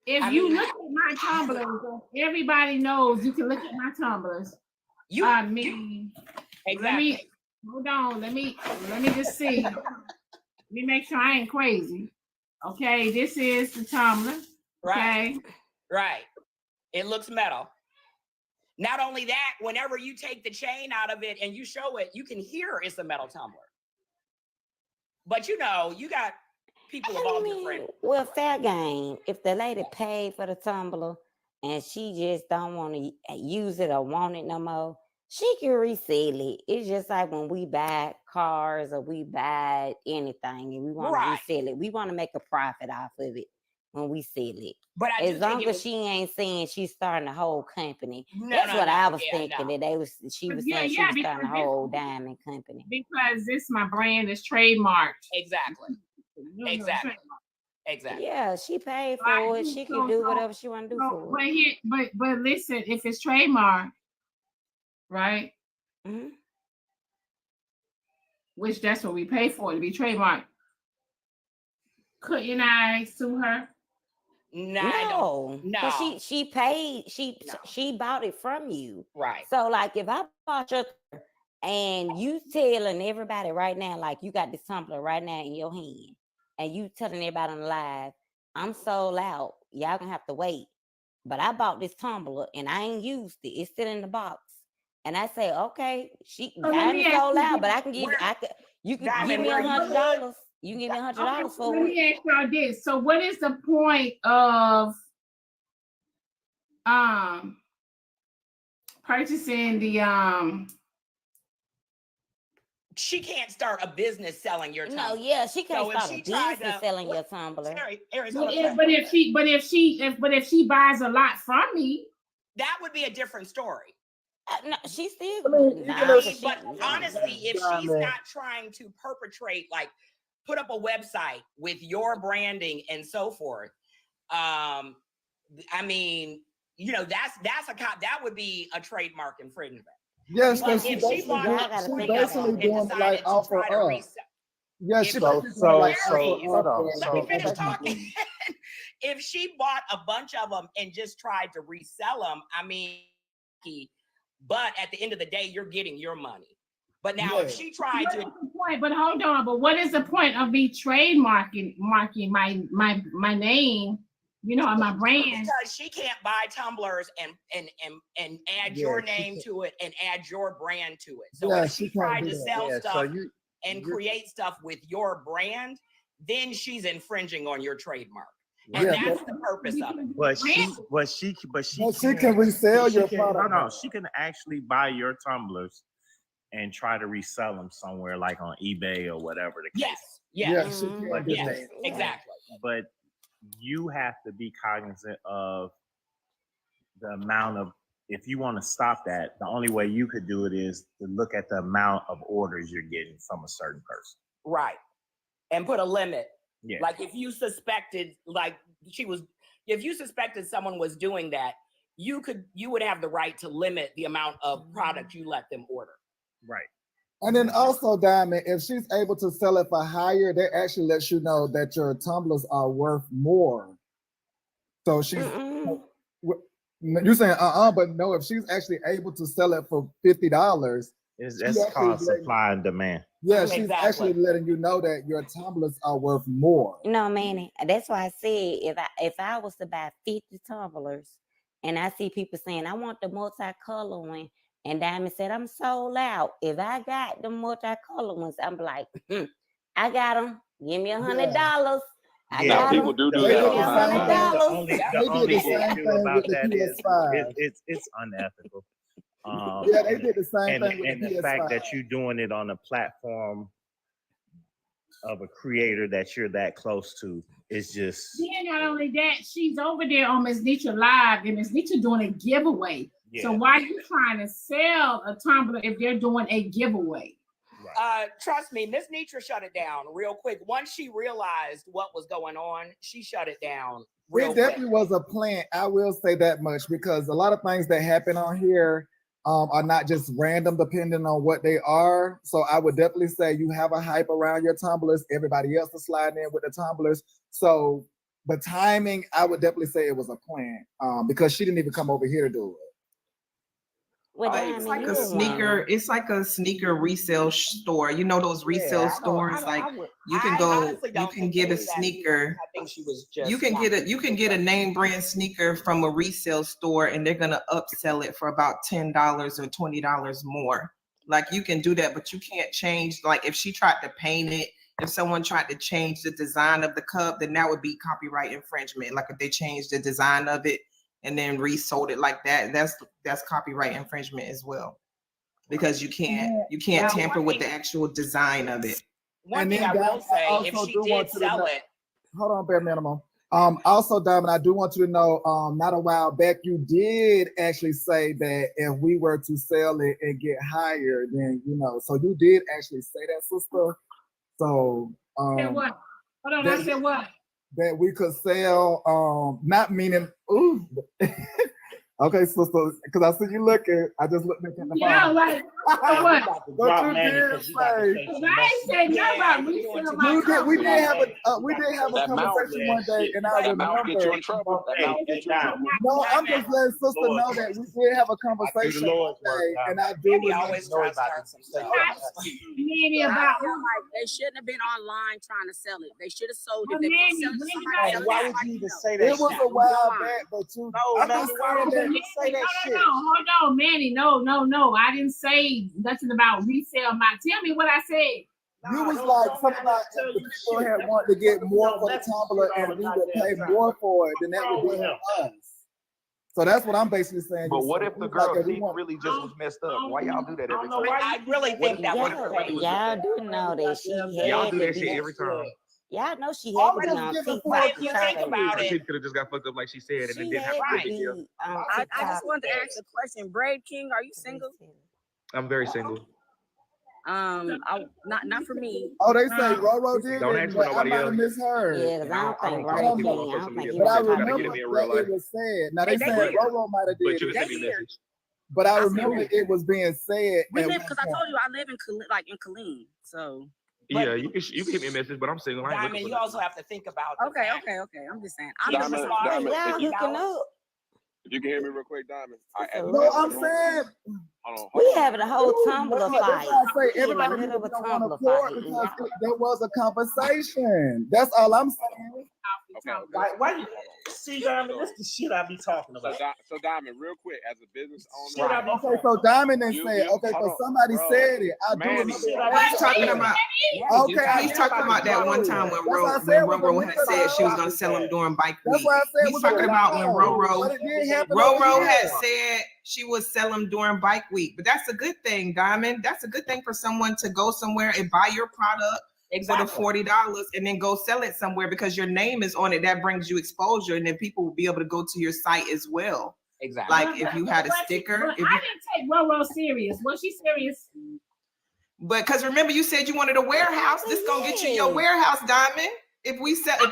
If you look at my tumblers, everybody knows you can look at my tumblers. Exactly. Hold on, let me just see. Let me make sure I ain't crazy. Okay, this is the tumbler. Right. Okay. Right. It looks metal. Not only that, whenever you take the chain out of it and you show it, you can hear it's a metal tumbler. But you got people of all different. Well, fair game. If the lady paid for the tumbler and she just don't want to use it or want it no more, she can resell it. It's just like when we buy cars or we buy anything and we want to resell it. We want to make a profit off of it when we sell it. But as long as she ain't saying she's starting a whole company. That's what I was thinking. That she was saying she was starting a whole diamond company. Because my brand is trademarked. Exactly. Exactly. Yeah, she paid for it. She can do whatever she want to do for it. But listen, if it's trademarked, right? Which that's what we pay for, to be trademarked. Couldn't I sue her? No. She paid. She bought it from you. Right. So like if I bought your and you telling everybody right now, like you got this tumbler right now in your hand, and you telling everybody on the live, I'm sold out. Y'all gonna have to wait. But I bought this tumbler and I ain't used it. It's still in the box. And I say, okay, I'm sold out, but I can give you can give me $100. You can give me $100 for it. Let me ask y'all this. So what is the point of purchasing the she can't start a business selling your tumbler. No, yeah, she can't So if start she a tried business to- selling your tumbler. But if she buys a lot from me, that would be a different story. No, she still. But honestly, if she's not trying to perpetrate, like put up a website with your branding and so forth, I mean, you know, that would be a trademark infringement. Yes, But because she if she basically, bought she 20 of basically them and doing it decided like to off try to of resell. Yeah, she If- basically doing it like off Larry, of let me finish talking. If she bought a bunch of them and just tried to resell them, I mean, but at the end of the day, you're getting your money. But now if she tried to point, but hold on, but what is the point of me trademarking my name, you know, and my brand? Because she can't buy tumblers and add your name to it and add your brand to it. So if she tried to sell stuff and create stuff with your brand, then she's infringing on your trademark. And that's the purpose of it. But she can resell your product. No, she can actually buy your tumblers and try to resell them somewhere like on eBay or whatever the case. Yes. But Exactly. But you have to be cognizant of the amount of, if you want to stop that, the only way you could do it is to look at the amount of orders you're getting from a certain person. Right. And put a limit. Yeah. Like if you suspected, if you suspected someone was doing that, you would have the right to limit the amount of product you let them order. Right. And then also, Diamond, if she's able to sell it for higher, that actually lets you know that your tumblers are worth more. So she's you're saying but no, if she's actually able to sell it for $50, That's called supply and demand. Yeah, she's actually letting you know that your tumblers are worth more. No, man, that's why I said if I was to buy 50 tumblers and I see people saying I want the multicolor one, and Diamond said I'm sold out. If I got the multicolor ones, I'm like, I got them. Give me $100. Now people do that all the time. The only issue about that is it's unethical. Yeah, they did the same thing with and the the fact PS5. that you're doing it on a platform of a creator that you're that close to is just. Then not only that, she's over there on Miss Nietzsche Live, and Miss Nietzsche doing a giveaway. Yeah. So why are you trying to sell a tumbler if they're doing a giveaway? Trust me, Miss Nietzsche shut it down real quick. Once she realized what was going on, she shut it down real It definitely was a plan. I will say that much, because a lot of things that happen on here are not just random depending on what they are. So I would definitely say you have a hype around your tumblers. Everybody else is sliding in with the tumblers. So the timing, I would definitely say it was a plan because she didn't even come over here to do it. It's like a sneaker. It's like a sneaker resale store. You know those resale stores. You can go. You can get a sneaker. I think she was just. You can get a name brand sneaker from a resale store, and they're gonna upsell it for about $10 or $20 more. Like you can do that, but you can't change. Like if she tried to paint it, if someone tried to change the design of the cup, then that would be copyright infringement. Like if they changed the design of it and then resold it like that, that's copyright infringement as well, because you can't tamper with the actual design of it. One thing I will say, if she did sell it. Hold on, bare minimum. Also, Diamond, I do want you to know, not a while back, you did actually say that if we were to sell it and get higher, then so you did actually say that, sister. So Said what? Hold on, I said what? That we could sell, not meaning, ooh. Okay, sister, because I see you looking, I just looked at the Yeah, like, what? What you did say. I ain't said nothing about resale my We did have a conversation one day, and I remember. Get you in trouble. That mouth get you in trouble. No, I'm just letting sister know that we did have a conversation one day, and I do always try to start some stuff. Manny I about feel like they shouldn't have been online trying to sell it. They should have sold it. But They Manny, sell it to when somebody did else. Why would you even say that? It was a while back, but you. No, I'm man, just why would saying you say that shit? Hold on, Manny. No. I didn't say nothing about resale. Tell me what I said. You was like something like if the people had wanted to get more for the tumbler and we would pay more for it, then that would be us. So that's what I'm basically saying. But what if the Like, girl if we teeth want- really just was messed up? Why y'all do that every time? I really think that was Y'all do know that she Y'all had do to that be. shit every time. Y'all know she I had was to be just on giving TikTok. full If you think about Her it, teeth could have just got fucked up like she said, and it She didn't have to had be a to big deal. be on I TikTok. just wanted to ask a question. Brave King, are you single? I'm very single. Not for me. Oh, they say Roro did Don't it, ask for but I nobody might have else. misheard. Yeah, 'cause I don't think talk to Brave people King. on I social don't think media. he But was I People gotta talking get remember in me in that real it life. was said. Now they They said hear. Roro might have But did you it, can send me a message. but I I remember see. it was being said. We at live one because I told point. you I live in Killeen, so. Yeah, you can hit me a message, but I'm single. I ain't Diamond, looking you for also have to think about the Okay. fact. I'm just saying. I'm Even just Diamond, as Diamond, Y'all if you, hooking up. if you can hear me real quick, Diamond. At the No, top of I'm the room, saying hold We on. having a whole Ooh, Tumblr Lord, that's fight. why I say We in the everybody needs middle to of be a on one Tumblr accord fight. And because y'all, there was a conversation. That's all I'm saying. Okay. Why Hold you on. see, Diamond? This is the shit I be talking about. So Diamond, real quick, as a business Shit owner, I be Okay, so Diamond then you said, okay, hold so on, somebody bro. said it. I do Manny, remember. He's talking about. Okay, I He's did talking about that one remember. time when That's why I when said it was a Roro minute had said she was ago. gonna sell them during bike That's week. why I said it He's was a talking minute about when ago. Roro But it did happen over Roro here. had said she would sell them during bike week. But that's a good thing, Diamond. That's a good thing for someone to go somewhere and buy your product for the $40 and then go sell it somewhere because your name is on it. That brings you exposure, and then people will be able to go to your site as well. Exactly. Like if you had a sticker. But If I you, didn't take Roro serious. Was she serious? but because remember you said you wanted a warehouse. This gonna get you your warehouse, Diamond. If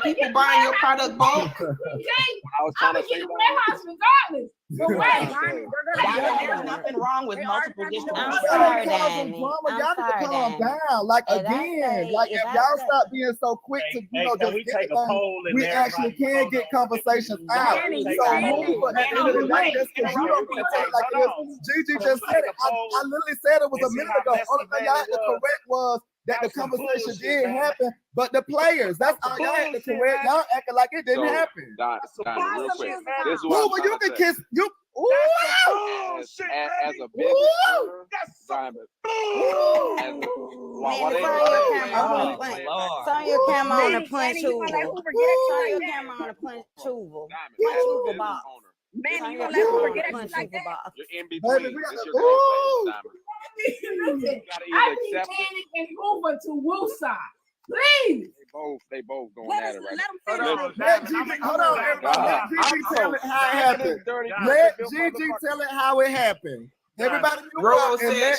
people buying your product bulk. I was trying to say the warehouse regardless. But wait, Diamond, there's nothing wrong with multiple distribution. I'm Y'all sorry, need to calm some Diamond. drama. I'm Y'all need to sorry, calm Diamond. down. Like If I again, say- like if if I y'all say- stop being so quick to Can just we get take a things, poll and we actually can get conversations out. Manny, So you said it. move, but at the end of the day, just because you don't want to tell it like it is, Gigi just said it. I literally said it was a minute ago. Only thing y'all had to correct was that the conversation did happen, but the players, that's all y'all had to correct. Y'all acting like it didn't happen. Diamond, real quick. This is Who what I'm well, you trying can to say. kiss you? As a business owner, Diamond. Man, turn your camera on and punch Hoover. Turn your camera on and punch Hoover. Punch Hoover box. Turn your camera on and punch Hoover box. You're in between. This your game plan, Diamond. Listen, gotta I either need accept it. Manny and Hoover to woosah. Please. They both going at it right now. Let Gigi, hold on, everybody. Let Gigi tell it how it happened. Let Gigi tell it how it happened. Everybody, Roro said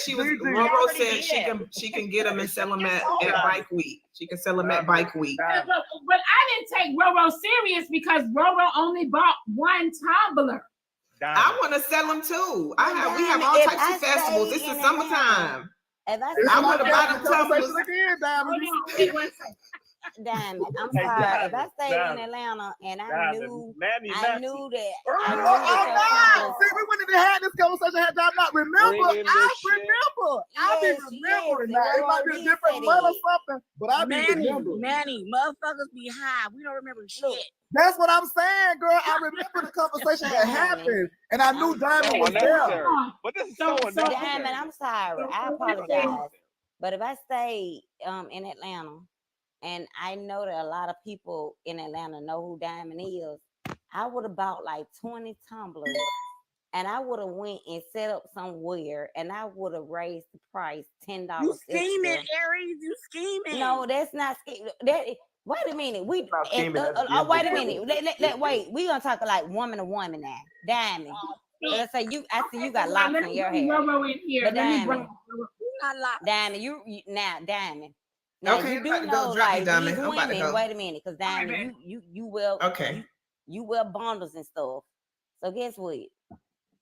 she can get them and sell them at bike week. She can sell them at bike week. But I didn't take Roro serious because Roro only bought one tumbler. I want to sell them too. We have all types of festivals. This is summertime. I want to buy them tumblers. Diamond, I'm sorry. If I stayed in Atlanta and I knew that See, we wouldn't have had this conversation had y'all not remember. I remember. I be remembering now. It might be a different month or something, but I be remembering. Manny, motherfuckers be high. We don't remember shit. That's what I'm saying, girl. I remember the conversation that happened, and I knew Diamond was there. But this is so unnecessary. Diamond, I'm sorry. I apologize. But if I stayed in Atlanta and I know that a lot of people in Atlanta know who Diamond is, I would have bought like 20 tumblers and I would have went and set up somewhere and I would have raised the price $10 You scheming, extra. Aries. You scheming. No, that's not scheming. Wait a minute. Wait a minute. Wait, we gonna talk like woman to woman now. Diamond. Let's say I see you got locks in your hair. But Diamond, Diamond. Now Okay, you do don't know drop me, like Diamond. these I'm about to women. go. Wait a minute, because Diamond, you wear bundles and stuff. So guess what?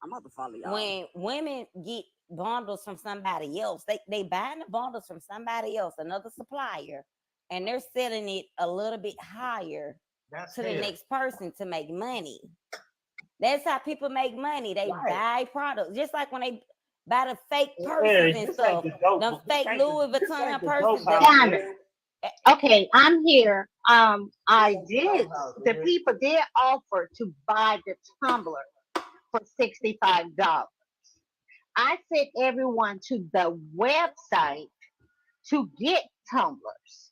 I'm about to follow y'all. When women get bundles from somebody else, they buying the bundles from somebody else, another supplier, and they're selling it a little bit higher to the next person to make money. That's how people make money. They buy products, just like when they buy the fake purses and stuff. Them fake Louis Vuitton purses. Okay, I'm here. The people did offer to buy the tumbler for $65. I sent everyone to the website to get tumblers.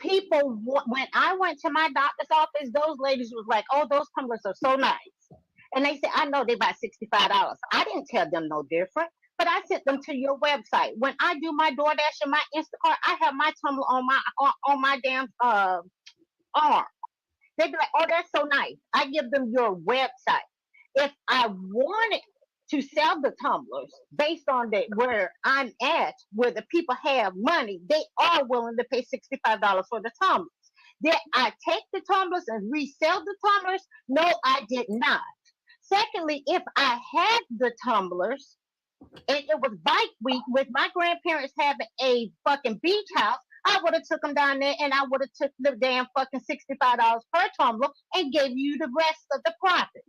When I went to my doctor's office, those ladies was like, "Oh, those tumblers are so nice." And they said, I know they buy $65. I didn't tell them no different, but I sent them to your website. When I do my DoorDash and my Instacart, I have my tumbler on my damn arm. They be like, oh, that's so nice. I give them your website. If I wanted to sell the tumblers based on where I'm at, where the people have money, they are willing to pay $65 for the tumblers. Did I take the tumblers and resell the tumblers? No, I did not. Secondly, if I had the tumblers and it was bike week with my grandparents having a fucking beach house, I would have took them down there and I would have took the damn fucking $65 per tumbler and gave you the rest of the profit.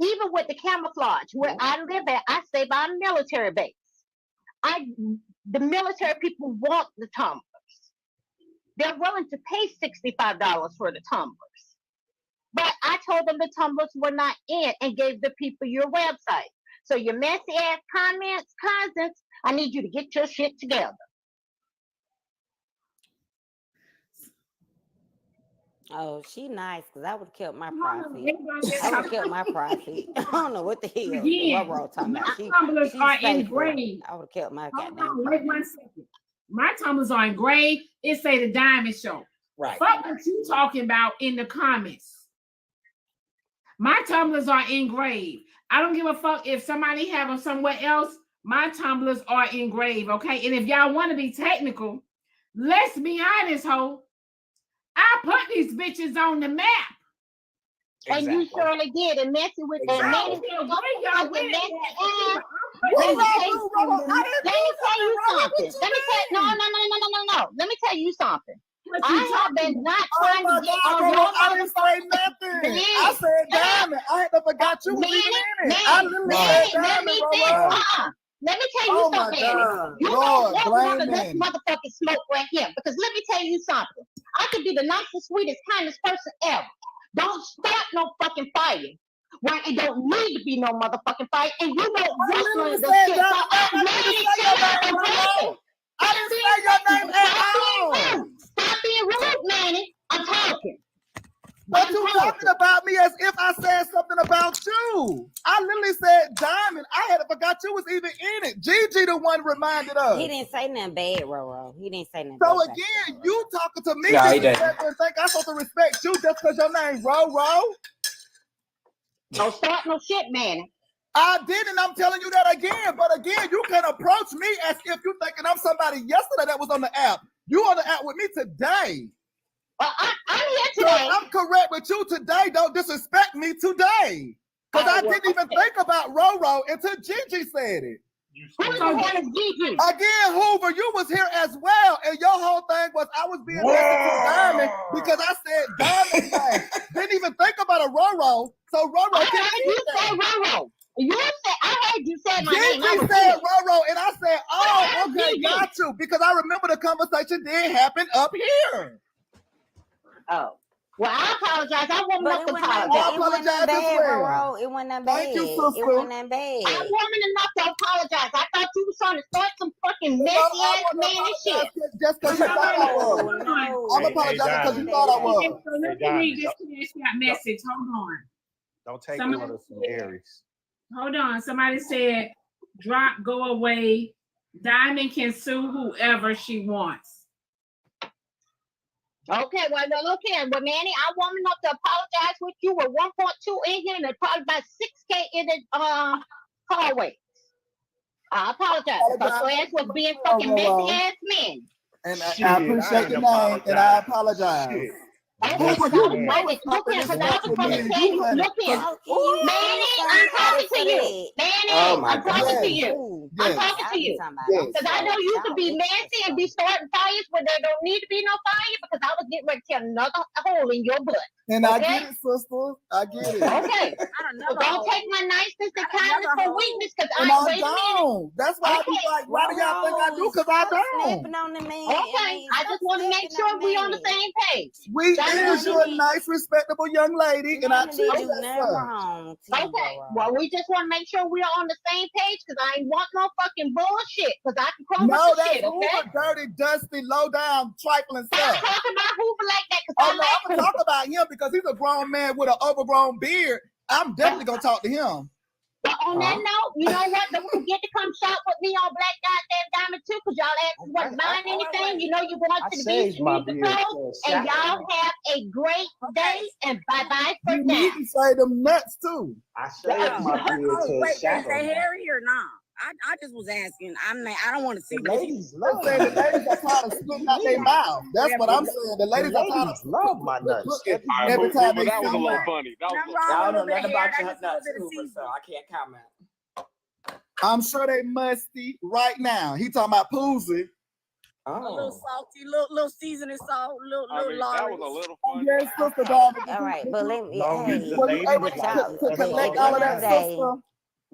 Even with the camouflage, where I live at, I stay by a military base. The military people want the tumblers. They're willing to pay $65 for the tumblers. But I told them the tumblers were not in and gave the people your website. So your messy ass comments, cousins, I need you to get your shit together. Oh, she nice, because I would have kept my profit. I would have kept my profit. I don't know what the hell Roro talking about. Tumblers are engraved. I would have kept my Hold goddamn on, wait 1 second. My tumblers are engraved. It say the Diamond Show. Right. Fuck what you talking about in the comments. My tumblers are engraved. I don't give a fuck if somebody have them somewhere else. My tumblers are engraved, okay? And if y'all want to be technical, let's be honest, ho. I put these bitches on the map. And you surely did. And messing with that man. Let me tell you something. Let me tell you something. I have been not trying to get on your I didn't say nothing. I said Diamond. I had forgot you was even in it. I literally said Diamond. Let me tell you something. You don't want to this motherfucking smoke right here. Because let me tell you something. I could be the nicest, sweetest, kindest person ever. Don't start no fucking fire where it don't need to be no motherfucking fire. And you don't want the shit. So I didn't say your name at all. Stop being rude, Manny. I'm talking. But you talking about me as if I said something about you. I literally said Diamond. I had forgot you was even in it. Gigi the one reminded us. He didn't say nothing bad, Roro. He didn't say nothing so bad. again, you talking to me Yeah, he and think I'm supposed to respect you just because your name Roro? Don't start no shit, man. I didn't. I'm telling you that again. But again, you can approach me as if you thinking I'm somebody yesterday that was on the app. You on the app with me today. I'm here today. So I'm correct with you today. Don't disrespect me today. Because I didn't even think about Roro until Gigi said it. Gigi? Again, Hoover, you was here as well. And your whole thing was I was being messy to Diamond because I said Diamond name. Didn't even think about a Roro. So Roro you said Roro. You said I heard you say my name. Gigi said Roro, and I said, oh, okay, got you. Because I remember the conversation did happen up here. Oh. Well, I apologize. I wasn't enough to apologize. I apologize as well. It wasn't that bad. Thank you, sister. It wasn't that bad. I wasn't enough to apologize. I thought you was trying to start some fucking messy ass man and shit. Just because you thought I was. I'm apologizing because you thought I was. So let me read this message. Hold on. Don't take Somebody orders from Aries. Hold on. Somebody said, drop, go away. Diamond can sue whoever she wants. Okay, well, okay. Well, Manny, I want enough to apologize with you with 1.2 in here and probably about 6K in the hallway. I apologize. Because your ass was being fucking messy ass men. And I appreciate the name, and I apologize. Okay, because I was waiting. Look here, because I was going to tell you. Look here. Manny, I'm talking to you. Manny, I'm talking to you. I'm talking to you. Because I know you could be messy and be starting fires where there don't need to be no fire because I was getting ready to tear another hole in your butt. And I get it, sister. I get it. Okay. So don't take my niceness and kindness for weakness because I don't. That's why I be like, why do y'all think I do? Because I don't. Okay. I just want to make sure we're on the same page. We is you a nice, respectable young lady, and I choose that. Okay. Well, we just want to make sure we're on the same page because I ain't want no fucking bullshit because I can cross no, the that's shit, okay? Hoover, dirty, dusty, low down, trifling stuff. Stop talking about Hoover like that because I'm gonna talk about him because he's a grown man with an overgrown beard. I'm definitely gonna talk to him. But on that note, you know what? Don't forget to come shop with me on Black Goddamn Diamond too, because y'all wasn't buying anything. You know, you're going to the beach, you need the clothes, and y'all have a great day. And bye bye for You now. need to say them nuts too. I shaved my beard to Wait, is shadow. they hairy or not? I just was asking. I don't want to see The ladies love I'm saying the ladies are trying to spit out their mouth. That's what I'm saying. The ladies are trying to love my nuts. every time they that was a see little you. funny. That was a little Y'all know with the nothing hair, about your that's just a nuts, little bit of too, so I can't comment. I'm sure they musty right now. He talking about Poozy. A little salty, little seasoning salt, little that was Lawrence. a little funny. Yes, Sister Diamond. All right, but let me. Were you able to collect all of that, Sister?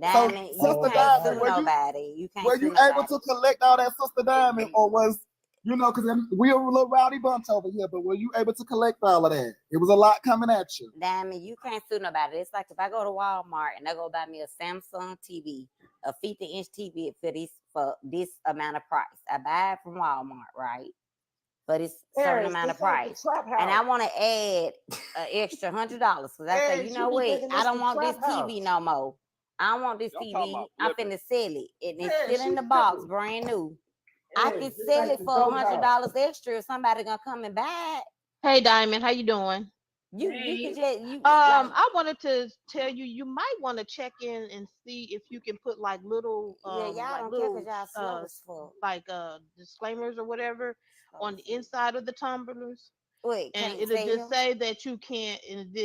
Diamond, So, you Sister can't Diamond, sue nobody. You can't were sue you nobody. able to collect all that, Sister Diamond, or was, you know, because we're a little rowdy bunch over here, but were you able to collect all of that? It was a lot coming at you. Diamond, you can't sue nobody. It's like if I go to Walmart and I go buy me a Samsung TV, a 50-inch TV for this amount of price. I buy it from Walmart, right? But it's a certain amount of price. And I want to add an extra $100 because I say, you know what? I don't want this TV no more. I don't want this TV. I'm finna sell it. And it's still in the box, brand new. I can sell it for $100 extra if somebody gonna come and buy it. Hey Diamond, how you doing? You can just I wanted to tell you, you might want to check in and see if you can put like little y'all like don't little care 'cause y'all slow as fuck. like disclaimers or whatever on the inside of the tumblers. Wait, and can't it'll say just them? say that you can't, and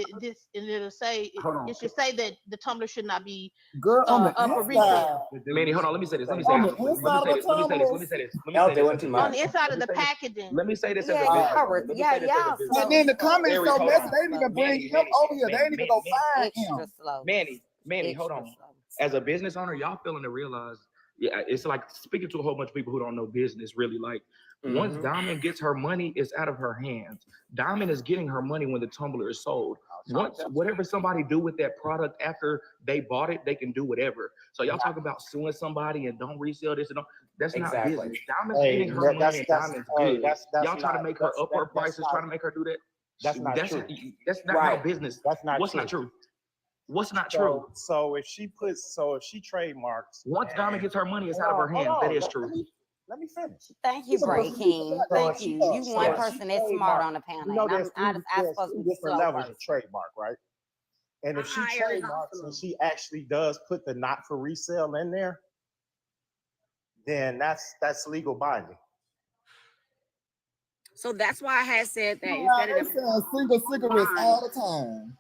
it'll say Hold on. it should say that the tumbler should not be Girl, on the up for inside. resale. Manny, hold on. Let me say this. Let me On say the this. Let me inside say of this. the Let me say this. Let me say this. Let me say this. On the inside of the packaging. Let me say this as a Yeah, business y'all, owner. Let me yeah, say this as a y'all business And then the comments Eric, so hold messy, on. they didn't even bring him over here. They didn't even go find him. Extra slow. Manny, hold on. As a business owner, y'all failing to realize, yeah, it's like speaking to a whole bunch of people who don't know business really. Like, once Diamond gets her money, it's out of her hands. Diamond is getting her money when the tumbler is sold. Once whatever somebody do with that product after they bought it, they can do whatever. So y'all talk about suing somebody and don't resell this and all. That's not business. Diamond's getting her money and Diamond's good. Y'all try to make her up her prices, try to make her do that. That's not true. That's not how business. That's not What's true. not true? What's not true? So if she trademarks, once Diamond gets her money, it's out of her hands. That is true. Let me finish. Thank you, Bray King. Thank you. You one person that's smart on the panel. You know, And I'm supposed to three be different slow levels first. of trademark, right? And if she trademarks and she actually does put the not for resale in there, then that's legal binding. So that's why I had said that Yeah, instead they of sell single cigarettes all the time.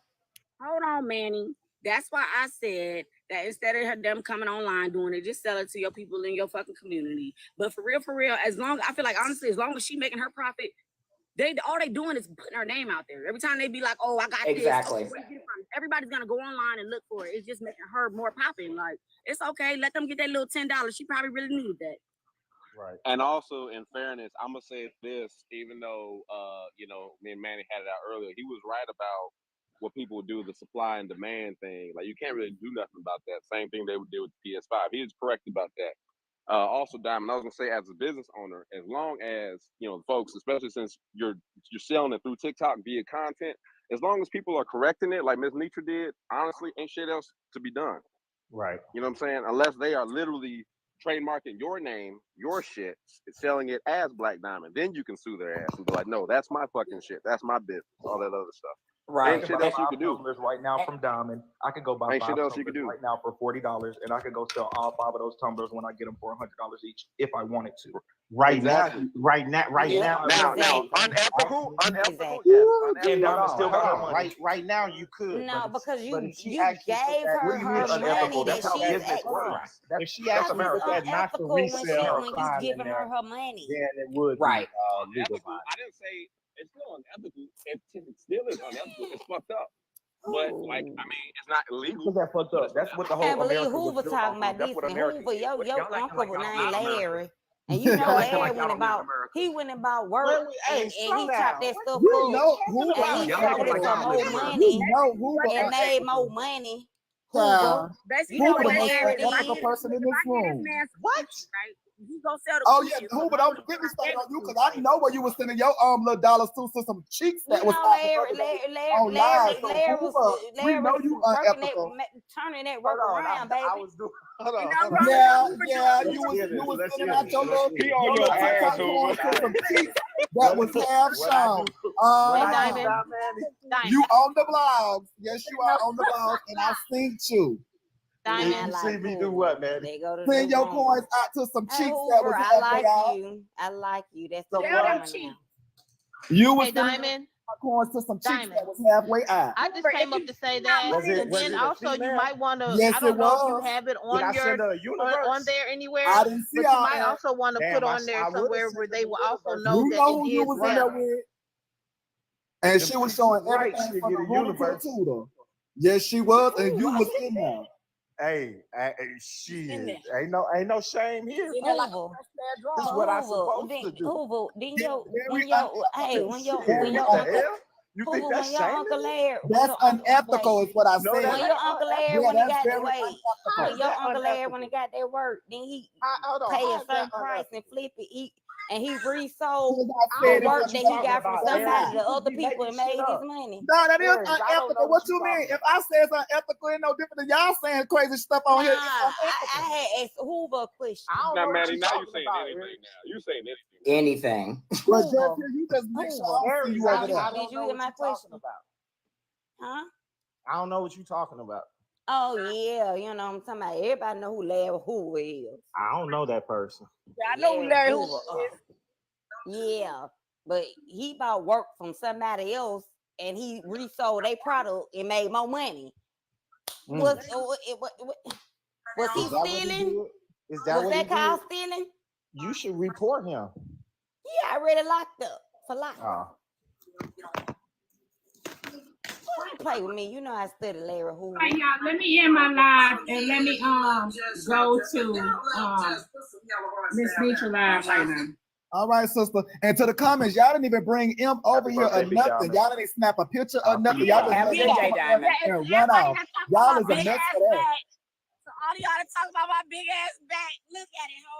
Hold on, Manny. That's why I said that instead of them coming online doing it, just sell it to your people in your fucking community. But for real, as long I feel like honestly, as long as she making her profit, all they doing is putting her name out there. Every time they be like, "Oh, I got Exactly. this," everybody's gonna go online and look for it. It's just making her more popping. Like it's okay, let them get that little $10. She probably really needed that. Right. And also, in fairness, I'm gonna say this, even though me and Manny had it out earlier, he was right about what people would do, the supply and demand thing. Like you can't really do nothing about that. Same thing they would do with the PS5. He was correct about that. Also, Diamond, I was gonna say, as a business owner, as long as folks, especially since you're selling it through TikTok via content, as long as people are correcting it, like Ms. Nitra did, honestly, ain't shit else to be done. Right. You know what I'm saying? Unless they are literally trademarking your name, your shit, selling it as Black Diamond, then you can sue their ass and be like, no, that's my fucking shit, that's my business, all that other stuff. Right. Ain't shit else you could do. Tumblers right now from Diamond. I could go buy Ain't 5 shit else you tumblers could do. right now for $40, and I could go sell all 5 of those tumblers when I get them for $100 each if I wanted to. Right now. Now, unethical. And Diamond still got her money. Right now, you could. No, because you gave her her money that she's works. If she That's actually put that not for unethical when resale you sign in giving there, her her money. then it would Right. be legal. I didn't say it's still unethical. It still is unethical. It's fucked up. But like, I mean, it's not illegal. That fucked up. That's what the I whole can't believe America Hoover was built talking off about of. That's this what and America Hoover, is. your Y'all acting uncle like was y'all named not America. Larry. And you know Y'all acting Larry like y'all went don't live in about America. he went about work Hey, and slow he down. chopped that stuff You up know Hoover. and he Y'all sold acting it like for y'all more live in America. money You know Hoover. and made more money. Hoover. Child. You know Hoover what the most Larry unethical did? person in this room. What? Right? He gonna sell the Oh cookies, yeah, but Hoover, don't get me started on you because I know where you was sending your little dollars to some cheeks that You was know out Larry, the other day. Larry on live. So Larry we know you unethical. turning that work around, baby. I was doing. Hold on. Yeah, you was sitting out your little TikTok going to some cheeks that was half shown. You on the blogs. Yes, you are on the blogs, and I seen you. You see me do what, man? Send your coins out to some cheeks that was I halfway out. I like you. That's the one. You was Diamond. coins to some cheeks that was halfway out. I just came up to say that, and then also you might want to. Yes, I don't know if was. you have it Did I on send her a your universe? on there anywhere. I didn't see but you all might that. also want to Damn, put I- on there I would've somewhere sent where her they the will also universe. know You that know it who you is was in there well. with. And she was showing Right, everything she'll from get the a Hulu to the universe. Tudor. Yes, she was, and you was in there. Hey, shit, ain't no shame here. This This is what I supposed to do. Then Very hey, when your Shit, what the hell? You think that's when your Uncle shaming? Larry, That's unethical, is what I No, said. that when your Uncle Larry Yeah, when he that's got very that way, unethical. when your Uncle Larry when he got that work, then he Hold on, pay how a is that certain price and flip it. He resold I the said it work was that he talking got from about somebody that. to other You people and making shit made his up. money. No, that is Larry, I don't know unethical. What you mean? If I say it's unethical, it's no different than y'all saying crazy stuff on here. It's I had asked Hoover a question. I don't Now, know what Maddie, you're now talking you're saying about, anything. Eric. Now you're saying Anything. anything. But just you just make sure I don't see you over there. Did you hear my question? Huh? I don't know what you're talking about. Oh yeah, you know what I'm talking about. Everybody know who Larry Hoover is. I don't know that person. I know who Larry Hoover is. Yeah, but he bought work from somebody else and he resold their product and made more money. Was he Is that what he stealing? did? Is that Was what he that called did? stealing? You should report him. Yeah, already locked up for life. Oh. Don't play with me. You know I studied Larry Hoover. Hey y'all, let me end my live and let me go to Miss Nietzsche live right now. All right, sister. And to the comments, y'all didn't even bring M over here or nothing. Y'all didn't snap a picture or nothing. Y'all just Have a let good him day, come up Diamond. and run off. Y'all is a mess for that. So all y'all to talk about my big ass back. Look at it, ho.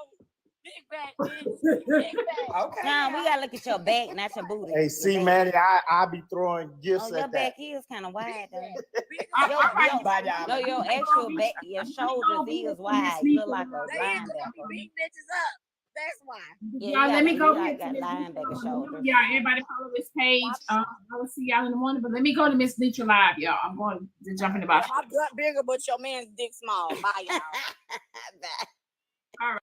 Big back, bitch. Big back. Okay. Nah, we gotta look at your back, not your booty. Hey, see, Manny, I be throwing gifts your at back that. is kind of wide though. Bye, Diamond. Your actual back, your shoulders is wide. You look like a linebacker. Big bitches up. That's why. Yeah, Y'all, let me go you get got to Miss linebacker shoulders. Y'all, everybody follow this page. I will see y'all in the morning, but let me go to Miss Nietzsche live, y'all. I'm going to jump in the box. My butt bigger, but your man's dick small. Bye, y'all. Bye. All right.